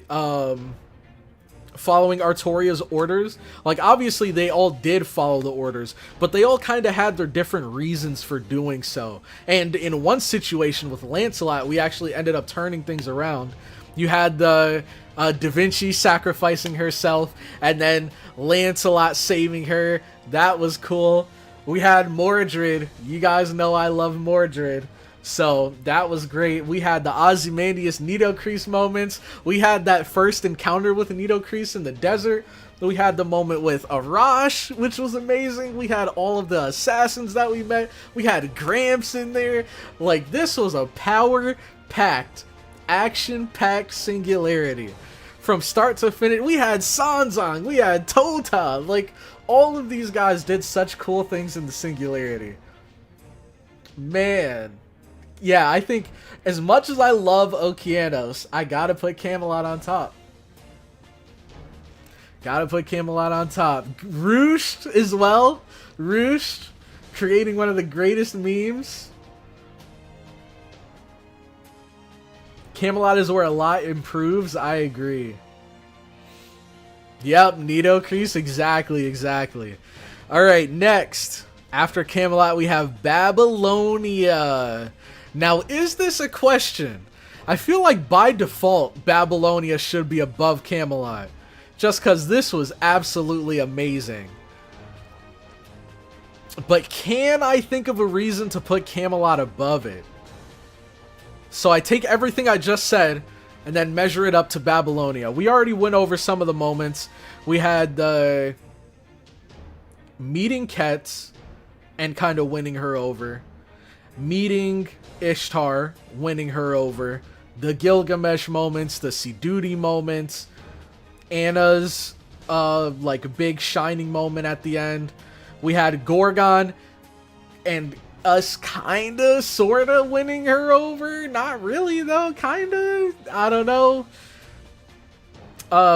Artoria's orders. Like, obviously they all did follow the orders, but they all kind of had their different reasons for doing so. And in one situation with Lancelot, we actually ended up turning things around. You had the Da Vinci sacrificing herself, and then Lancelot saving her. That was cool. We had Mordred. You guys know I love Mordred. So that was great. We had the Ozymandias Nitocris moments. We had that first encounter with Nitocris in the desert. We had the moment with Arash, which was amazing. We had all of the assassins that we met. We had Gramps in there. Like, this was a power-packed, action-packed Singularity. From start to finish, we had Sanzang, we had Tota. Like, all of these guys did such cool things in the Singularity. Man. Yeah, I think as much as I love Okeanos, I gotta put Camelot on top. Gotta put Camelot on top. Roost as well. Roost, creating one of the greatest memes. Camelot is where a lot improves. I agree. Yep, Nitocris. Exactly, exactly. Alright, next. After Camelot, we have Babylonia. Now, is this a question? I feel like by default, Babylonia should be above Camelot. Just because this was absolutely amazing. But can I think of a reason to put Camelot above it? So I take everything I just said and then measure it up to Babylonia. We already went over some of the moments. We had the meeting Ket and kind of winning her over. Meeting Ishtar, winning her over. The Gilgamesh moments, the Sidudi moments. Anna's like big shining moment at the end. We had Gorgon and us kinda sorta winning her over. Not really though, kinda. I don't know.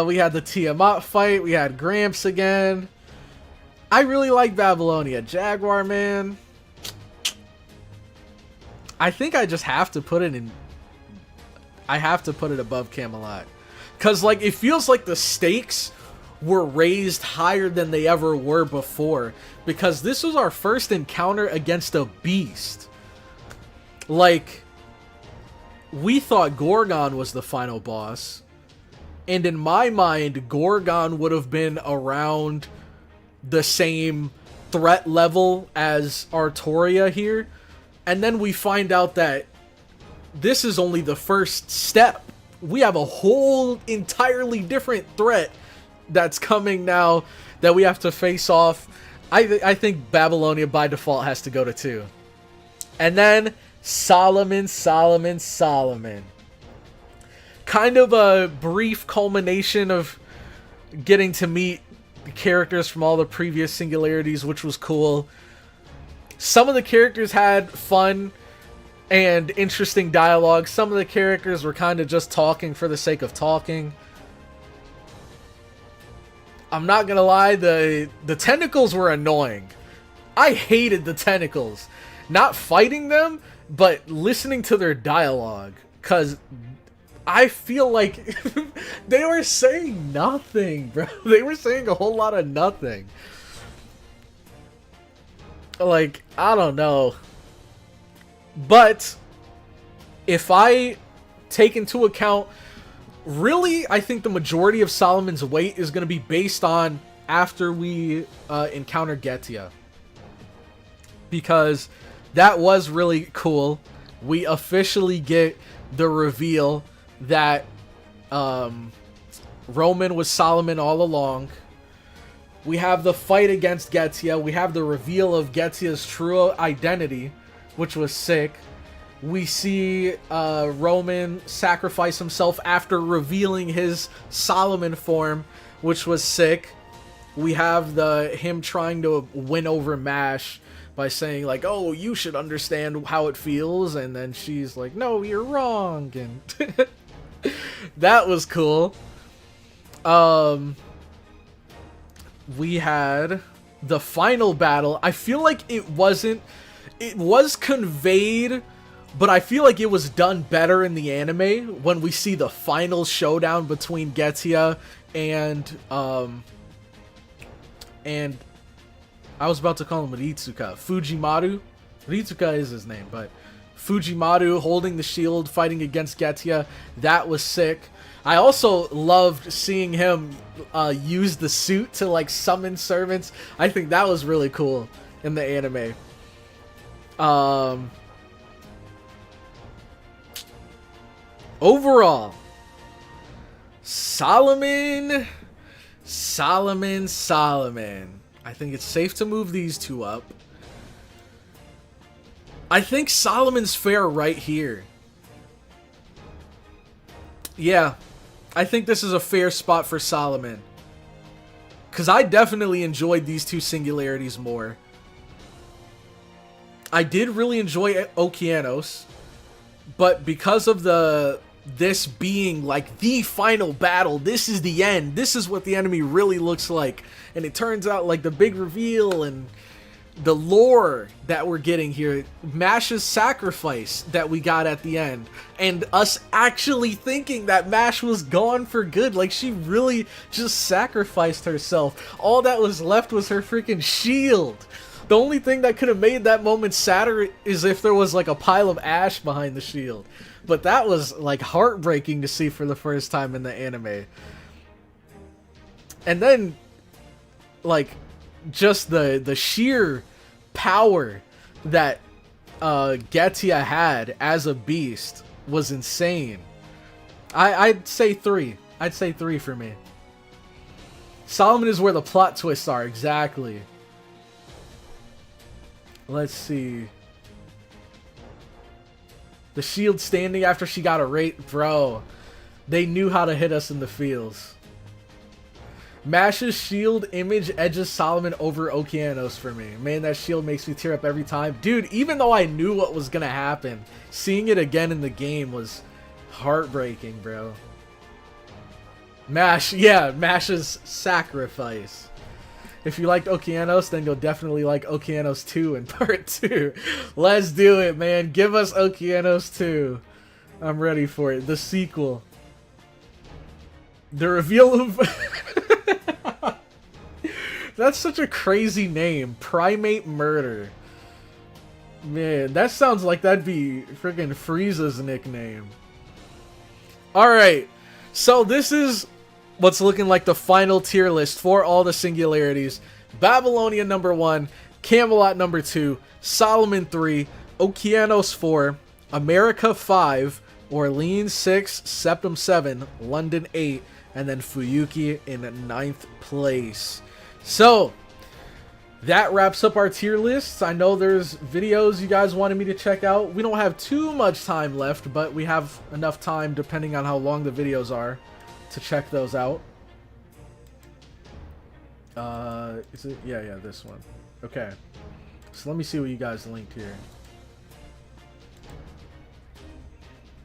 We had the Tiamat fight. We had Gramps again. I really like Babylonia. Jaguar, man. I think I just have to put it in. I have to put it above Camelot. Because, like, it feels like the stakes were raised higher than they ever were before. Because this was our first encounter against a beast. Like, we thought Gorgon was the final boss. And in my mind, Gorgon would have been around the same threat level as Artoria here. And then we find out that this is only the first step. We have a whole entirely different threat that's coming now that we have to face off. I think Babylonia by default has to go to 2. And then Solomon. Kind of a brief culmination of getting to meet the characters from all the previous Singularities, which was cool. Some of the characters had fun and interesting dialogue. Some of the characters were kind of just talking for the sake of talking. I'm not gonna lie, the tentacles were annoying. I hated the tentacles. Not fighting them, but listening to their dialogue. Because I feel like they were saying nothing, bro. They were saying a whole lot of nothing. Like, I don't know. But if I take into account, really, I think the majority of Solomon's weight is going to be based on after we encounter Goetia. Because that was really cool. We officially get the reveal that Roman was Solomon all along. We have the fight against Goetia. We have the reveal of Getia's true identity, which was sick. We see Roman sacrifice himself after revealing his Solomon form, which was sick. We have him trying to win over Mash by saying, like, oh, you should understand how it feels. And then she's like, no, you're wrong. And that was cool. We had the final battle. I feel like it was conveyed, but I feel like it was done better in the anime when we see the final showdown between Goetia and I was about to call him Ritsuka. Fujimaru. Ritsuka is his name, but Fujimaru holding the shield, fighting against Goetia. That was sick. I also loved seeing him use the suit to, like, summon servants. I think that was really cool in the anime. Overall, Solomon. I think it's safe to move these two up. I think Solomon's fair right here. Yeah, I think this is a fair spot for Solomon. Because I definitely enjoyed these two Singularities more. I did really enjoy Okeanos. But because of this being like the final battle, this is the end. This is what the enemy really looks like. And it turns out like the big reveal and the lore that we're getting here, Mash's sacrifice that we got at the end, and us actually thinking that Mash was gone for good. Like, she really just sacrificed herself. All that was left was her freaking shield. The only thing that could have made that moment sadder is if there was like a pile of ash behind the shield. But that was like heartbreaking to see for the first time in the anime. And then like just the sheer power that Goetia had as a beast was insane. I'd say 3. I'd say 3 for me. Solomon is where the plot twists are, exactly. Let's see. The shield standing after she got a rate. Bro, they knew how to hit us in the fields. Mash's shield image edges Solomon over Okeanos for me. Man, that shield makes me tear up every time. Dude, even though I knew what was going to happen, seeing it again in the game was heartbreaking, bro. Mash, yeah, Mash's sacrifice. If you liked Okeanos, then you'll definitely like Okeanos 2 in part 2. Let's do it, man. Give us Okeanos 2. I'm ready for it. The sequel. The reveal of... That's such a crazy name. Primate Murder. Man, that sounds like that'd be freaking Frieza's nickname. Alright, so this is what's looking like the final tier list for all the singularities. Babylonia number 1, Camelot number 2, Solomon 3, Okeanos 4, America 5, Orleans 6, Septum 7, London 8, and then Fuyuki in 9th place. So, that wraps up our tier lists. I know there's videos you guys wanted me to check out. We don't have too much time left, but we have enough time, depending on how long the videos are, to check those out. Is it? Yeah, this one. Okay. So let me see what you guys linked here.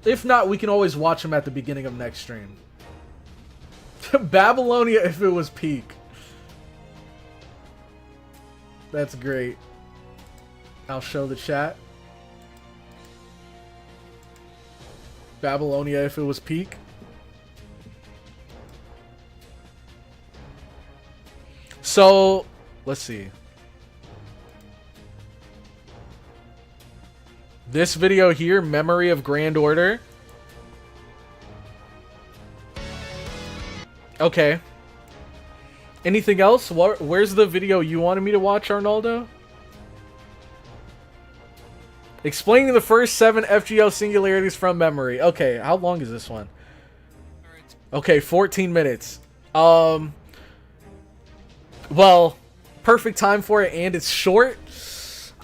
If not, we can always watch them at the beginning of next stream. Babylonia if it was peak. That's great. I'll show the chat. Babylonia if it was peak. So, let's see. This video here, Memory of Grand Order. Okay. Anything else? Where's the video you wanted me to watch, Arnaldo? Explaining the first 7 FGO singularities from memory. Okay, how long is this one? Okay, 14 minutes. Well, perfect time for it, and it's short.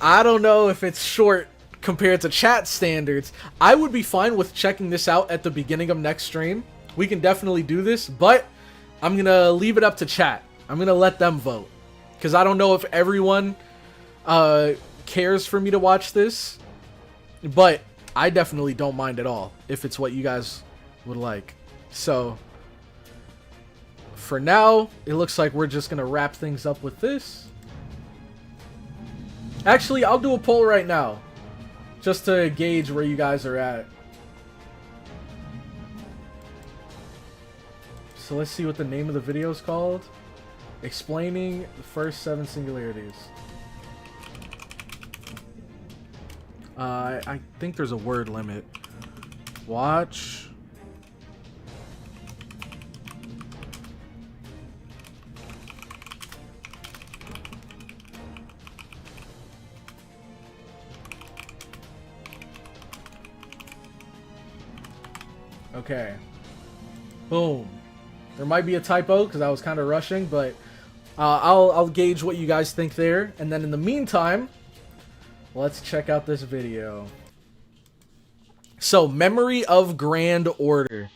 I don't know if it's short compared to chat standards. I would be fine with checking this out at the beginning of next stream. We can definitely do this, but I'm gonna leave it up to chat. I'm gonna let them vote, because I don't know if everyone cares for me to watch this, but I definitely don't mind at all if it's what you guys would like. So for now, it looks like we're just gonna wrap things up with this. Actually, I'll do a poll right now, just to gauge where you guys are at. So let's see what the name of the video is called. Explaining the first 7 singularities. I think there's a word limit. Watch. Okay. Boom. There might be a typo because I was kind of rushing, but I'll gauge what you guys think there. And then in the meantime, let's check out this video. So, Memory of Grand Order.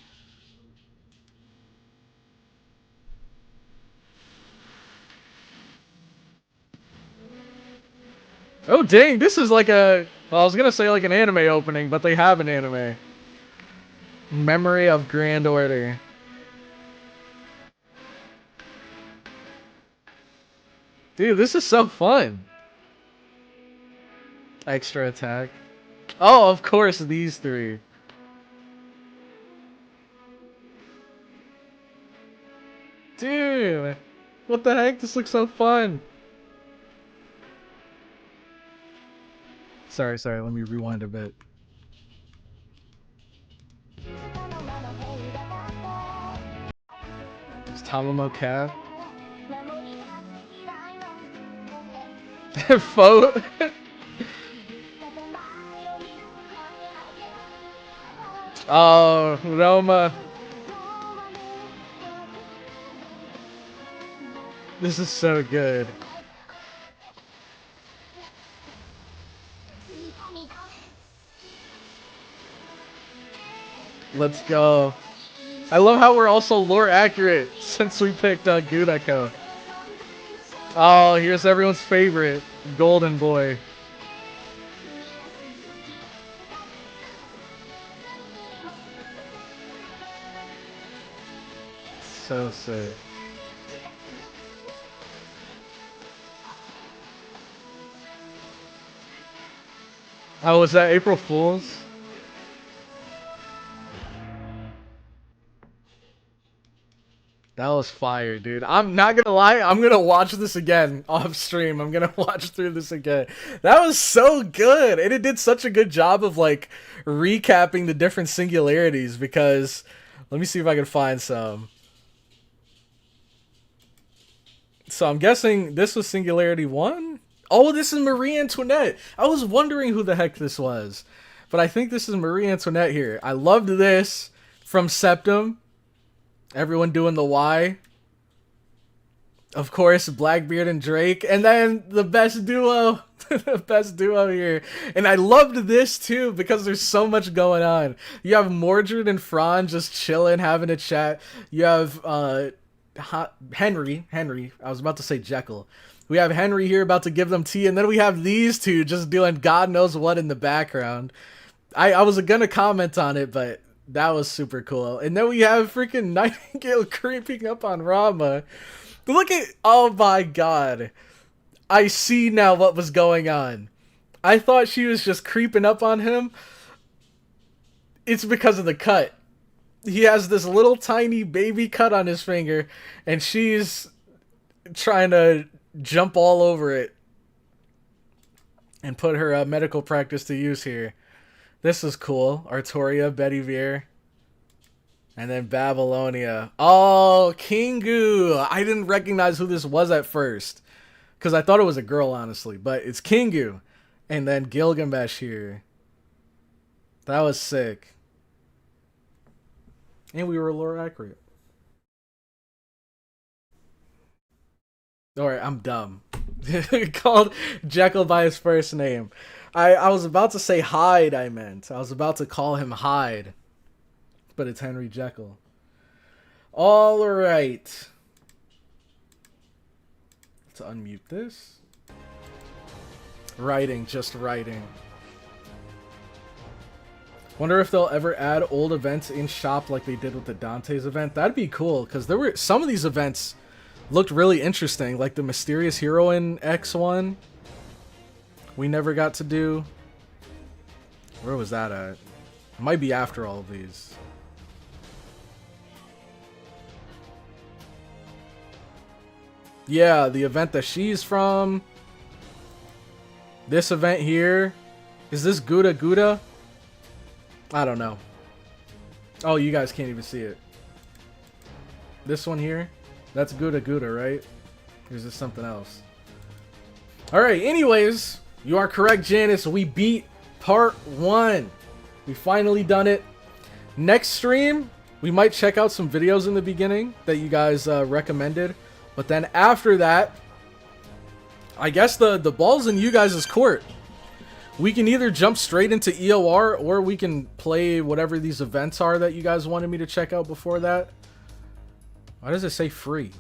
Oh dang, this is like a... Well, I was gonna say like an anime opening, but they have an anime. Memory of Grand Order. Dude, this is so fun. Extra attack. Oh, of course, these 3. Dude, what the heck? This looks so fun. Sorry, let me rewind a bit. Is Tamamo Cat? Faux. Oh, Roma. This is so good. Let's go. I love how we're also lore accurate since we picked Goetia. Oh, here's everyone's favorite, Golden Boy. So sick. Oh, was that April Fool's? That was fire, dude. I'm not gonna lie, I'm gonna watch this again off stream. I'm gonna watch through this again. That was so good. And it did such a good job of like recapping the different singularities because let me see if I can find some. So I'm guessing this was Singularity 1? Oh, this is Marie Antoinette. I was wondering who the heck this was. But I think this is Marie Antoinette here. I loved this from Septum. Everyone doing the Y. Of course, Blackbeard and Drake. And then the best duo. The best duo here. And I loved this too because there's so much going on. You have Mordred and Fran just chilling, having a chat. You have Henry. I was about to say Jekyll. We have Henry here about to give them tea. And then we have these two just doing God knows what in the background. I was gonna comment on it, but that was super cool. And then we have freaking Nightingale creeping up on Rama. Look at... Oh my god. I see now what was going on. I thought she was just creeping up on him. It's because of the cut. He has this little tiny baby cut on his finger, and she's trying to jump all over it and put her medical practice to use here. This is cool. Artoria, Betty Veer. And then Babylonia. Oh, Kingu. I didn't recognize who this was at first. Because I thought it was a girl, honestly. But it's Kingu. And then Gilgamesh here. That was sick. And we were lore accurate. Alright, I'm dumb. Called Jekyll by his first name. I was about to say Hyde, I meant. I was about to call him Hyde. But it's Henry Jekyll. Alright. Let's unmute this. Writing, just writing. Wonder if they'll ever add old events in shop like they did with the Dante's event. That'd be cool, because there were some of these events looked really interesting, like the Mysterious Heroine X one. We never got to do. Where was that at? It might be after all of these. Yeah, the event that she's from. This event here. Is this Gouda? I don't know. Oh, you guys can't even see it. This one here. That's Gouda, right? Or is this something else? Alright, anyways. You are correct, Janice. We beat part 1. We finally done it. Next stream, we might check out some videos in the beginning that you guys recommended. But then after that, I guess the ball's in you guys' court. We can either jump straight into EOR or we can play whatever these events are that you guys wanted me to check out before that. Why does it say free?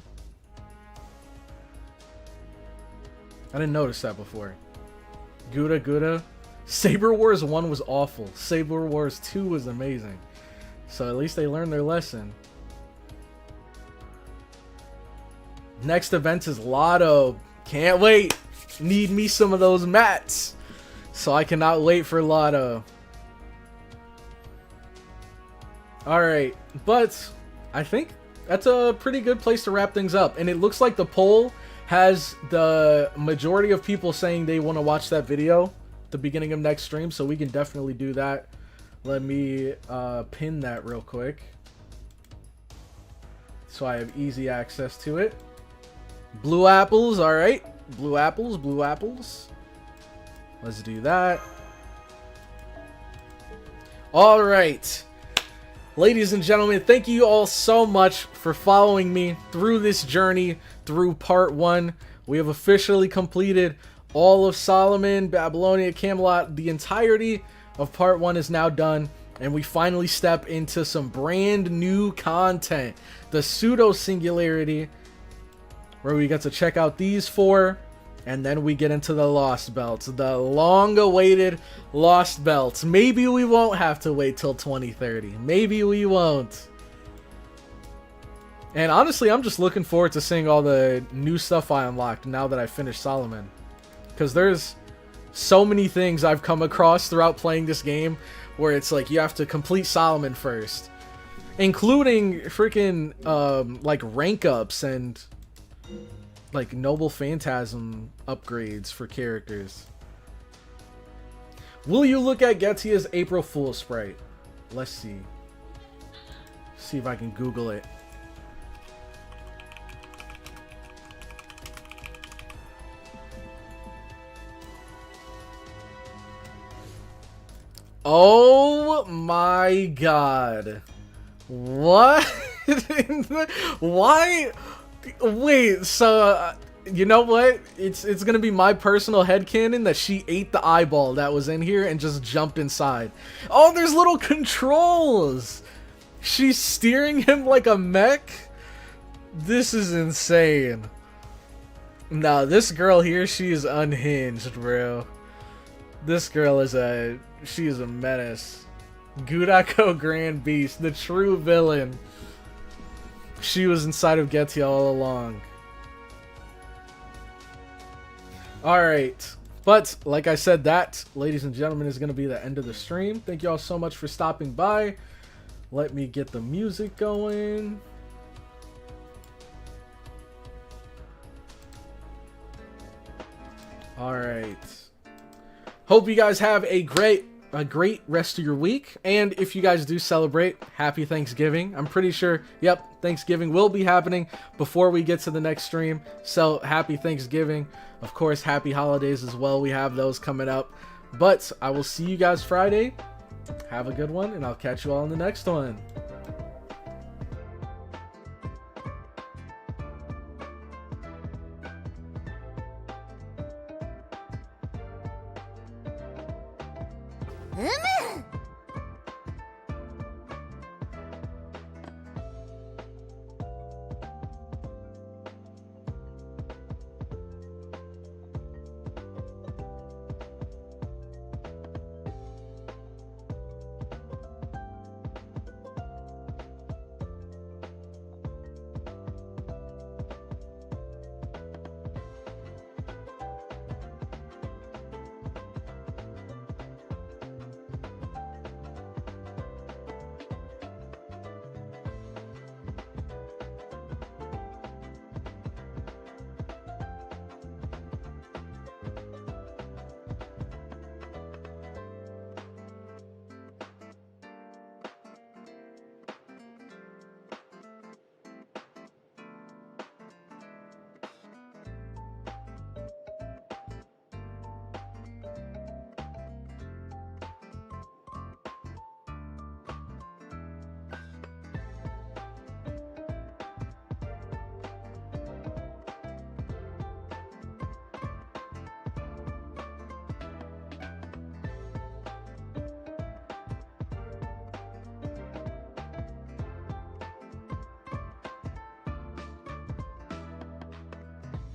I didn't notice that before. Gouda. Saber Wars 1 was awful. Saber Wars 2 was amazing. So at least they learned their lesson. Next event is Lotto. Can't wait. Need me some of those mats. So I cannot wait for Lotto. Alright, but I think that's a pretty good place to wrap things up. And it looks like the poll has the majority of people saying they want to watch that video at the beginning of next stream, so we can definitely do that. Let me pin that real quick so I have easy access to it. Blue apples, alright. Blue apples, blue apples. Let's do that. All right. Ladies and gentlemen, thank you all so much for following me through this journey, through part 1. We have officially completed all of Solomon, Babylonia, Camelot. The entirety of part 1 is now done, and we finally step into some brand new content. The pseudo-singularity, where we get to check out these 4, and then we get into the Lost Belts, the long-awaited Lost Belts. Maybe we won't have to wait till 2030. Maybe we won't. And honestly, I'm just looking forward to seeing all the new stuff I unlocked now that I finished Solomon. Because there's so many things I've come across throughout playing this game where it's like you have to complete Solomon first. Including freaking like rank ups and like Noble Phantasm upgrades for characters. Will you look at Goetia's April Fool's sprite? Let's see. See if I can Google it. Oh my god. What? Why? Wait, so you know what? It's gonna be my personal headcanon that she ate the eyeball that was in here and just jumped inside. Oh, there's little controls! She's steering him like a mech? This is insane. Nah, this girl here, she is unhinged, bro. This girl is she is a menace. Gudako Grand Beast, the true villain. She was inside of Goetia all along. Alright. But, like I said, that, ladies and gentlemen, is going to be the end of the stream. Thank you all so much for stopping by. Let me get the music going. Alright. Hope you guys have a great rest of your week, and if you guys do celebrate, happy Thanksgiving. I'm pretty sure, yep, Thanksgiving will be happening before we get to the next stream, so happy Thanksgiving. Of course, happy holidays as well. We have those coming up, but I will see you guys Friday. Have a good one, and I'll catch you all in the next one.うむ